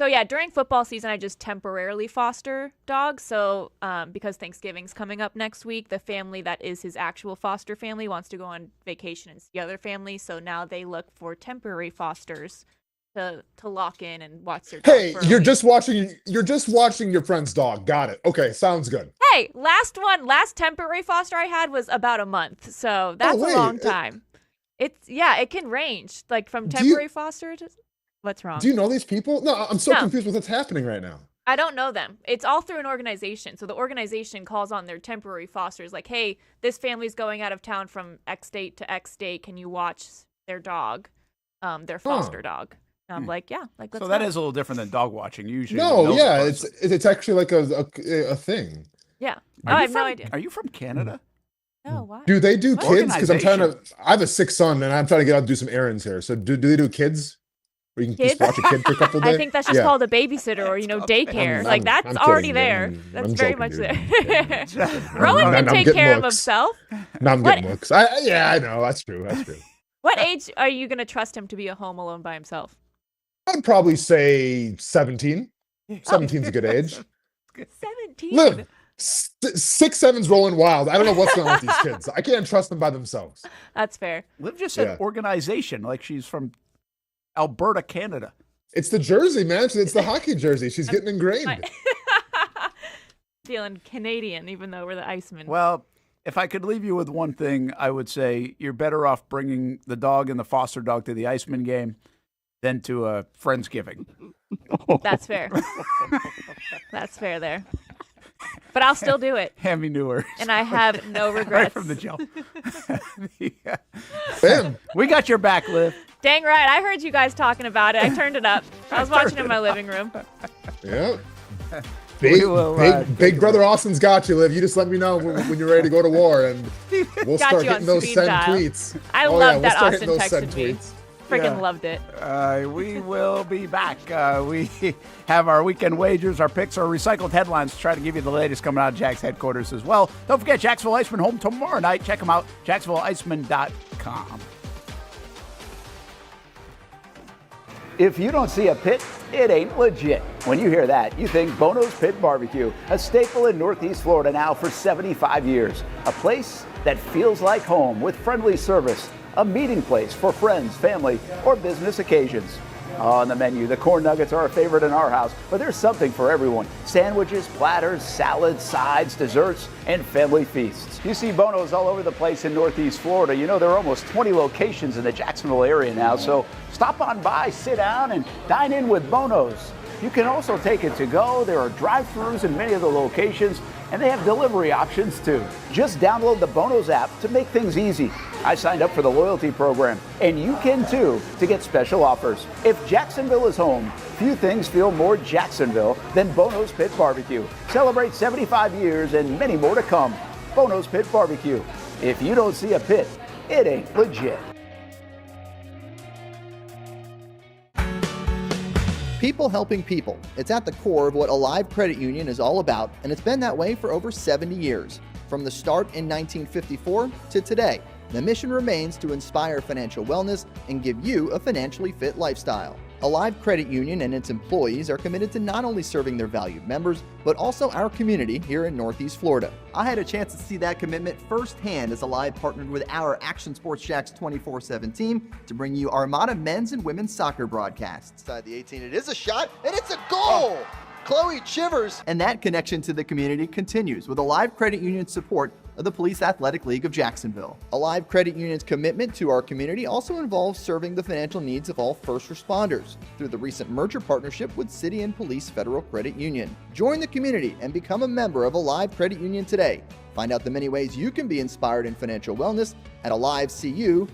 So yeah, during football season, I just temporarily foster dogs. So because Thanksgiving's coming up next week, the family that is his actual foster family wants to go on vacation and see other families. So now they look for temporary fosters to lock in and watch their dog. Hey, you're just watching your friend's dog. Got it. Okay, sounds good. Hey, last temporary foster I had was about a month. So that's a long time. It can range from temporary foster to. What's wrong? Do you know these people? No, I'm so confused with what's happening right now. I don't know them. It's all through an organization. So the organization calls on their temporary fosters like, hey, this family's going out of town from X date to X date. Can you watch their dog, their foster dog? And I'm like, yeah. Let's so that is a little different than dog watching. Usually, it's actually like a thing. Yeah. I have no idea. Are you from Canada? No, why? Do they do kids? Because I have a sick son and I'm trying to get out and do some errands here. So do they do kids? Or you can just watch a kid for a couple days? I think that's just called a babysitter or, daycare. That's already there. That's very much there. Rowan can take care of himself. No, I'm getting looks. I know. That's true. What age are you going to trust him to be at home alone by himself? I'd probably say 17. 17's a good age. 17? Liv, 6'7's rolling wild. I don't know what's going on with these kids. I can't trust them by themselves. That's fair. Liv just said organization, like she's from Alberta, Canada. It's the jersey, man. It's the hockey jersey. She's getting ingrained. Feeling Canadian, even though we're the Icemen. Well, if I could leave you with one thing, I would say you're better off bringing the dog and the foster dog to the Iceman game than to a Friendsgiving. That's fair. That's fair there. But I'll still do it. Hammy knew her. And I have no regrets. Right from the jump. We got your back, Liv. Dang right. I heard you guys talking about it. I turned it up. I was watching it in my living room. Yeah. Big brother Austin's got you, Liv. You just let me know when you're ready to go to war, and we'll start getting those send tweets. I love that Austin texted me. Freaking loved it. We will be back. We have our weekend wagers, our picks, our recycled headlines to try to give you the latest coming out of Jags headquarters as well. Don't forget, Jacksonville Iceman home tomorrow night. Check them out, jacksonvilleIceman.com. If you don't see a pit, it ain't legit. When you hear that, you think Bono's Pit Barbecue, a staple in Northeast Florida now for 75 years. A place that feels like home with friendly service, a meeting place for friends, family, or business occasions. On the menu, the corn nuggets are a favorite in our house, but there's something for everyone. Sandwiches, platters, salads, sides, desserts, and family feasts. You see Bono's all over the place in Northeast Florida. You know, there are almost 20 locations in the Jacksonville area now, so stop on by, sit down, and dine in with Bono's. You can also take it to go. There are drive-thrus in many of the locations, and they have delivery options too. Just download the Bono's app to make things easy. I signed up for the loyalty program, and you can too, to get special offers. If Jacksonville is home, few things feel more Jacksonville than Bono's Pit Barbecue. Celebrate 75 years and many more to come. Bono's Pit Barbecue. If you don't see a pit, it ain't legit. People helping people. It's at the core of what Alive Credit Union is all about, and it's been that way for over 70 years. From the start in 1954 to today, the mission remains to inspire financial wellness and give you a financially fit lifestyle. Alive Credit Union and its employees are committed to not only serving their valued members, but also our community here in Northeast Florida. I had a chance to see that commitment firsthand as Alive partnered with our Action Sports Jacks 24/7 team to bring you Armada men's and women's soccer broadcasts. Inside the 18, it is a shot, and it's a goal! Chloe Chivers. And that connection to the community continues with Alive Credit Union's support of the Police Athletic League of Jacksonville. Alive Credit Union's commitment to our community also involves serving the financial needs of all first responders through the recent merger partnership with City and Police Federal Credit Union. Join the community and become a member of Alive Credit Union today. Find out the many ways you can be inspired in financial wellness at alivecu.coop.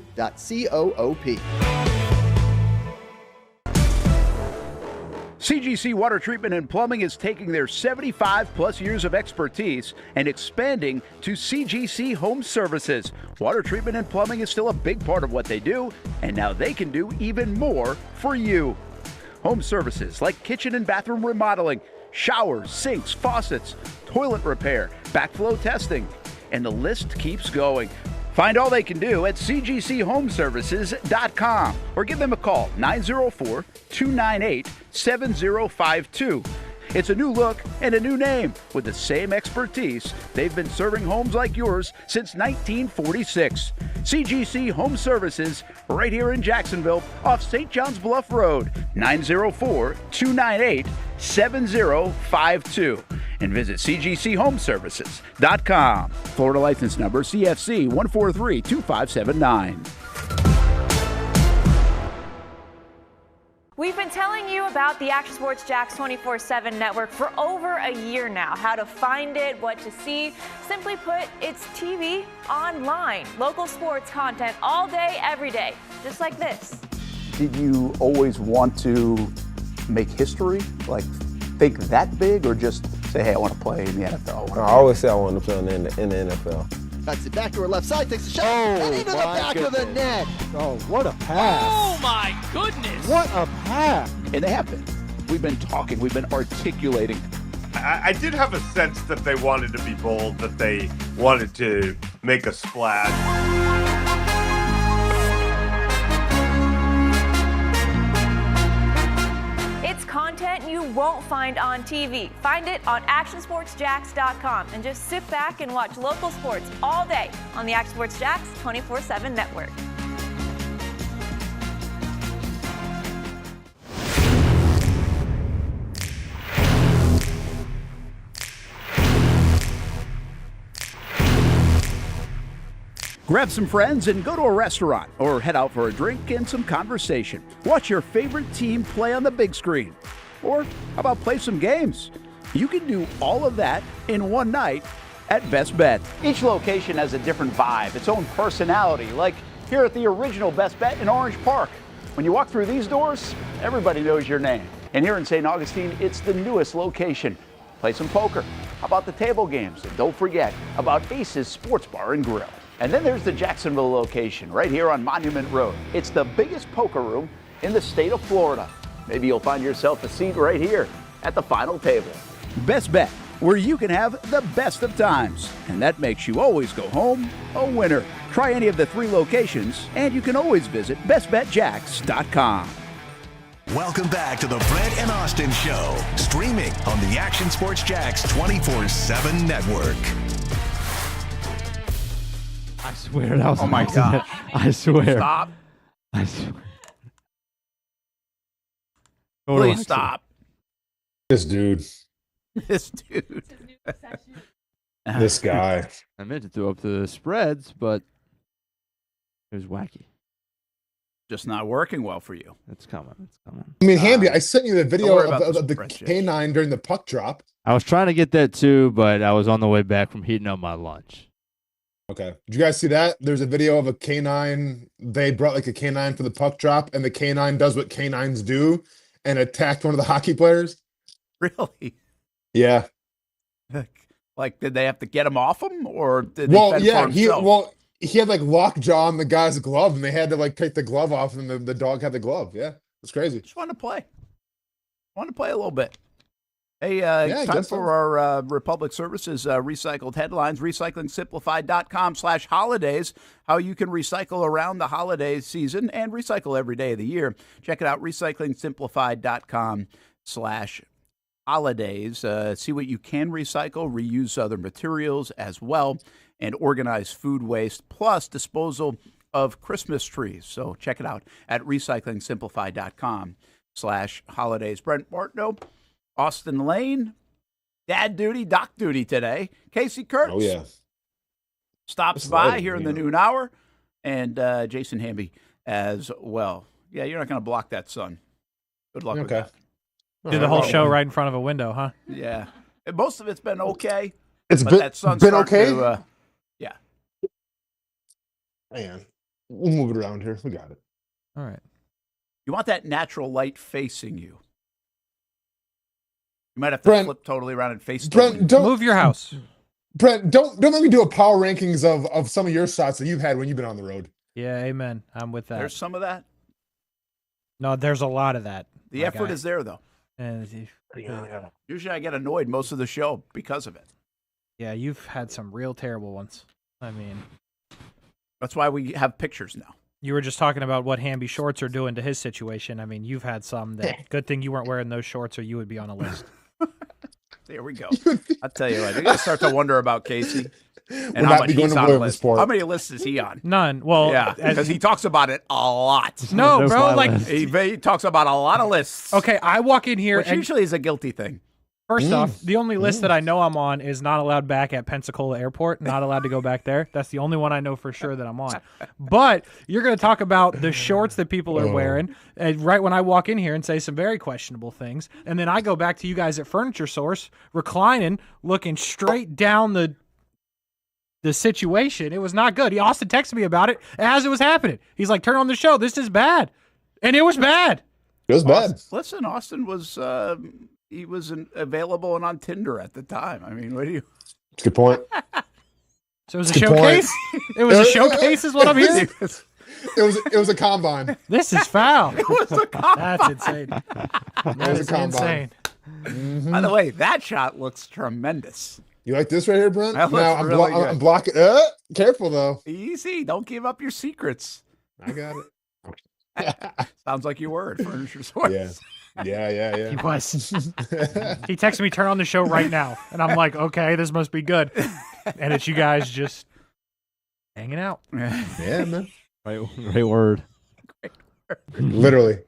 CGC Water Treatment and Plumbing is taking their 75-plus years of expertise and expanding to CGC Home Services. Water treatment and plumbing is still a big part of what they do, and now they can do even more for you. Home services like kitchen and bathroom remodeling, showers, sinks, faucets, toilet repair, backflow testing, and the list keeps going. Find all they can do at cgchomeservices.com or give them a call, 904-298-7052. It's a new look and a new name with the same expertise. They've been serving homes like yours since 1946. CGC Home Services, right here in Jacksonville, off St. John's Bluff Road, 904-298-7052. And visit cgchomeservices.com. Florida license number CFC 1432579. We've been telling you about the Action Sports Jax 24/7 network for over a year now. How to find it, what to see. Simply put, it's TV online. Local sports content all day, every day. Just like this. Did you always want to make history? Like, think that big, or just say, hey, I want to play in the NFL? I always say I want to play in the NFL. Cuts it back to her left side, takes a shot, and into the back of the net. Oh, what a pass. Oh, my goodness. What a pass. And they have been. We've been talking, we've been articulating. I did have a sense that they wanted to be bold, that they wanted to make a splash. It's content you won't find on TV. Find it on actionsportsjax.com and just sit back and watch local sports all day on the Action Sports Jax 24/7 network. Grab some friends and go to a restaurant or head out for a drink and some conversation. Watch your favorite team play on the big screen. Or how about play some games? You can do all of that in one night at Best Bet. Each location has a different vibe, its own personality, like here at the original Best Bet in Orange Park. When you walk through these doors, everybody knows your name. And here in St. Augustine, it's the newest location. Play some poker. How about the table games? And don't forget about Ace's Sports Bar and Grill. And then there's the Jacksonville location, right here on Monument Road. It's the biggest poker room in the state of Florida. Maybe you'll find yourself a seat right here at the final table. Best Bet, where you can have the best of times. And that makes you always go home a winner. Try any of the 3 locations, and you can always visit bestbetjax.com. Welcome back to the Brent and Austen Show, streaming on the Action Sports Jax 24/7 network. I swear that was Oh my God. I swear. Stop. I swear. Please stop. This dude. This dude. This guy. I meant to throw up the spreads, but it was wacky. Just not working well for you. It's coming. It's coming. I mean, Hamby, I sent you the video worry about of those the spreadsheets. canine during the puck drop. I was trying to get that too, but I was on the way back from heating up my lunch. Okay. Did you guys see that? There's a video of a canine. They brought like a canine for the puck drop, and the canine does what canines do and attacked one of the hockey players. Really? Yeah. Like, did they have to get him off him, or did Well, he fend yeah. for himself? He had like lockjaw on the guy's glove, and they had to like take the glove off, and the dog had the glove. Yeah, it's crazy. Just wanted to play. Wanted to play a little bit. Hey, I time guess for so. our Republic Services recycled headlines. RecyclingSimplified.com/holidays. How you can recycle around the holiday season and recycle every day of the year. Check it out. RecyclingSimplified.com/holidays. See what you can recycle, reuse other materials as well, and organize food waste, plus disposal of Christmas trees. So check it out at RecyclingSimplified.com/holidays. Brent Martineau, Austen Lane, Dad duty, Doc duty today. Casey Kurtz. Oh yeah. Stops It's by late, here in you the know. noon hour, and Jason Hamby as well. Yeah, you're not going to block that sun. Good luck with that. Do the whole show right in front of a window, huh? Yeah. And most of it's been okay. It's but been- that sun's been starting okay? to, yeah. Hang on. We'll move it around here. We got it. All right. You want that natural light facing you. You might have to flip totally around and face Brent, move your house. Brent, don't let me do a power rankings of some of your shots that you've had when you've been on the road. Yeah, amen. I'm with that. There's some of that. No, there's a lot of that. The effort is there, though. Yeah, Usually I get annoyed most of the show because of it. yeah, you've had some real terrible ones. I mean, That's why we have pictures now. you were just talking about what Hamby shorts are doing to his situation. I mean, you've had some that. Good thing you weren't wearing those shorts, or you would be on a list. There we go. I'll tell you what. You're going to start to wonder about Casey. And Will how not much be going he's to on Boy the of the list. Sport. How many lists is he on? None. Well, Yeah, because he talks about it a lot. No, bro. Like he talks about a lot of lists. Okay, I walk in here Which and usually is a guilty thing. first off, the only list that I know I'm on is not allowed back at Pensacola Airport. Not allowed to go back there. That's the only one I know for sure that I'm on. But you're going to talk about the shorts that people are wearing right when I walk in here and say some very questionable things. And then I go back to you guys at Furniture Source, reclining, looking straight down the situation. It was not good. Austin texted me about it as it was happening. He's like, turn on the show. This is bad. And it was bad. It was bad. Listen, Austin was he was available and on Tinder at the time. I mean, what do you? That's a good point. So it was a showcase? It was a showcase is what I'm hearing? It was a combine. This is foul. It was a combine. That's insane. That is insane. By the way, that shot looks tremendous. You like this right here, Brent? That looks I'm, really good. I'm blocking. Careful though. Easy. Don't give up your secrets. I got it. Sounds like you were at Furniture Source. Yeah. He was. He texted me, turn on the show right now. And I'm like, okay, this must be good. And it's you guys just hanging out. Yeah, man. Great word. Literally.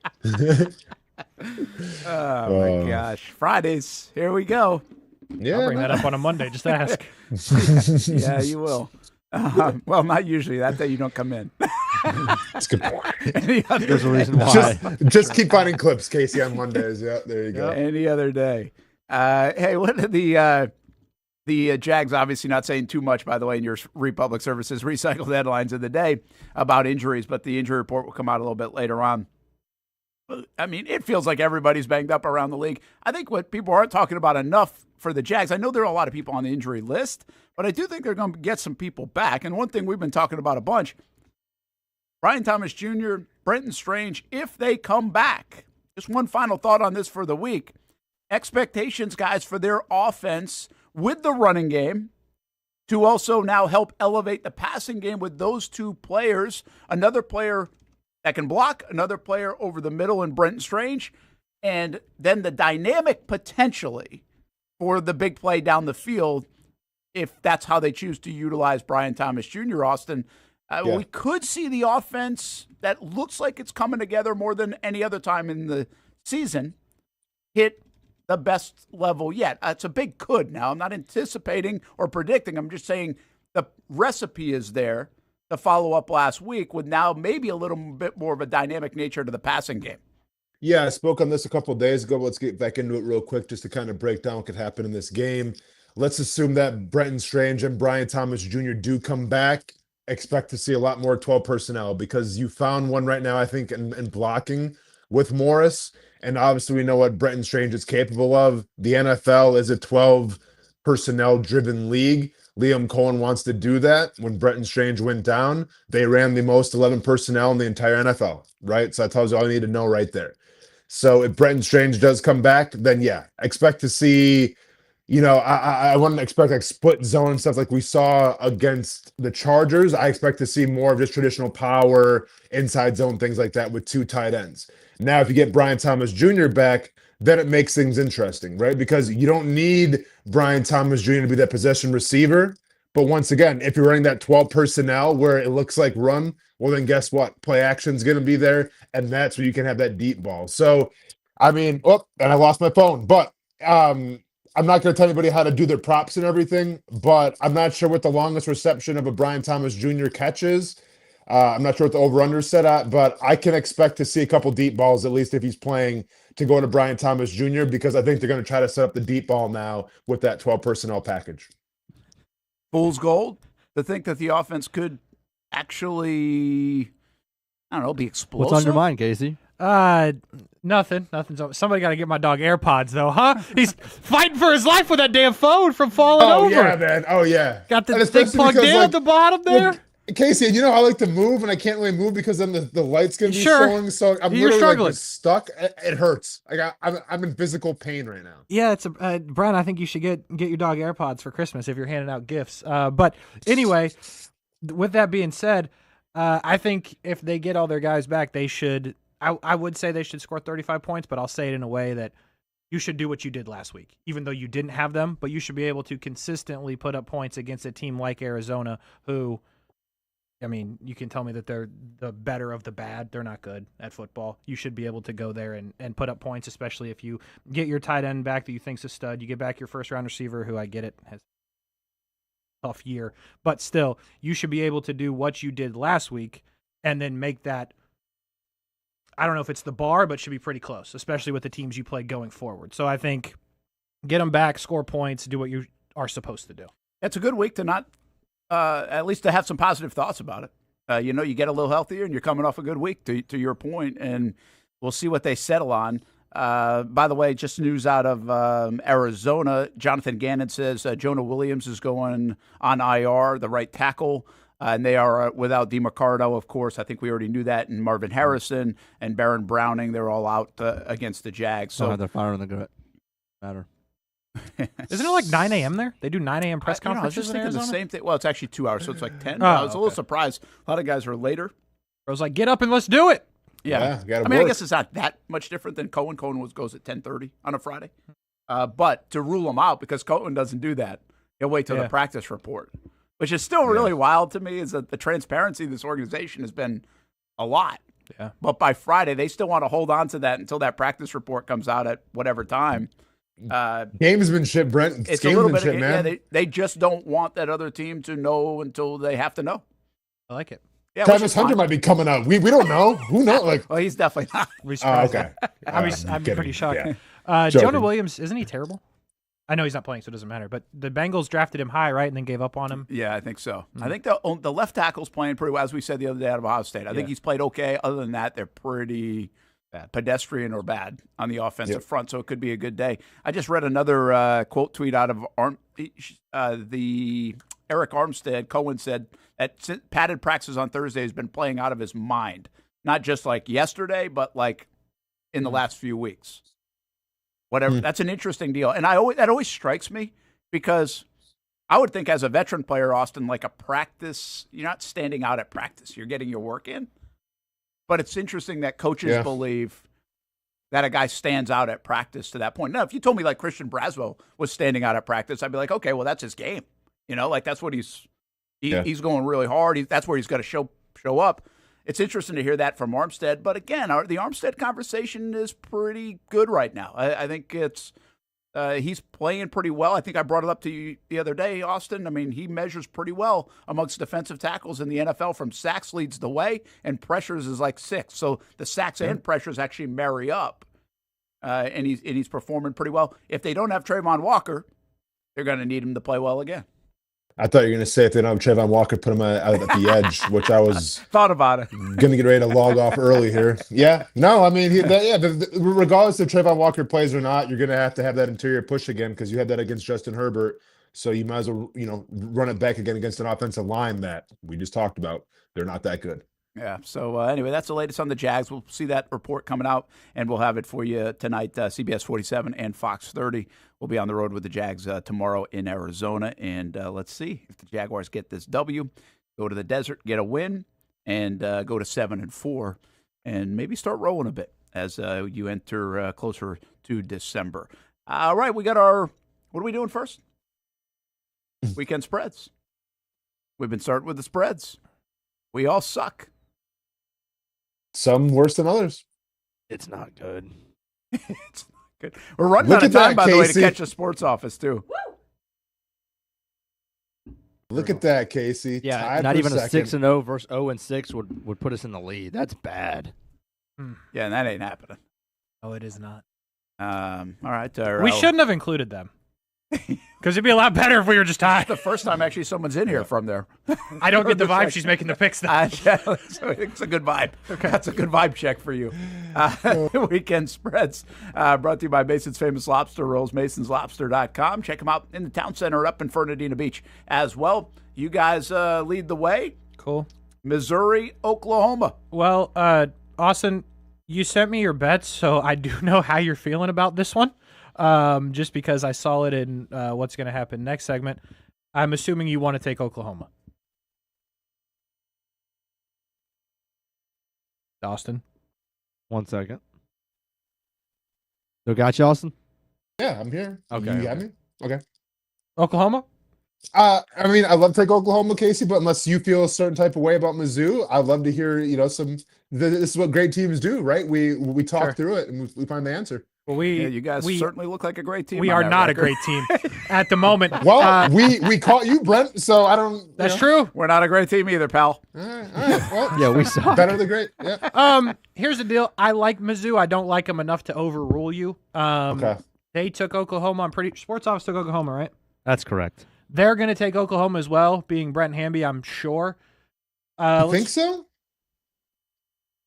Oh my gosh. Fridays. Here we go. Yeah. I'll bring that up on a Monday. Just ask. Yeah, you will. Well, not usually. That day you don't come in. That's a good point. There's a reason why. Just keep finding clips, Casey, on Mondays. Yeah, there you go. Any other day. Hey, what are the Jags obviously not saying too much, by the way, in your Republic Services recycled headlines of the day about injuries, but the injury report will come out a little bit later on. I mean, it feels like everybody's banged up around the league. I think what people aren't talking about enough for the Jags, I know there are a lot of people on the injury list, but I do think they're going to get some people back. And one thing we've been talking about a bunch, Brian Thomas Jr., Brenton Strange, if they come back. Just one final thought on this for the week. Expectations, guys, for their offense with the running game to also now help elevate the passing game with those two players. Another player that can block, another player over the middle in Brenton Strange, and then the dynamic potentially for the big play down the field if that's how they choose to utilize Brian Thomas Jr., Austin. We could see the offense that looks like it's coming together more than any other time in the season hit the best level yet. It's a big could now. I'm not anticipating or predicting. I'm just saying the recipe is there to follow up last week with now maybe a little bit more of a dynamic nature to the passing game. Yeah, I spoke on this a couple of days ago. Let's get back into it real quick just to kind of break down what could happen in this game. Let's assume that Brenton Strange and Brian Thomas Jr. do come back. Expect to see a lot more 12 personnel because you found one right now, I think, in blocking with Morris. And obviously we know what Brenton Strange is capable of. The NFL is a 12 personnel driven league. Liam Cohen wants to do that. When Brenton Strange went down, they ran the most 11 personnel in the entire NFL, right? So that tells you all you need to know right there. So if Brenton Strange does come back, then yeah, expect to see, I wouldn't expect like split zone and stuff like we saw against the Chargers. I expect to see more of just traditional power, inside zone, things like that with two tight ends. Now, if you get Brian Thomas Jr. back, then it makes things interesting, right? Because you don't need Brian Thomas Jr. to be that possession receiver. But once again, if you're running that 12 personnel where it looks like run, well, then guess what? Play action's going to be there, and that's where you can have that deep ball. So, I mean, and I lost my phone. But I'm not going to tell anybody how to do their props and everything, but I'm not sure what the longest reception of a Brian Thomas Jr. catch is. I'm not sure what the over-under is set at, but I can expect to see a couple deep balls, at least if he's playing, to go to Brian Thomas Jr., because I think they're going to try to set up the deep ball now with that 12 personnel package. Fool's gold to think that the offense could actually, I don't know, be explosive. What's on your mind, Casey? Nothing. Nothing's. Somebody got to get my dog AirPods though, huh? He's fighting for his life with that damn phone from falling over. Oh yeah, man. Oh yeah. Got the thing plugged in at the bottom there. Look, Casey, you know I like to move, and I can't really move because then the light's gonna be Sure. showing. So I'm You're literally struggling. like stuck. It hurts. I'm in physical pain right now. Yeah, it's Brent. I think you should get your dog AirPods for Christmas if you're handing out gifts. But anyway, with that being said, I think if they get all their guys back, they should. I would say they should score 35 points, but I'll say it in a way that you should do what you did last week, even though you didn't have them. But you should be able to consistently put up points against a team like Arizona, who, I mean, you can tell me that they're the better of the bad. They're not good at football. You should be able to go there and put up points, especially if you get your tight end back that you think's a stud. You get back your first-round receiver, who I get it has a tough year. But still, you should be able to do what you did last week and then make that, I don't know if it's the bar, but should be pretty close, especially with the teams you play going forward. So I think get them back, score points, do what you are supposed to do. It's a good week to not, at least to have some positive thoughts about it. You get a little healthier, and you're coming off a good week, to your point, and we'll see what they settle on. By the way, just news out of Arizona. Jonathan Gannon says Jonah Williams is going on IR, the right tackle. And they are without DeMarcado, of course. I think we already knew that. And Marvin Harrison and Baron Browning, they're all out against the Jags. So they're firing the gut. Matter. Isn't it like 9 a.m. there? They do 9 a.m. press conferences. I was just thinking in Arizona? the same thing. Well, it's actually 2 hours, so it's like 10. Oh, I was a little okay. surprised. A lot of guys are later. I was like, get up and let's do it. Yeah. I guess it's not that much different than Cohen. Cohen goes at 10:30 on a Friday. But to rule them out, because Cohen doesn't do that, he'll wait till the practice report. Which is still really wild to me, is that the transparency of this organization has been a lot. Yeah. But by Friday, they still want to hold on to that until that practice report comes out at whatever time. Gamesmanship, Brent. It's a little bit of, man. They just don't want that other team to know until they have to know. I like it. Yeah, Travis Hunter might be coming out. We don't know. Who knows? Like, well, he's definitely not. Okay. I'm pretty shocked. Yeah. Jonah Williams, isn't he terrible? I know he's not playing, so it doesn't matter. But the Bengals drafted him high, right, and then gave up on him? Yeah, I think so. I think the left tackle's playing pretty well, as we said the other day out of Ohio State. I think he's played okay. Other than that, they're pretty pedestrian or bad on the offensive front, so it could be a good day. I just read another quote tweet out of the Eric Armstead. Cohen said that padded practice on Thursday has been playing out of his mind. Not just like yesterday, but like in the last few weeks. Whatever. That's an interesting deal. And that always strikes me, because I would think as a veteran player, Austen, like a practice, you're not standing out at practice. You're getting your work in. But it's interesting that coaches believe that a guy stands out at practice to that point. Now, if you told me like Christian Braswell was standing out at practice, I'd be like, okay, well, that's his game. Like that's what he's going really hard. That's where he's got to show up. It's interesting to hear that from Armstead. But again, the Armstead conversation is pretty good right now. I think it's he's playing pretty well. I think I brought it up to you the other day, Austen. I mean, he measures pretty well amongst defensive tackles in the NFL. From sacks leads the way, and pressures is like 6. So the sacks and pressures actually marry up, and he's performing pretty well. If they don't have Trayvon Walker, they're going to need him to play well again. I thought you were going to say if they don't have Trayvon Walker, put him out at the edge, which I was thought about it. Going to get ready to log off early here. Yeah, no, I mean, regardless if Trayvon Walker plays or not, you're going to have that interior push again, because you had that against Justin Herbert. So you might as well, run it back again against an offensive line that we just talked about. They're not that good. Yeah. So anyway, that's the latest on the Jags. We'll see that report coming out, and we'll have it for you tonight. CBS 47 and Fox 30. We'll be on the road with the Jags tomorrow in Arizona, and let's see if the Jaguars get this W, go to the desert, get a win, and go to 7-4, and maybe start rolling a bit as you enter closer to December. All right, we got our. What are we doing first? Weekend spreads. We've been starting with the spreads. We all suck. Some worse than others. It's not good. It's not good. We're running out of time, by the way, to catch the sports office, too. Look at that, Casey. Yeah, tied not for even second. a 6-0 versus 0-6 would put us in the lead. That's bad. Yeah, and that ain't happening. Oh, it is not. All right. We shouldn't have included them. Because it'd be a lot better if we were just tied. It's the first time actually someone's in here from there. I don't get the vibe she's making the picks. So it's a good vibe. Okay. That's a good vibe check for you. Weekend spreads brought to you by Mason's Famous Lobster Rolls, masonslobster.com. Check them out in the town center up in Fernandina Beach as well. You guys lead the way. Cool. Missouri, Oklahoma. Well, Austen, you sent me your bets, so I do know how you're feeling about this one. Just because I saw it in what's going to happen next segment. I'm assuming you want to take Oklahoma. Austen? 1 second. So got you, Austen? Yeah, I'm here. Okay. You got me? Okay. Oklahoma? I mean, I love to take Oklahoma, Casey, but unless you feel a certain type of way about Mizzou, I'd love to hear, some. This is what great teams do, right? We talk through it and we find the answer. Well, you guys certainly look like a great team. We are not a great team at the moment. Well, we caught you, Brent, so I don't. That's true. We're not a great team either, pal. All right. Well, yeah, we suck. Better than great. Yeah. Here's the deal. I like Mizzou. I don't like them enough to overrule you. Okay. They took Oklahoma. I'm pretty. Sports Office took Oklahoma, right? That's correct. They're going to take Oklahoma as well, being Brent Hamby, I'm sure. You think so?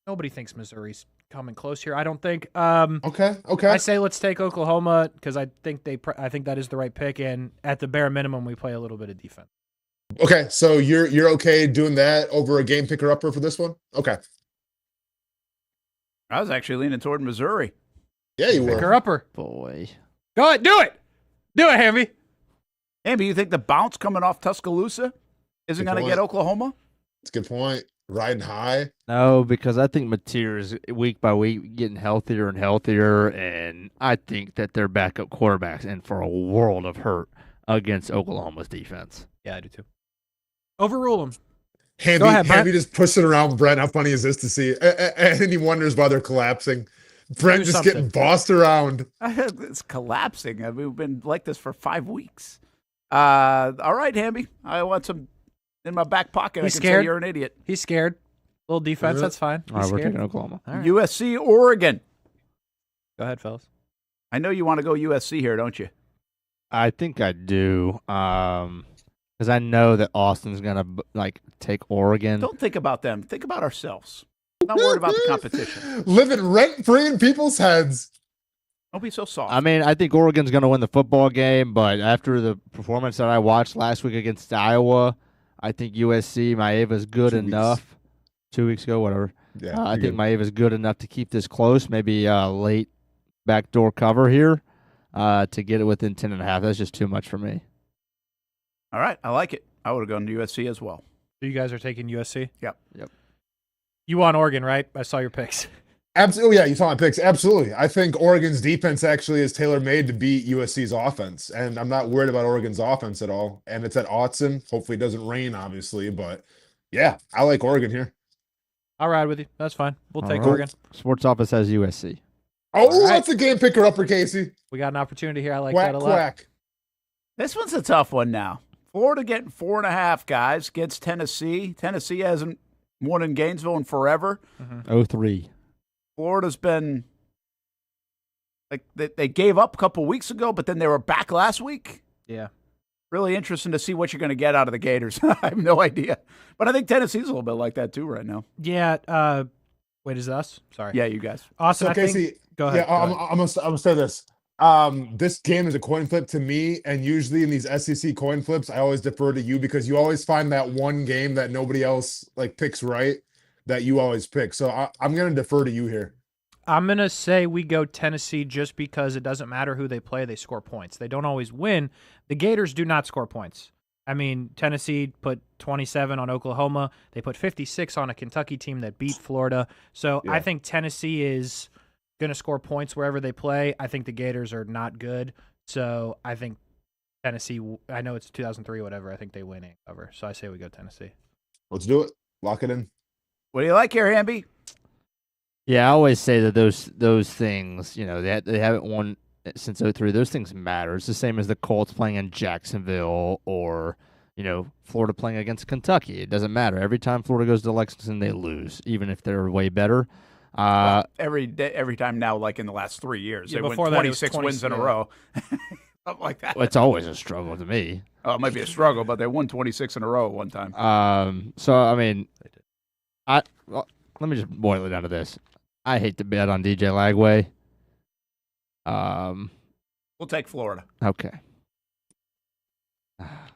Nobody thinks Missouri's coming close here. I don't think. Okay. I say let's take Oklahoma because I think that is the right pick, and at the bare minimum, we play a little bit of defense. Okay, so you're okay doing that over a game picker upper for this one? Okay. I was actually leaning toward Missouri. Yeah, you were. Picker upper. Boy. Go ahead, do it. Do it, Hamby. Hamby, you think the bounce coming off Tuscaloosa isn't going to get Oklahoma? That's a good point. Riding high? No, because I think Mateer is week by week getting healthier and healthier, and I think that their backup quarterback's in for a world of hurt against Oklahoma's defense. Yeah, I do too. Overrule them. Hamby just pushing around Brent. How funny is this to see? And he wonders why they're collapsing. Brent just getting bossed around. It's collapsing. I mean, we've been like this for 5 weeks. All right, Hamby. I want some in my back pocket. He's I can scared. say you're an idiot. He's scared. Little defense, that's fine. All right, we're taking Oklahoma. All right. USC, Oregon. Go ahead, fellas. I know you want to go USC here, don't you? I think I do, because I know that Austin's gonna take Oregon. Don't think about them. Think about ourselves. Not worried about the competition. Living rent-free in people's heads. Don't be so soft. I mean, I think Oregon's going to win the football game, but after the performance that I watched last week against Iowa, I think USC, Maeva's good enough. 2 weeks ago, whatever. Yeah, I think Maeva's good enough to keep this close, maybe late backdoor cover here to get it within 10.5. That's just too much for me. All right, I like it. I would have gone to USC as well. So you guys are taking USC? Yep. You want Oregon, right? I saw your picks. Absolutely. Yeah, you saw my picks. Absolutely. I think Oregon's defense actually is tailor-made to beat USC's offense, and I'm not worried about Oregon's offense at all. And it's at Autzen. Hopefully it doesn't rain, obviously, but yeah, I like Oregon here. I'll ride with you. That's fine. We'll take right. Oregon. Sports Office has USC. Oh, that's a game picker upper, Casey. We got an opportunity here. I like Quack, that a lot. quack. This one's a tough one now. Florida getting 4.5, guys, against Tennessee. Tennessee hasn't won in Gainesville in forever. 0-3. Florida's been like they gave up a couple weeks ago, but then they were back last week. Yeah. Really interesting to see what you're going to get out of the Gators. I have no idea. But I think Tennessee's a little bit like that too right now. Yeah. Wait, is it us? Sorry. Yeah, you guys. Austin, So, I Casey, think. Go ahead. Yeah, I'm gonna say this. This game is a coin flip to me, and usually in these SEC coin flips, I always defer to you because you always find that one game that nobody else picks right that you always pick. So I'm gonna defer to you here. I'm going to say we go Tennessee just because it doesn't matter who they play, they score points. They don't always win. The Gators do not score points. I mean, Tennessee put 27 on Oklahoma. They put 56 on a Kentucky team that beat Florida. So I think Tennessee is going to score points wherever they play. I think the Gators are not good. So I think Tennessee, I know it's 2003 or whatever, I think they win and cover. So I say we go Tennessee. Let's do it. Lock it in. What do you like here, Hamby? Yeah, I always say that those things, they haven't won since 2003. Those things matter. It's the same as the Colts playing in Jacksonville or, Florida playing against Kentucky. It doesn't matter. Every time Florida goes to Lexington, they lose, even if they're way better. Every time now, like in the last 3 years, they won 26 wins in a row. Something like that. Well, it's always a struggle to me. Oh, it might be a struggle, but they won 26 in a row at one time. So I mean, let me just boil it down to this. I hate to bet on DJ Lagway. We'll take Florida. Okay.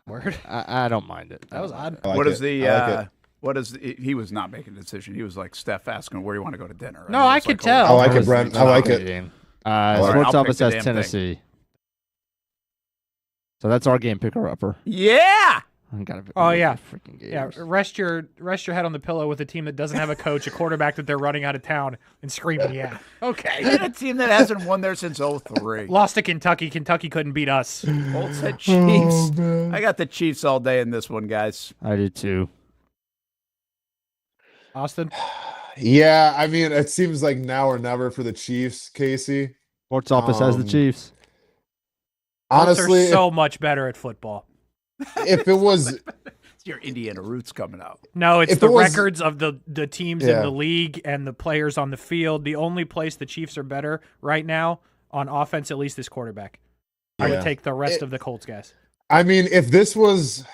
Word. I don't mind it. That was odd. What is he was not making a decision. He was like Steph asking where you want to go to dinner. No, I could tell. I like it, Brent. I like it. Sports Office has Tennessee. So that's our game picker-upper. Yeah. Oh yeah, freaking games. Yeah. Rest your head on the pillow with a team that doesn't have a coach, a quarterback that they're running out of town, and screaming, "Yeah, okay." And a team that hasn't won there since 03. Lost to Kentucky. Kentucky couldn't beat us. Colts at Chiefs. I got the Chiefs all day in this one, guys. I did too. Austin. Yeah, I mean, it seems like now or never for the Chiefs, Casey. Sports Office has the Chiefs. Honestly, they're so much better at football. If it was it's your Indiana roots coming out. No, it's the records of the teams in the league and the players on the field. The only place the Chiefs are better right now on offense, at least, is quarterback. I would take the rest of the Colts guys. I mean, if this was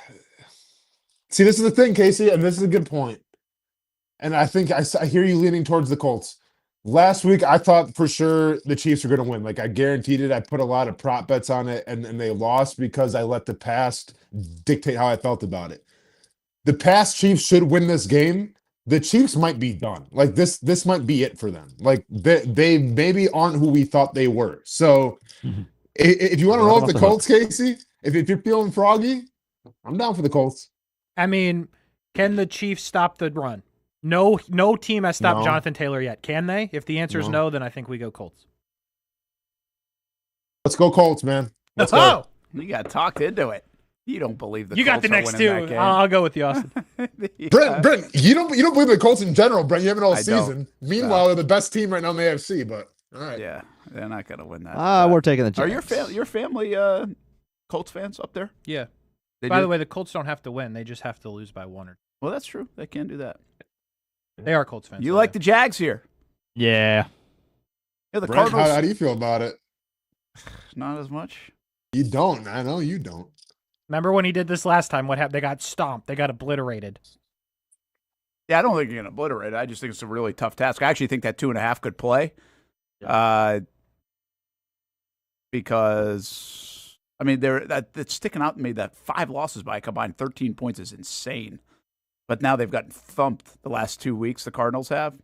see, this is the thing, Casey, and this is a good point. And I think I hear you leaning towards the Colts. Last week, I thought for sure the Chiefs were going to win. Like, I guaranteed it. I put a lot of prop bets on it, and they lost because I let the past dictate how I felt about it. The past Chiefs should win this game. The Chiefs might be done. Like, this might be it for them. Like, they maybe aren't who we thought they were. So, if you want to roll with the Colts, Casey, if you're feeling froggy, I'm down for the Colts. I mean, can the Chiefs stop the run? No team has stopped Jonathan Taylor yet. Can they? If the answer is no, then I think we go Colts. Let's go Colts, man. Let's go. You got talked into it. You don't believe the You Colts got the next are two. winning that game. I'll go with you, Austin. Brent, you don't believe the Colts in general, Brent. You haven't all I season. don't. Meanwhile, they're the best team right now in the AFC, but all right. Yeah, they're not going to win that. We're taking the Chiefs. Are your family Colts fans up there? Yeah. They By do? the way, the Colts don't have to win. They just have to lose by one or two. Well, that's true. They can do that. They are Colts fans. You like the Jags here? Yeah. Yeah, the Brent, Cardinals. how do you feel about it? Not as much. You don't. I know you don't. Remember when he did this last time? What happened? They got stomped. They got obliterated. Yeah, I don't think you're going to obliterate it. I just think it's a really tough task. I actually think that 2.5 could play. Because, I mean, that's sticking out to me that 5 losses by a combined 13 points is insane. But now they've gotten thumped the last 2 weeks, the Cardinals have.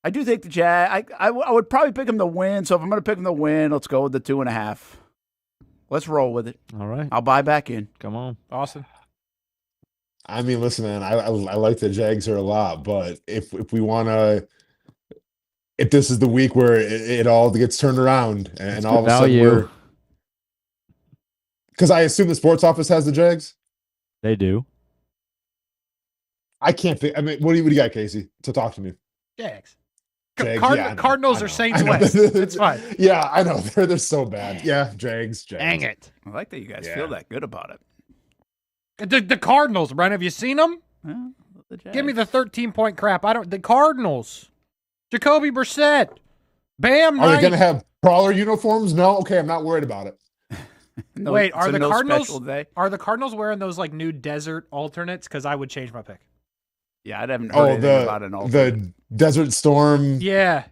I do think the Jag. I would probably pick them to win. So if I'm going to pick them to win, let's go with the 2.5. Let's roll with it. All right. I'll buy back in. Come on. Austin. I mean, listen, man, I like the Jags here a lot, but if we want to, if this is the week where it all gets turned around and all of a sudden we're, because I assume the Sports Office has the Jags. They do. I can't think. I mean, what do you got, Casey? So talk to me. Jags. Yeah, Cardinals are Saints West. It's fine. Yeah, I know. They're so bad. Yeah, Jags. Dang it. I like that you guys feel that good about it. The Cardinals, Brent. Have you seen them? Yeah, Give me the 13-point crap. The Cardinals. Jacoby Brissett. Bam. Are they going to have crawler uniforms? No. Okay, I'm not worried about it. No, Wait, are the Cardinals? Day. Are the Cardinals wearing those like new desert alternates? Because I would change my pick. Yeah, I haven't heard anything about an alternate. The Desert Storm. Yeah.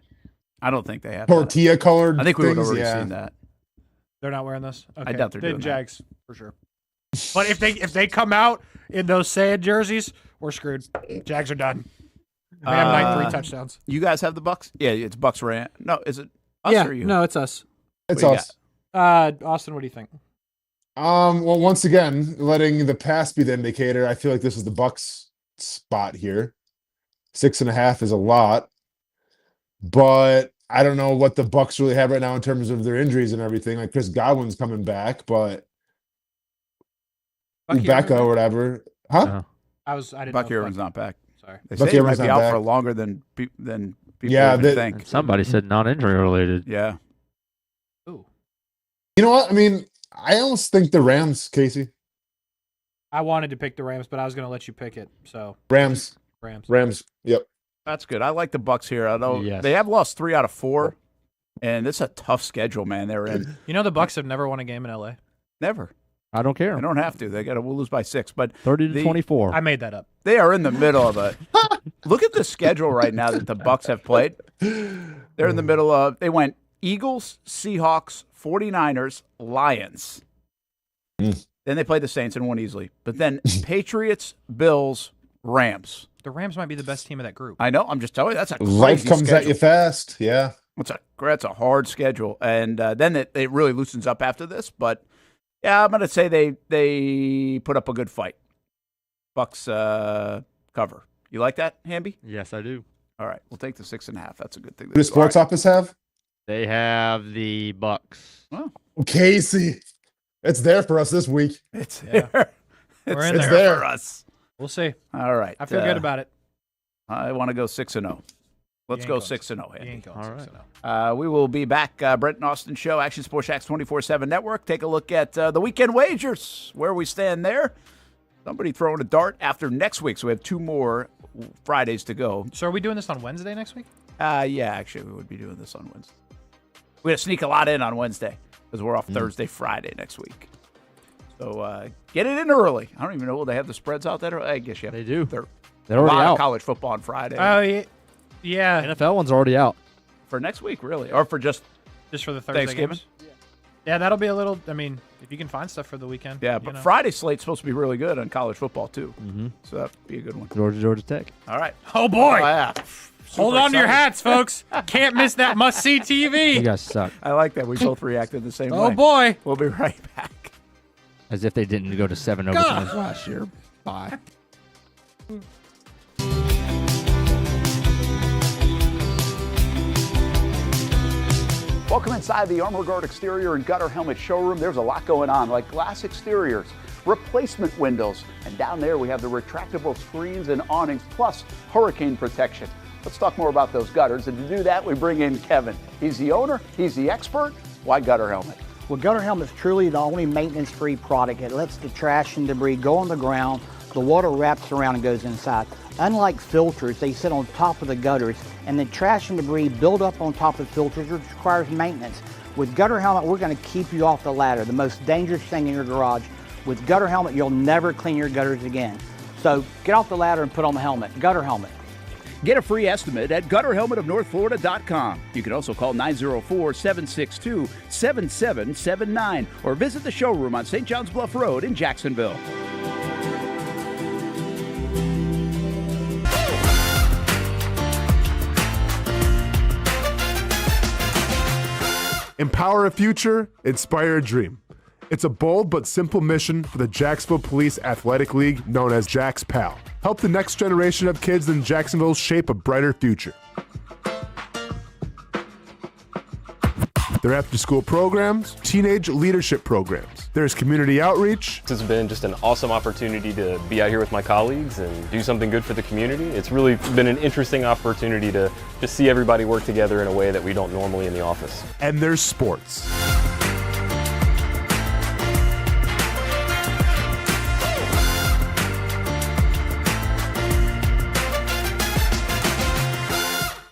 I don't think they have tortilla colored. I think we would have already yeah. seen that. They're not wearing this. Okay. I doubt they're doing Jags that. For sure. But if they come out in those sad jerseys, we're screwed. Jags are done. We have 3 touchdowns. You guys have the Bucks? Yeah, it's Bucks Rant. No, is it us or you? No, it's us. It's us. Austin, what do you think? Well, once again, letting the pass be the indicator, I feel like this is the Bucks spot here. 6.5 is a lot, but I don't know what the Bucks really have right now in terms of their injuries and everything. Like Chris Godwin's coming back, but Becca or whatever, huh? I didn't. Bucky know Irvin's not back. Sorry, they say he might be out for longer than people even think. Somebody said non-injury related. Yeah. Ooh. You know what? I mean, I almost think the Rams, Casey. I wanted to pick the Rams, but I was going to let you pick it. So Rams. Yep. That's good. I like the Bucks here. Although they have lost 3 out of 4. And it's a tough schedule, man. They're in. You know the Bucs have never won a game in LA. Never. I don't care. They don't have to. We'll lose by 6. But 30-24. I made that up. They are in the middle of it. Look at the schedule right now that the Bucs have played. They're in the middle of. They went Eagles, Seahawks, 49ers, Lions. Then they played the Saints and won easily. But then Patriots, Bills, Rams. The Rams might be the best team of that group. I know. I'm just telling you, that's a crazy Life comes schedule. at you fast. Yeah. That's a hard schedule. And then it really loosens up after this. But, yeah, I'm going to say they put up a good fight. Bucs cover. You like that, Hamby? Yes, I do. All right. We'll take the 6.5. That's a good thing. Who does Sports Office have? They have the Bucs. Oh. Casey. It's there for us this week. It's there. We're in It's there there for us. We'll see. All right. I feel good about it. I want to go 6-0. Let's go 6-0. You ain't going All 6-0. We will be back. Brent and Austen Show, Action Sports Jacks 24/7 Network. Take a look at the weekend wagers, where we stand there. Somebody throwing a dart after next week, so we have 2 more Fridays to go. So are we doing this on Wednesday next week? Yeah, actually, we would be doing this on Wednesday. We're going to sneak a lot in on Wednesday because we're off Thursday, Friday next week. So get it in early. I don't even know, will they have the spreads out there? I guess you have. They do. They're already a lot out. of college football on Friday. Oh, yeah. NFL one's already out. For next week, really? Or for just for the Thursday Thanksgiving? games? Yeah, that'll be a little, I mean, if you can find stuff for the weekend. Yeah, but Friday's slate's supposed to be really good on college football, too. Mm-hmm. So that'd be a good one. Georgia Tech. All right. Oh, boy. Yeah. Hold Super on to your excited. hats, folks. Can't miss that must-see TV. You guys suck. I like that. We both reacted the same way. Oh, boy. We'll be right back. As if they didn't go to 7 overtimes last year. Bye. Welcome inside the Armor Guard exterior and gutter helmet showroom. There's a lot going on, like glass exteriors, replacement windows, and down there we have the retractable screens and awnings, plus hurricane protection. Let's talk more about those gutters, and to do that, we bring in Kevin. He's the owner, he's the expert. Why Gutter Helmet? Well, Gutter Helmet is truly the only maintenance-free product. It lets the trash and debris go on the ground. The water wraps around and goes inside. Unlike filters, they sit on top of the gutters, and the trash and debris build up on top of filters, which requires maintenance. With Gutter Helmet, we're going to keep you off the ladder, the most dangerous thing in your garage. With Gutter Helmet, you'll never clean your gutters again. So get off the ladder and put on the helmet. Gutter Helmet. Get a free estimate at gutterhelmetofnorthflorida.com. You can also call 904-762-7779 or visit the showroom on St. John's Bluff Road in Jacksonville. Empower a future, inspire a dream. It's a bold but simple mission for the Jacksonville Police Athletic League known as Jax PAL. Help the next generation of kids in Jacksonville shape a brighter future. Their after-school programs, teenage leadership programs. There's community outreach. It's been just an awesome opportunity to be out here with my colleagues and do something good for the community. It's really been an interesting opportunity to just see everybody work together in a way that we don't normally in the office. And there's sports.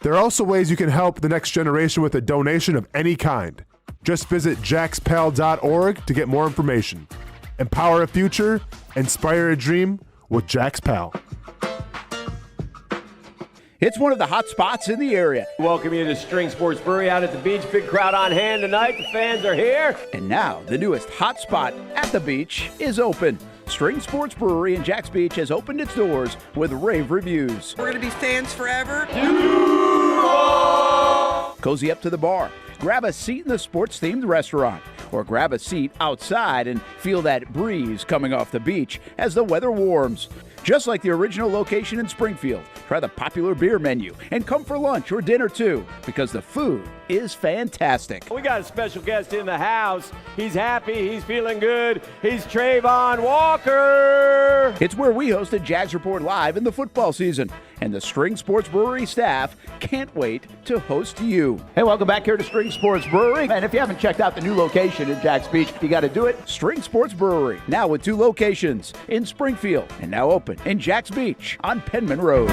There are also ways you can help the next generation with a donation of any kind. Just visit jaxpal.org to get more information. Empower a future, inspire a dream with Jax PAL. It's one of the hot spots in the area. Welcome you to String Sports Brewery out at the beach. Big crowd on hand tonight. The fans are here. And now, the newest hot spot at the beach is open. String Sports Brewery in Jax Beach has opened its doors with rave reviews. We're going to be fans forever. Cozy up to the bar, grab a seat in the sports-themed restaurant, or grab a seat outside and feel that breeze coming off the beach as the weather warms. Just like the original location in Springfield, try the popular beer menu and come for lunch or dinner too, because the food is fantastic. We got a special guest in the house. He's happy. He's feeling good. He's Trayvon Walker. It's where we hosted Jags Report Live in the football season, and the String Sports Brewery staff can't wait to host you. Hey, welcome back here to String Sports Brewery. And if you haven't checked out the new location in Jax Beach, you got to do it. String Sports Brewery, now with 2 locations in Springfield and now open in Jax Beach on Penman Road.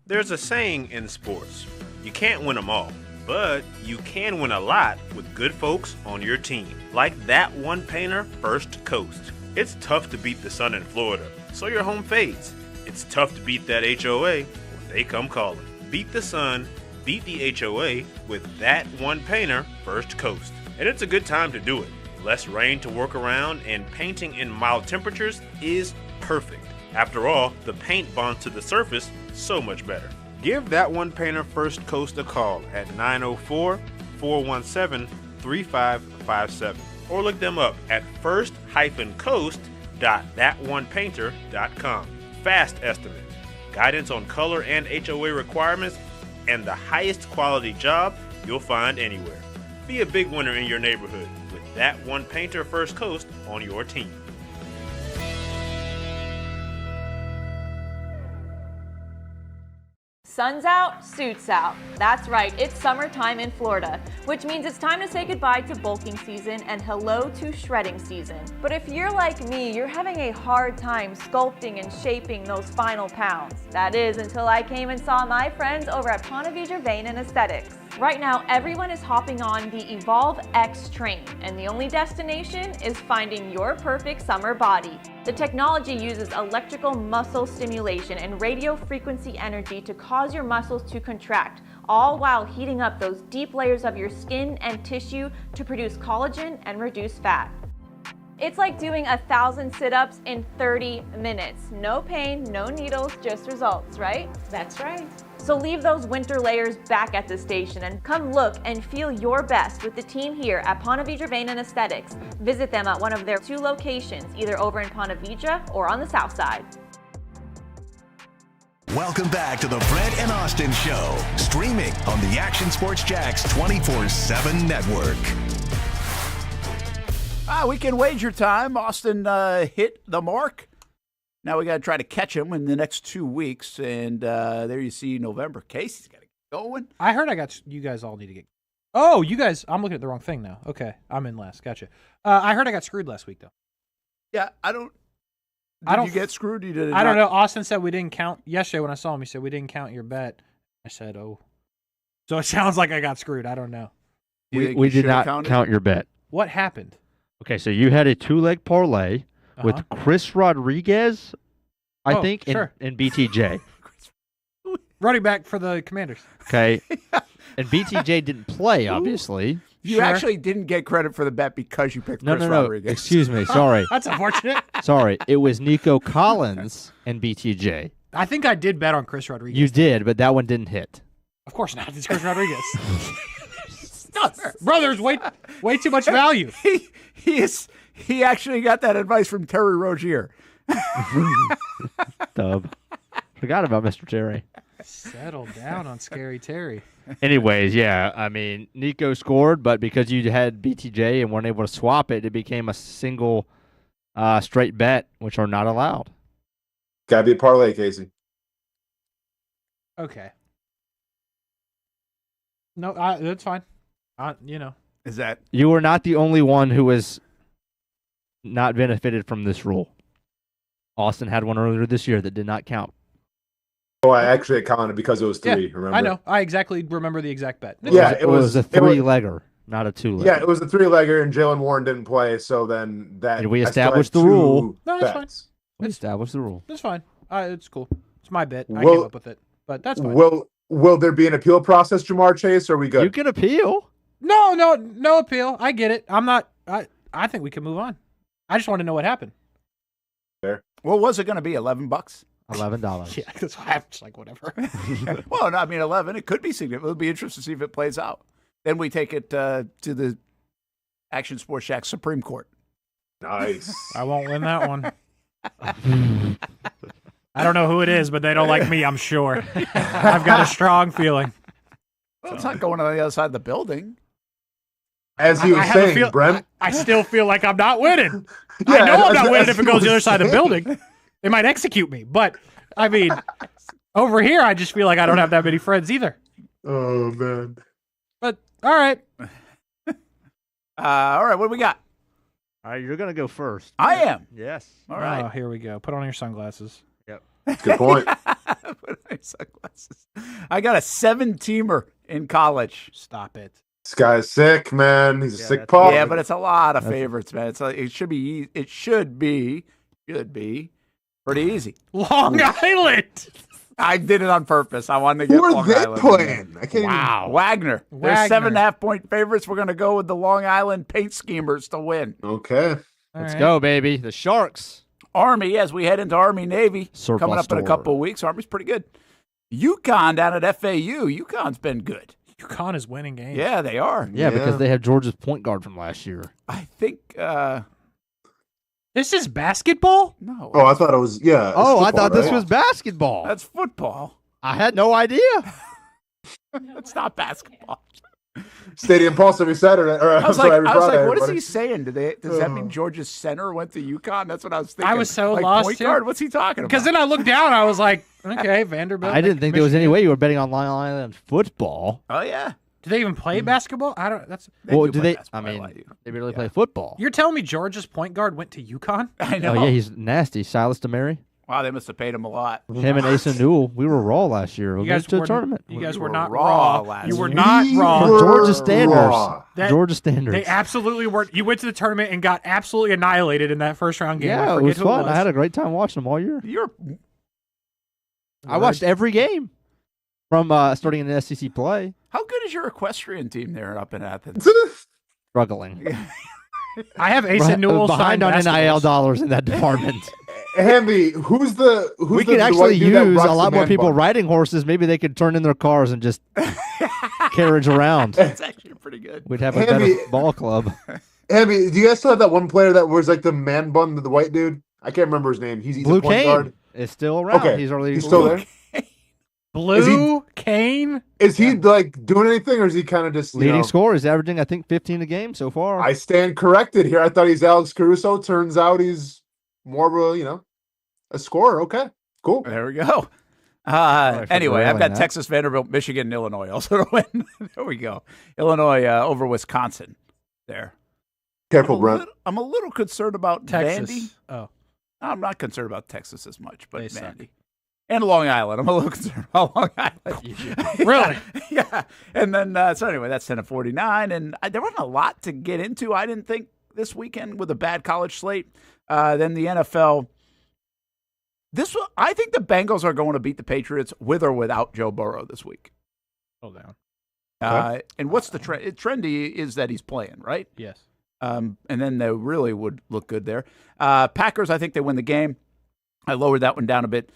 There's a saying in sports, you can't win them all, But you can win a lot with good folks on your team, like that one painter, First Coast. It's tough to beat the sun in Florida, so your home fades. It's tough to beat that HOA when they come calling. Beat the sun, beat the HOA with that one painter, First Coast. And it's a good time to do it. Less rain to work around, and painting in mild temperatures is perfect. After all, the paint bonds to the surface so much better. Give that one painter First Coast a call at 904-417-3557 or look them up at first-coast.thatonepainter.com. Fast estimate, guidance on color and HOA requirements, and the highest quality job you'll find anywhere. Be a big winner in your neighborhood with that one painter First Coast on your team. Sun's out, suits out. That's right, it's summertime in Florida, which means it's time to say goodbye to bulking season and hello to shredding season. But if you're like me, you're having a hard time sculpting and shaping those final pounds. That is until I came and saw my friends over at Ponte Vedra Vein and Aesthetics. Right now, everyone is hopping on the Evolve X train, and the only destination is finding your perfect summer body. The technology uses electrical muscle stimulation and radio frequency energy to cause your muscles to contract, all while heating up those deep layers of your skin and tissue to produce collagen and reduce fat. It's like doing 1,000 sit-ups in 30 minutes. No pain, no needles, just results, right? That's right. So leave those winter layers back at the station and come look and feel your best with the team here at Ponte Vedra Vein and Aesthetics. Visit them at one of their 2 locations, either over in Ponte Vedra or on the south side. Welcome back to the Brent and Austen Show, streaming on the Action Sports Jacks 24/7 network. Weekend wager time. Austin hit the mark. Now we got to try to catch him in the next 2 weeks. And there you see November. Casey's got to get going. I heard you guys all need to get. Oh, you guys. I'm looking at the wrong thing now. Okay. I'm in last. Gotcha. I heard I got screwed last week, though. Yeah, Did you get screwed? I don't know. Austin said we didn't count. Yesterday when I saw him, he said we didn't count your bet. I said, oh. So it sounds like I got screwed. I don't know. We did not count your bet. What happened? Okay, so you had a 2-leg parlay with Chris Rodriguez, I think, sure. and BTJ. Running back for the Commanders. Okay. And BTJ didn't play, obviously. You actually didn't get credit for the bet because you picked Chris Rodriguez. Excuse me. Sorry. That's unfortunate. Sorry. It was Nico Collins and BTJ. I think I did bet on Chris Rodriguez. You did, but that one didn't hit. Of course not. It's Chris Rodriguez. Bro, there's way too much value. He actually got that advice from Terry Rozier. Dub. Forgot about Mr. Terry. Settle down on Scary Terry. Anyways, yeah, I mean, Nico scored, but because you had BTJ and weren't able to swap it, it became a single straight bet, which are not allowed. Gotta be a parlay, Casey. Okay. No, that's fine. Is that you were not the only one who was not benefited from this rule. Austin had one earlier this year that did not count. Oh, I actually counted because it was 3. Remember? I know. I exactly remember the exact bet. It was a 3-legger, not a 2-legger. Yeah, it was a 3-legger, and Jalen Warren didn't play. So then that and we established the rule. No, that's fine. We established the rule. That's fine. It's cool. It's my bet. I came up with it, but that's fine. Will there be an appeal process, Jamar Chase? Or are we good? You can appeal. No appeal. I get it. I'm not. I think we can move on. I just want to know what happened. Fair. What was it going to be? $11? $11. Yeah, that's why I'm just like whatever. Well, no, I mean 11. It could be significant. It'll be interesting to see if it plays out. Then we take it to the Action Sports Shack Supreme Court. Nice. I won't win that one. I don't know who it is, but they don't like me, I'm sure. I've got a strong feeling. Well, it's not going on the other side of the building. As he was saying, Brent. I still feel like I'm not winning. I know I'm not winning if it goes the other side of the building. They might execute me. But, I mean, over here, I just feel like I don't have that many friends either. Oh, man. But, all right. All right, what do we got? All right, you're going to go first. I am. Yes. All right. Oh, here we go. Put on your sunglasses. Yep. Good point. Put on your sunglasses. I got a 7-teamer in college. Stop it. This guy's sick, man. He's a sick pup. Yeah, but it's a lot of favorites, man. It should be pretty easy. Long Island. I did it on purpose. I wanted to get Who are Long they Island. playing? I can't Wow. Wagner. They're 7.5-point favorites. We're going to go with the Long Island Paint Schemers to win. Okay. Let's go, baby. The Sharks. Army, as we head into Army Navy, Surplus coming up in a store. couple of weeks. Army's pretty good. UConn down at FAU. UConn's been good. UConn is winning games. Yeah, they are. Yeah, because they have Georgia's point guard from last year. I think. This is basketball? No. Oh, I thought it was, yeah. it's Oh, I football, thought this right? was basketball. That's football. I had no idea. That's not basketball. Stadium Pulse every Saturday. Or, I was every like, Friday, what is everybody. he saying? Does that mean Georgia's center went to UConn? That's what I was thinking. I was so like, lost point here. guard? What's he talking about? Because then I looked down. I was like, okay, Vanderbilt. I didn't think there was any way you were betting on Long Island football. Oh yeah. Do they even play basketball? I don't. That's. Well, do they? I mean, they really play football. You're telling me Georgia's point guard went to UConn? I know. Oh yeah, he's nasty. Silas DeMary. Wow, they must have paid him a lot. Him and Ace Newell. We were raw last year. We You guys went to a were tournament. You guys were were not raw raw. last You were year. not raw. Georgia Standards. raw. Georgia Standards. They absolutely weren't. You went to the tournament and got absolutely annihilated in that first round game. I Yeah, it forget was who fun. I had a great time watching them all year. I watched every game from starting in the SEC play. How good is your equestrian team there up in Athens? Struggling. I have Ace and Newell behind on NIL dollars in that department. Hamby, who's the We the could actually white dude that use rocks a lot the more man people bun? riding horses. Maybe they could turn in their cars and just carriage around. That's actually pretty good. We'd have a Hamby- better ball club. Hamby, do you guys still have that one player that wears like the man bun, the white dude? I can't remember his name. He's Blue a point Cane guard. is still around. Okay, He's already he's still there. Blue Cane. Is he like doing anything, or is he kind of just leading scorer. He's averaging, I think, 15 a game so far. I stand corrected here. I thought he's Alex Caruso. Turns out he's more of a a scorer. Okay, cool. There we go. for Anyway, I've derailing got that. Texas, Vanderbilt, Michigan, and Illinois also to win. There we go. Illinois over Wisconsin. There. Careful, Brent. I'm a little concerned about Texas. Vandy. Oh, I'm not concerned about Texas as much, but They suck. Vandy. And Long Island. I'm a little concerned about Long Island. really? Yeah. And then, so anyway, that's 10-49. And there wasn't a lot to get into, I didn't think, this weekend with a bad college slate. Then the NFL. I think the Bengals are going to beat the Patriots with or without Joe Burrow this week. Hold down. And what's the trend? Trendy is that he's playing, right? Yes. And then they really would look good there. Packers, I think they win the game. I lowered that one down a bit.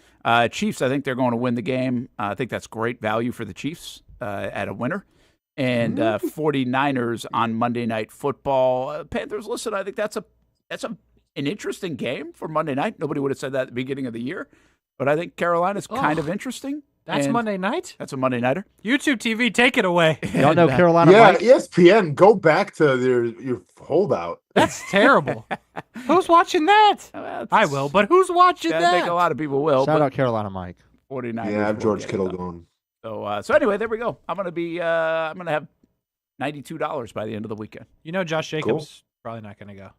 Chiefs, I think they're going to win the game. I think that's great value for the Chiefs at a winner. And 49ers on Monday Night Football. Panthers, listen, I think that's an interesting game for Monday night. Nobody would have said that at the beginning of the year. But I think Carolina's kind of interesting. That's And Monday night? That's a Monday nighter. YouTube TV, take it away. Y'all know Carolina Yeah, Mike? ESPN. Go back to your holdout. That's terrible. Who's watching that? I will, but who's watching I that? think a lot of people will. Shout but out Carolina Mike. 49ers. Yeah, I have will George get Kittle it going. So anyway, there we go. I'm gonna have $92 by the end of the weekend. You know Josh Jacobs probably not going to go.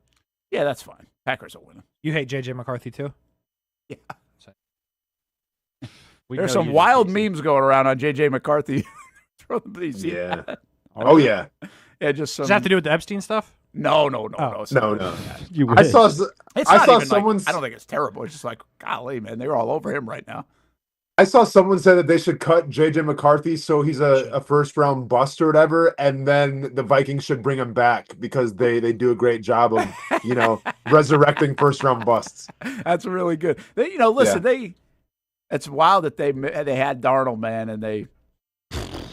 Yeah, that's fine. Packers will win. You hate JJ McCarthy too? Yeah. We There's know some you wild do, Casey. memes going around on JJ McCarthy. Yeah. Oh yeah. Yeah, just some. Does that have to do with the Epstein stuff? No. No. You I wish. saw. It's I not saw even someone. Like, I don't think it's terrible. It's just like, golly, man, they're all over him right now. I saw someone say that they should cut JJ McCarthy so he's a first round bust or whatever, and then the Vikings should bring him back because they do a great job of resurrecting first round busts. That's really good. It's wild that they had Darnold, man, and they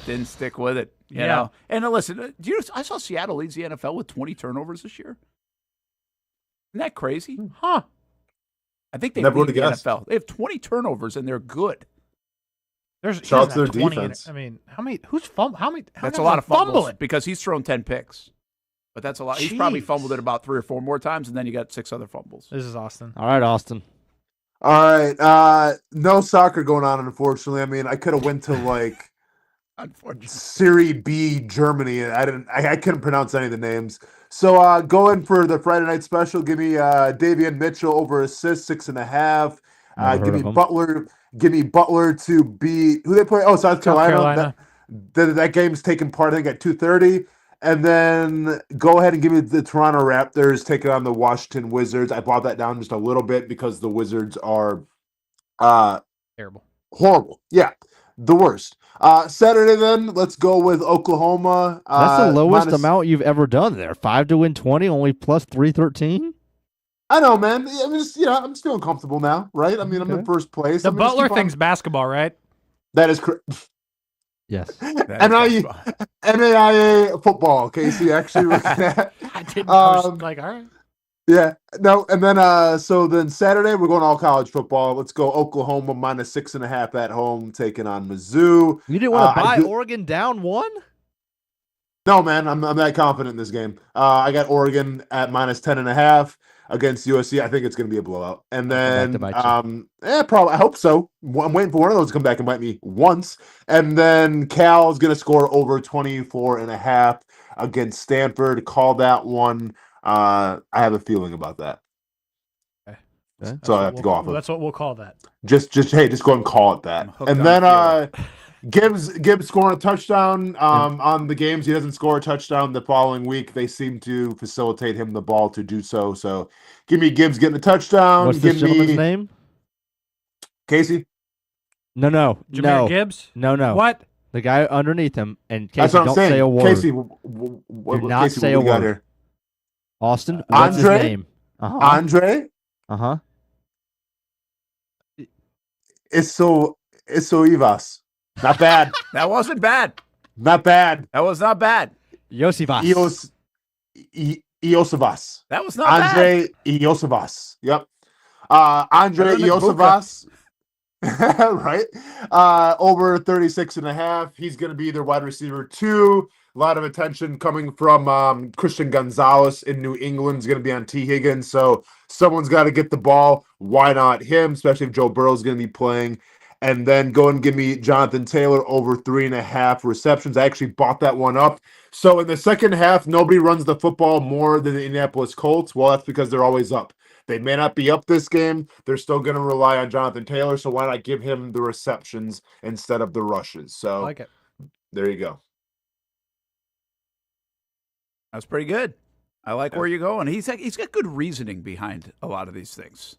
didn't stick with it. You know. And listen, I saw Seattle leads the NFL with 20 turnovers this year. Isn't that crazy? Huh. I think they Never lead would've the guessed. NFL. They have 20 turnovers and they're good. There's Shout out he to doesn't their have 20 in defense. it. I mean, how many? Who's fumble? How many? How That's a many lot of fumbles fumbling? because he's thrown 10 picks. But that's a lot. He's probably Jeez. fumbled it about 3 or 4 more times, and then you got 6 other fumbles. This is Austin. All right, Austin. All right. No soccer going on, unfortunately. I mean, I could have went to like Unfortunately. Serie B Germany. I couldn't pronounce any of the names. So going for the Friday night special, give me Davian Mitchell over assists 6.5. Never Give heard me of him. Butler. Give me Butler to beat who they play. Oh, South Carolina. Carolina. That game's taking part, I think, at 2:30. And then go ahead and give me the Toronto Raptors taking on the Washington Wizards. I brought that down just a little bit because the Wizards are terrible. Horrible. Yeah, the worst. Saturday then, let's go with Oklahoma. That's the lowest minus- amount you've ever done there. 5 to win 20, only plus 313. I know, man. I'm just, I'm just feeling comfortable now, right? I mean, I'm in first place. The I'm gonna just Butler keep on- thing's basketball, right? That is correct. Yes. NAIA football, Casey, actually looking at. I didn't. I was like, all right. Yeah, no, and then so then Saturday we're going all college football. Let's go Oklahoma minus 6.5 at home, taking on Mizzou. You didn't want to buy Oregon down 1? No, man, I'm that confident in this game. I got Oregon at minus 10.5 against USC. I think it's going to be a blowout. And then, probably. I hope so. I'm waiting for one of those to come back and bite me once. And then Cal is going to score over 24.5 against Stanford. Call that one. I have a feeling about that. Okay. So I have to go off of. That's what we'll call that. Just go and call it that. And then Gibbs scoring a touchdown on the games. He doesn't score a touchdown the following week. They seem to facilitate him the ball to do so. So give me Gibbs getting a touchdown. What's this gentleman's name? Casey? No. Jahmyr Gibbs? No. What? The guy underneath him. And Casey, That's what I'm don't saying. say a word. Casey, Do not say a what we got word. here? Austin, what's his Andre? name? Uh-huh. Andre? Uh-huh. It's so Ivas. Not bad. That wasn't bad. Not bad. That was not bad. Iosivas. Iosivas. That was not Andre bad. Iosivas. Yep. Andre Better than Iosivas. Right? Over 36.5. He's going to be their wide receiver 2. A lot of attention coming from Christian Gonzalez in New England. Is going to be on T. Higgins. So someone's got to get the ball. Why not him? Especially if Joe Burrow's going to be playing. And then go and give me Jonathan Taylor over 3.5 receptions. I actually bought that one up. So in the second half, nobody runs the football more than the Indianapolis Colts. Well, that's because they're always up. They may not be up this game. They're still going to rely on Jonathan Taylor. So why not give him the receptions instead of the rushes? So I like it. There you go. That's pretty good. I like where you're going. He's got good reasoning behind a lot of these things.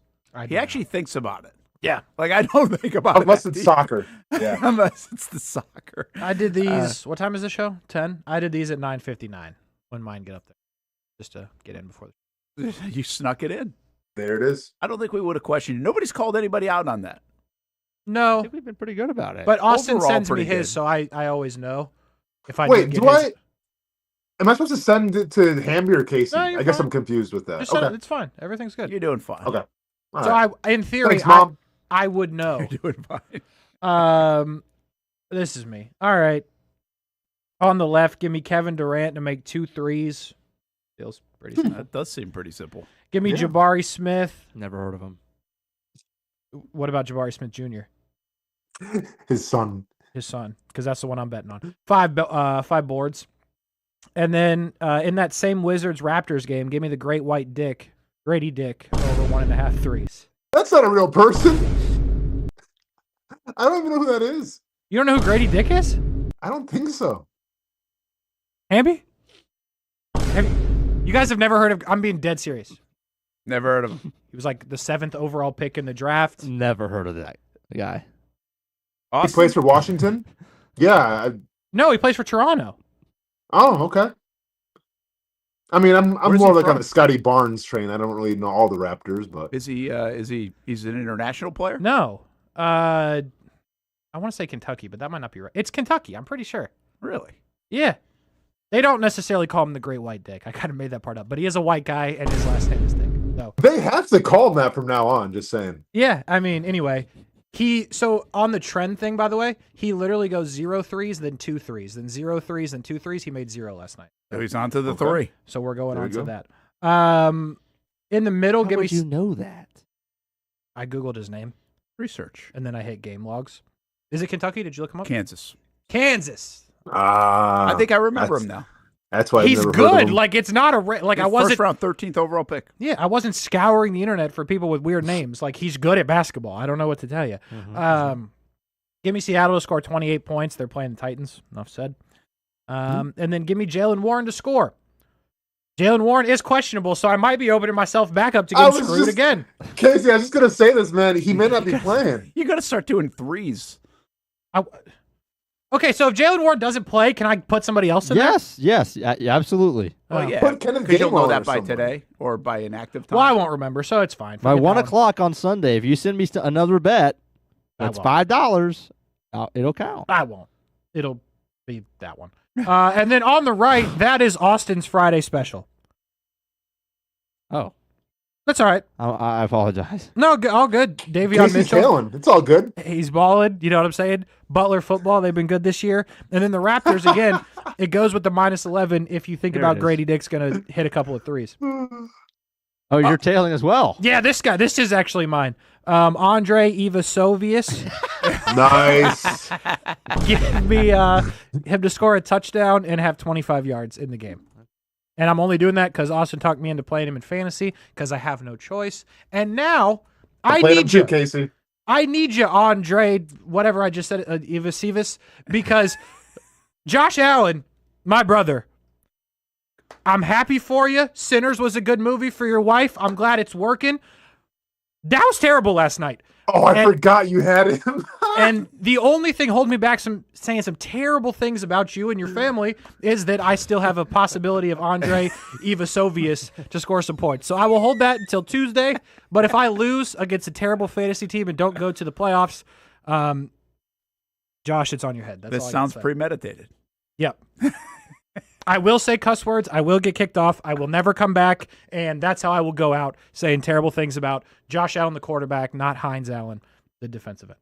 He actually thinks about it. Yeah. Like I don't think about it. Unless it's soccer. Yeah. Unless it's the soccer. I did these. What time is the show? 10? I did these at 9:59 when mine get up there. Just to get in before. You snuck it in. There it is. I don't think we would have questioned you. Nobody's called anybody out on that. No. I think we've been pretty good about it. But Austin Overall, sends me pretty his, good. so I always know. If I Wait, get do his. am I supposed to send it to Hamby or Casey? No, I you're guess fine. I'm confused with that. Just send Okay. it. It's fine. Everything's good. You're doing fine. Okay. All So right. in theory, Thanks, Mom. I would know. You're doing fine. This is me. All right. On the left, give me Kevin Durant to make 2 threes. Feels pretty simple. That does seem pretty simple. Give me Jabari Smith. Never heard of him. What about Jabari Smith Jr.? His son. His son, because that's the one I'm betting on. 5 boards. And then in that same Wizards Raptors game, give me the Grady Dick, over 1.5 threes. That's not a real person. I don't even know who that is. You don't know who Grady Dick is? I don't think so. Hamby? You guys have never heard of? I'm being dead serious. Never heard of him. He was like the 7th overall pick in the draft. Never heard of that guy. He plays for Washington? Yeah. No, he plays for Toronto. Oh, okay. I mean, I'm Where's more he like on from? a Scotty Barnes train. I don't really know all the Raptors, but Is he he's an international player? No. I want to say Kentucky, but that might not be right. It's Kentucky, I'm pretty sure. Really? Yeah. They don't necessarily call him the Great White Dick. I kind of made that part up, but he is a white guy and his last name is Dick. So they have to call him that from now on, just saying. yeah, I mean, anyway, so on the trend thing, by the way, he literally goes 0 threes, then 2 threes, then 0 threes, then 2 threes. He made 0 last night. So he's on to the 3. So we're going There on we to go. that. In the middle, How give me. would you know that? I googled his name Research. and then I hit game logs. Is it Kentucky? Did you look him up? Kansas. Kansas. I think I remember him now. That's why I've He's never heard of good. him. Like it's not a like I wasn't. First round, 13th overall pick. Yeah, I wasn't scouring the internet for people with weird names. Like he's good at basketball. I don't know what to tell you. Give me Seattle to score 28 points. They're playing the Titans. Enough said. And then give me Jalen Warren to score. Jalen Warren is questionable, so I might be opening myself back up to get screwed again. Casey, I was just going to say this, man. He may not be playing. You got to start doing threes. Okay, so if Jalen Warren doesn't play, can I put somebody else in there? Yes, absolutely. Oh, yeah. Put Kenneth Because you'll know Gainwell that or by somebody. today or by an active time. Well, I won't remember, so it's fine. By Forget 1 that one. o'clock on Sunday, if you send me another bet, that's $5. It'll count. I won't. It'll be that one. And then on the right, that is Austin's Friday special. Oh. That's all right. I apologize. No, all good. Davion Casey's Mitchell. failing. It's all good. He's balling. You know what I'm saying? Butler football, they've been good this year. And then the Raptors, again, it goes with the -11 if you think There about it is. Grady Dick's going to hit a couple of threes. Oh, you're tailing as well. Yeah, this guy. This is actually mine. Andre Ivasovius. Nice. Give me him to score a touchdown and have 25 yards in the game. And I'm only doing that because Austin talked me into playing him in fantasy because I have no choice. And now I played him need you, too, Casey. I need you, Andre, whatever I just said, Ivasovius, because Josh Allen, my brother, I'm happy for you. Sinners was a good movie for your wife. I'm glad it's working. That was terrible last night. Oh, I forgot you had him. And the only thing holding me back from saying some terrible things about you and your family is that I still have a possibility of Andre Ivasovius to score some points. So I will hold that until Tuesday. But if I lose against a terrible fantasy team and don't go to the playoffs, Josh, it's on your head. That's This all I sounds can say. premeditated. Yep. I will say cuss words. I will get kicked off. I will never come back. And that's how I will go out, saying terrible things about Josh Allen, the quarterback, not Hines Allen, the defensive end.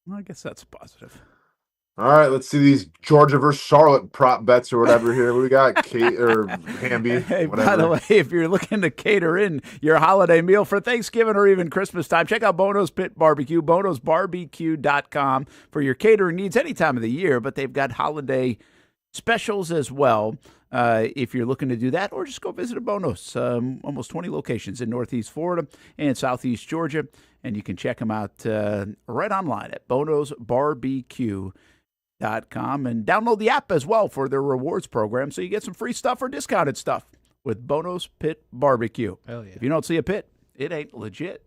Well, I guess that's positive. All right, let's see these Georgia versus Charlotte prop bets or whatever here. What we got? Kate or Hamby? Hey, whatever. by the way, if you're looking to cater in your holiday meal for Thanksgiving or even Christmas time, check out Bono's Pit Barbecue, bonosbarbecue.com for your catering needs any time of the year, but they've got holiday specials as well if you're looking to do that, or just go visit a Bono's. Almost 20 locations in Northeast Florida and Southeast Georgia, and you can check them out right online at bonosbarbecue.com and download the app as well for their rewards program so you get some free stuff or discounted stuff with Bono's Pit Barbecue. Hell yeah. If you don't see a pit, it ain't legit.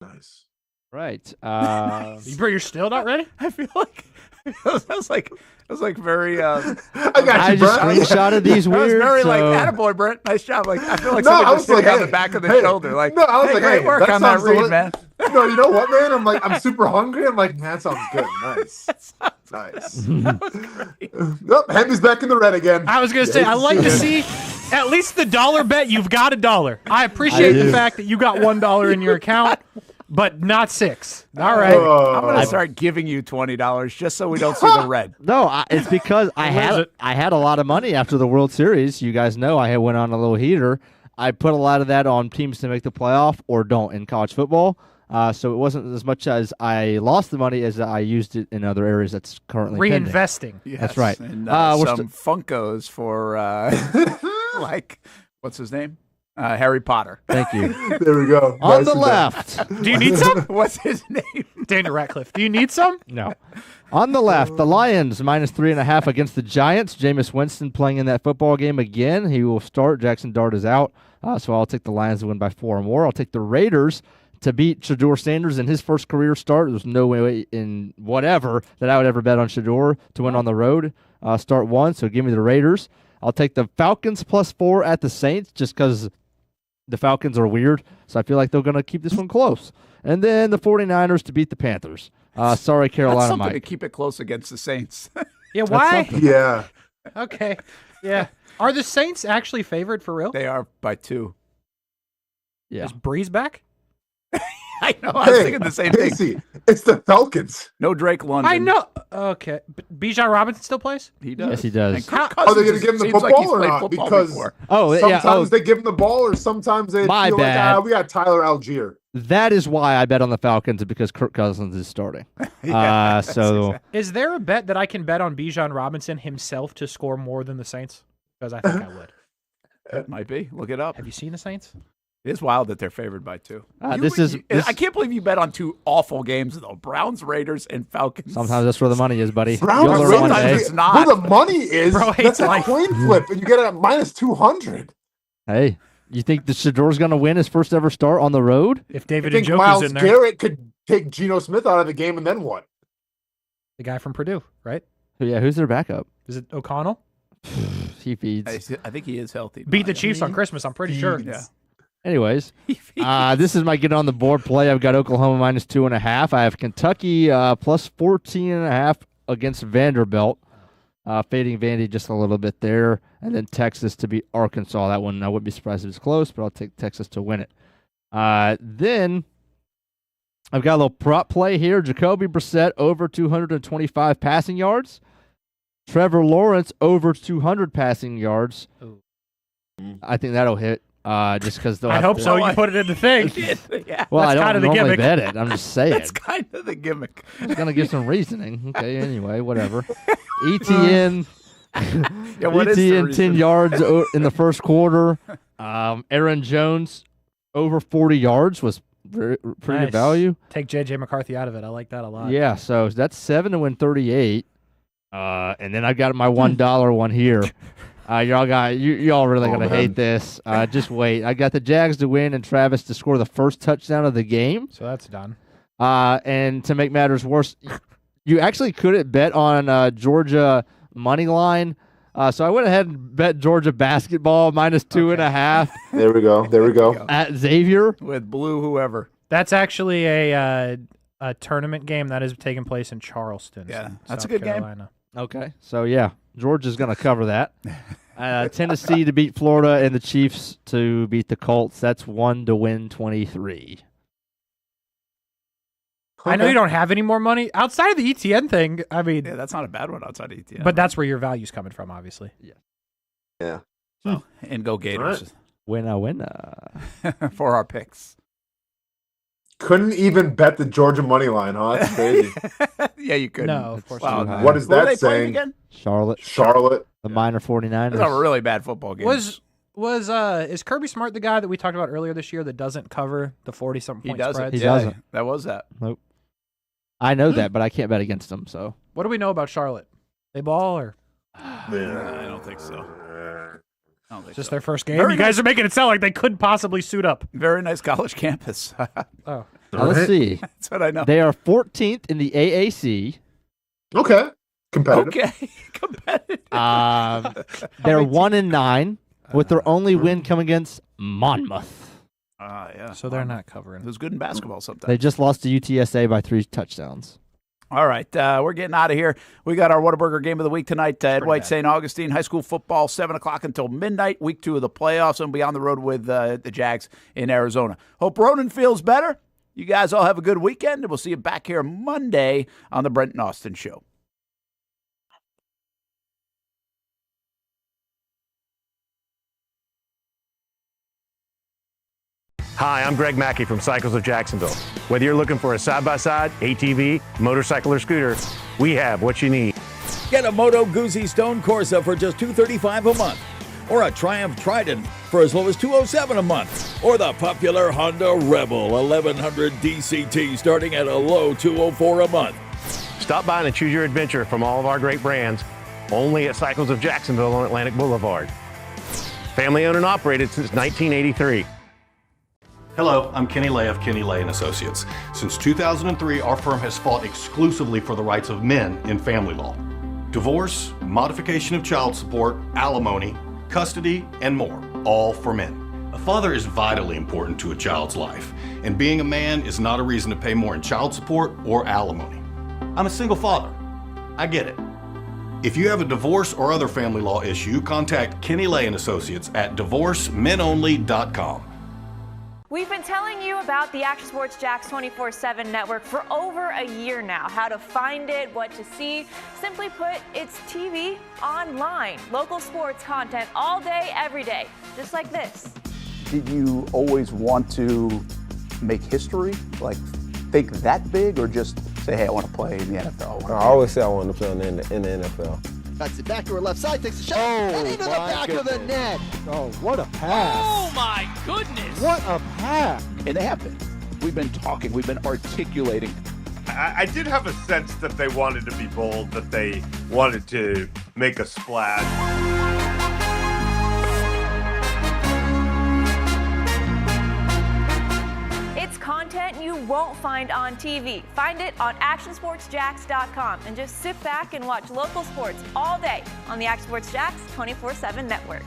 Nice. Right. You're still not ready? I feel like that was like very. I got I you, just Brent. screenshotted these That was weird. very like, so- attaboy, Brent. Nice job. Like, I feel like No, I somebody was just hit me like, on hey, the back of the hey. shoulder. Like, No, I was hey, like, great hey, work that on that sounds read, man. No, you know what, man? I'm super hungry. I'm like, that sounds good. Nice. Nice. Nope, Hamby's back in the red again. I was going to say, I like to see at least the dollar bet. You've got $1. I appreciate the fact that you got $1 in your account, but not $6. All right. I'm going to start giving you $20 just so we don't see the red. No, it's because I had a lot of money after the World Series. You guys know I went on a little heater. I put a lot of that on teams to make the playoff or don't in college football. So it wasn't as much as I lost the money as I used it in other areas that's currently pending. Reinvesting. Yes, That's right. And we're some Funkos for, like, what's his name? Harry Potter. Thank you. There we go. On Nice the and left. Do you need some? What's his name? Daniel Radcliffe. Do you need some? No. On the left, the Lions -3.5 against the Giants. Jameis Winston playing in that football game again. He will start. Jackson Dart is out. So I'll take the Lions to win by 4 or more. I'll take the Raiders to beat Shador Sanders in his first career start. There's no way in whatever that I would ever bet on Shador to win on the road. Start 1, so give me the Raiders. I'll take the Falcons +4 at the Saints just because the Falcons are weird. So I feel like they're going to keep this one close. And then the 49ers to beat the Panthers. Sorry, Carolina, That's something Mike. to keep it close against the Saints. Yeah, why? Yeah. Okay. Yeah. Are the Saints actually favored for real? They are by 2. Yeah. Is Breeze back? I know. I was thinking the same thing. Casey, it's the Falcons. No Drake London. I know. Okay. But Bijan Robinson still plays? He does. Yes, he does. And Kirk Are they going to Cousins give him the seems football like he's or played not? football Because before. sometimes they give him the ball, or sometimes they My feel bad. like we got Tyler Algier. That is why I bet on the Falcons, because Kirk Cousins is starting. Is there a bet that I can bet on Bijan Robinson himself to score more than the Saints? Because I think I would. It might be. Look it up. Have you seen the Saints? It's wild that they're favored by 2. This I can't believe you bet on 2 awful games, though. Browns, Raiders, and Falcons. Sometimes that's where the money is, buddy. Browns, You'll learn one day. it's not. Where the money is, Bro, that's a life. coin flip, and you get it at minus 200. Hey, you think the Shador's going to win his first ever start on the road? If David I think Njoku's Myles in there, Garrett could take Geno Smith out of the game, and then what? the guy from Purdue, right? Yeah, who's their backup? Is it O'Connell? He feeds. I think he is healthy. Beat the Chiefs on Christmas, I'm pretty sure. Yeah. Anyways, this is my get on the board play. I've got Oklahoma minus 2.5. I have Kentucky plus 14.5 against Vanderbilt. Fading Vandy just a little bit there. And then Texas to beat Arkansas. That one, I wouldn't be surprised if it's close, but I'll take Texas to win it. Then I've got a little prop play here. Jacoby Brissett over 225 passing yards. Trevor Lawrence over 200 passing yards. Ooh. I think that'll hit. Just because I hope so. You put it in the thing. Yeah. Well, That's I kind don't of the normally gimmick. bet it. I'm just saying. That's kind of the gimmick. I was gonna give some reasoning. Okay, anyway, whatever. ETN, what is the ETN reason? 10 yards in the first quarter. Aaron Jones over 40 yards was pretty Nice. good value. Take J.J. McCarthy out of it. I like that a lot. Yeah, so that's 7 to win 38. And then I got my $1 one here. Y'all really gonna hate this. Just wait. I got the Jags to win and Travis to score the first touchdown of the game. So that's done. And to make matters worse, you actually couldn't bet on Georgia money line. So I went ahead and bet Georgia basketball minus 2.5. There we go. At Xavier With blue whoever. That's actually a tournament game that is taking place in Charleston. Yeah, that's South a good Carolina. Okay, so yeah, Georgia's going to cover that. Tennessee to beat Florida and the Chiefs to beat the Colts. That's 1 to win 23. I know you don't have any more money outside of the ETN thing. I mean, Yeah, that's not a bad one outside of ETN. but that's where your value's coming from, obviously. Yeah. And go Gators Winner. for our picks. Couldn't even bet the Georgia money line, huh? That's crazy. Yeah, you could. No, of course Wow. not. What is Who are they that playing saying? again? Charlotte. The minor 49ers. That's a really bad football game. Is Kirby Smart the guy that we talked about earlier this year that doesn't cover the 40-something He point doesn't. spreads? He doesn't. That was that. Nope. I know that, but I can't bet against them. So What do we know about Charlotte? They ball or I don't think so. I don't think just so. their first game? Very You guys nice. are making it sound like they couldn't possibly suit up. Very nice college campus. Oh, let's see. That's what I know. They are 14th in the AAC. Okay. Competitive. Okay. Competitive. They're 1-9 with their only win coming against Monmouth. Yeah. so they're not covering. It was good in basketball sometimes. They just lost to UTSA by 3 touchdowns. All right, we're getting out of here. We got our Whataburger game of the week tonight at White St. Augustine. High school football, 7 o'clock until midnight, week 2 of the playoffs, and be on the road with the Jags in Arizona. Hope Ronan feels better. You guys all have a good weekend, and we'll see you back here Monday on the Brent and Austen Show. Hi, I'm Greg Mackey from Cycles of Jacksonville. Whether you're looking for a side-by-side, ATV, motorcycle, or scooter, we have what you need. Get a Moto Guzzi Stone Corsa for just $235 a month, or a Triumph Trident for as low as $207 a month, or the popular Honda Rebel 1100 DCT starting at a low $204 a month. Stop by and choose your adventure from all of our great brands, only at Cycles of Jacksonville on Atlantic Boulevard. Family owned and operated since 1983. Hello, I'm Kenny Lay of Kenny Lay & Associates. Since 2003, our firm has fought exclusively for the rights of men in family law. Divorce, modification of child support, alimony, custody, and more, all for men. A father is vitally important to a child's life, and being a man is not a reason to pay more in child support or alimony. I'm a single father. I get it. If you have a divorce or other family law issue, contact Kenny Lay & Associates at divorcemenonly.com. We've been telling you about the Action Sports Jax 24/7 network for over a year now. How to find it, what to see. Simply put, it's TV online. Local sports content all day, every day. Just like this. Did you always want to make history? Like, think that big, or just say, hey, I want to play in the NFL? I always say I want to play in the NFL. Cuts it back to her left side, takes a shot, and into the back of the net. Oh, what a pass. Oh, my goodness. What a pass! And they have been. We've been talking. We've been articulating. I did have a sense that they wanted to be bold, that they wanted to make a splash. It's content you won't find on TV. Find it on actionsportsjacks.com and just sit back and watch local sports all day on the Action Sports Jacks 24/7 network.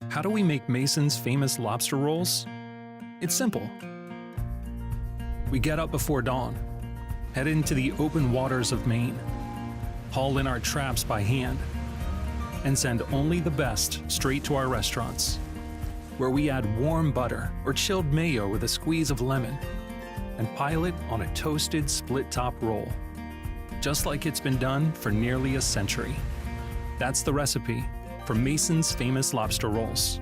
How do we make Mason's famous lobster rolls? It's simple. We get up before dawn, head into the open waters of Maine, haul in our traps by hand, and send only the best straight to our restaurants, where we add warm butter or chilled mayo with a squeeze of lemon and pile it on a toasted split-top roll, just like it's been done for nearly a century. That's the recipe for Mason's famous lobster rolls.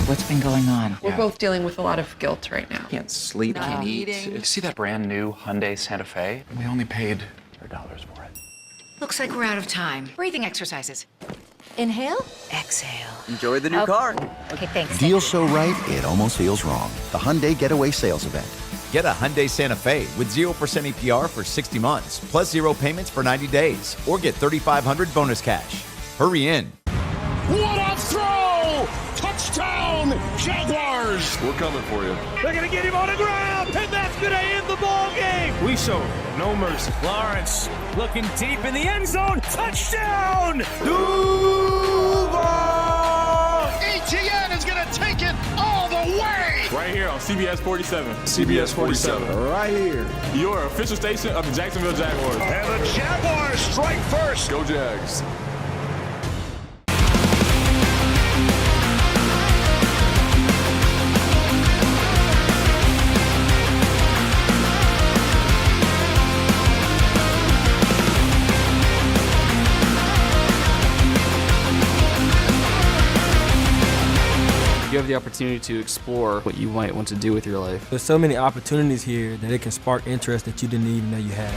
What's been going on? We're both dealing with a lot of guilt right now. Can't sleep, can't eat. You see that brand new Hyundai Santa Fe? We only paid $100 for it. Looks like we're out of time. Breathing exercises. Inhale, exhale. Enjoy the new car. Okay, thanks. Deal so right, it almost feels wrong. The Hyundai Getaway Sales Event. Get a Hyundai Santa Fe with 0% APR for 60 months, plus 0 payments for 90 days, or get $3,500 bonus cash. Hurry in. What a throw! Touchdown, Jaguars! We're coming for you. They're going to get him on the ground, and that's going to end the ball game. We show no mercy. Lawrence looking deep in the end zone. Touchdown! Duval! ETN is going to take it all the way! Right here on CBS 47. CBS 47. Right here. Your official station of the Jacksonville Jaguars. And the Jaguars strike first. Go Jags. You have the opportunity to explore what you might want to do with your life. There's so many opportunities here that it can spark interest that you didn't even know you had.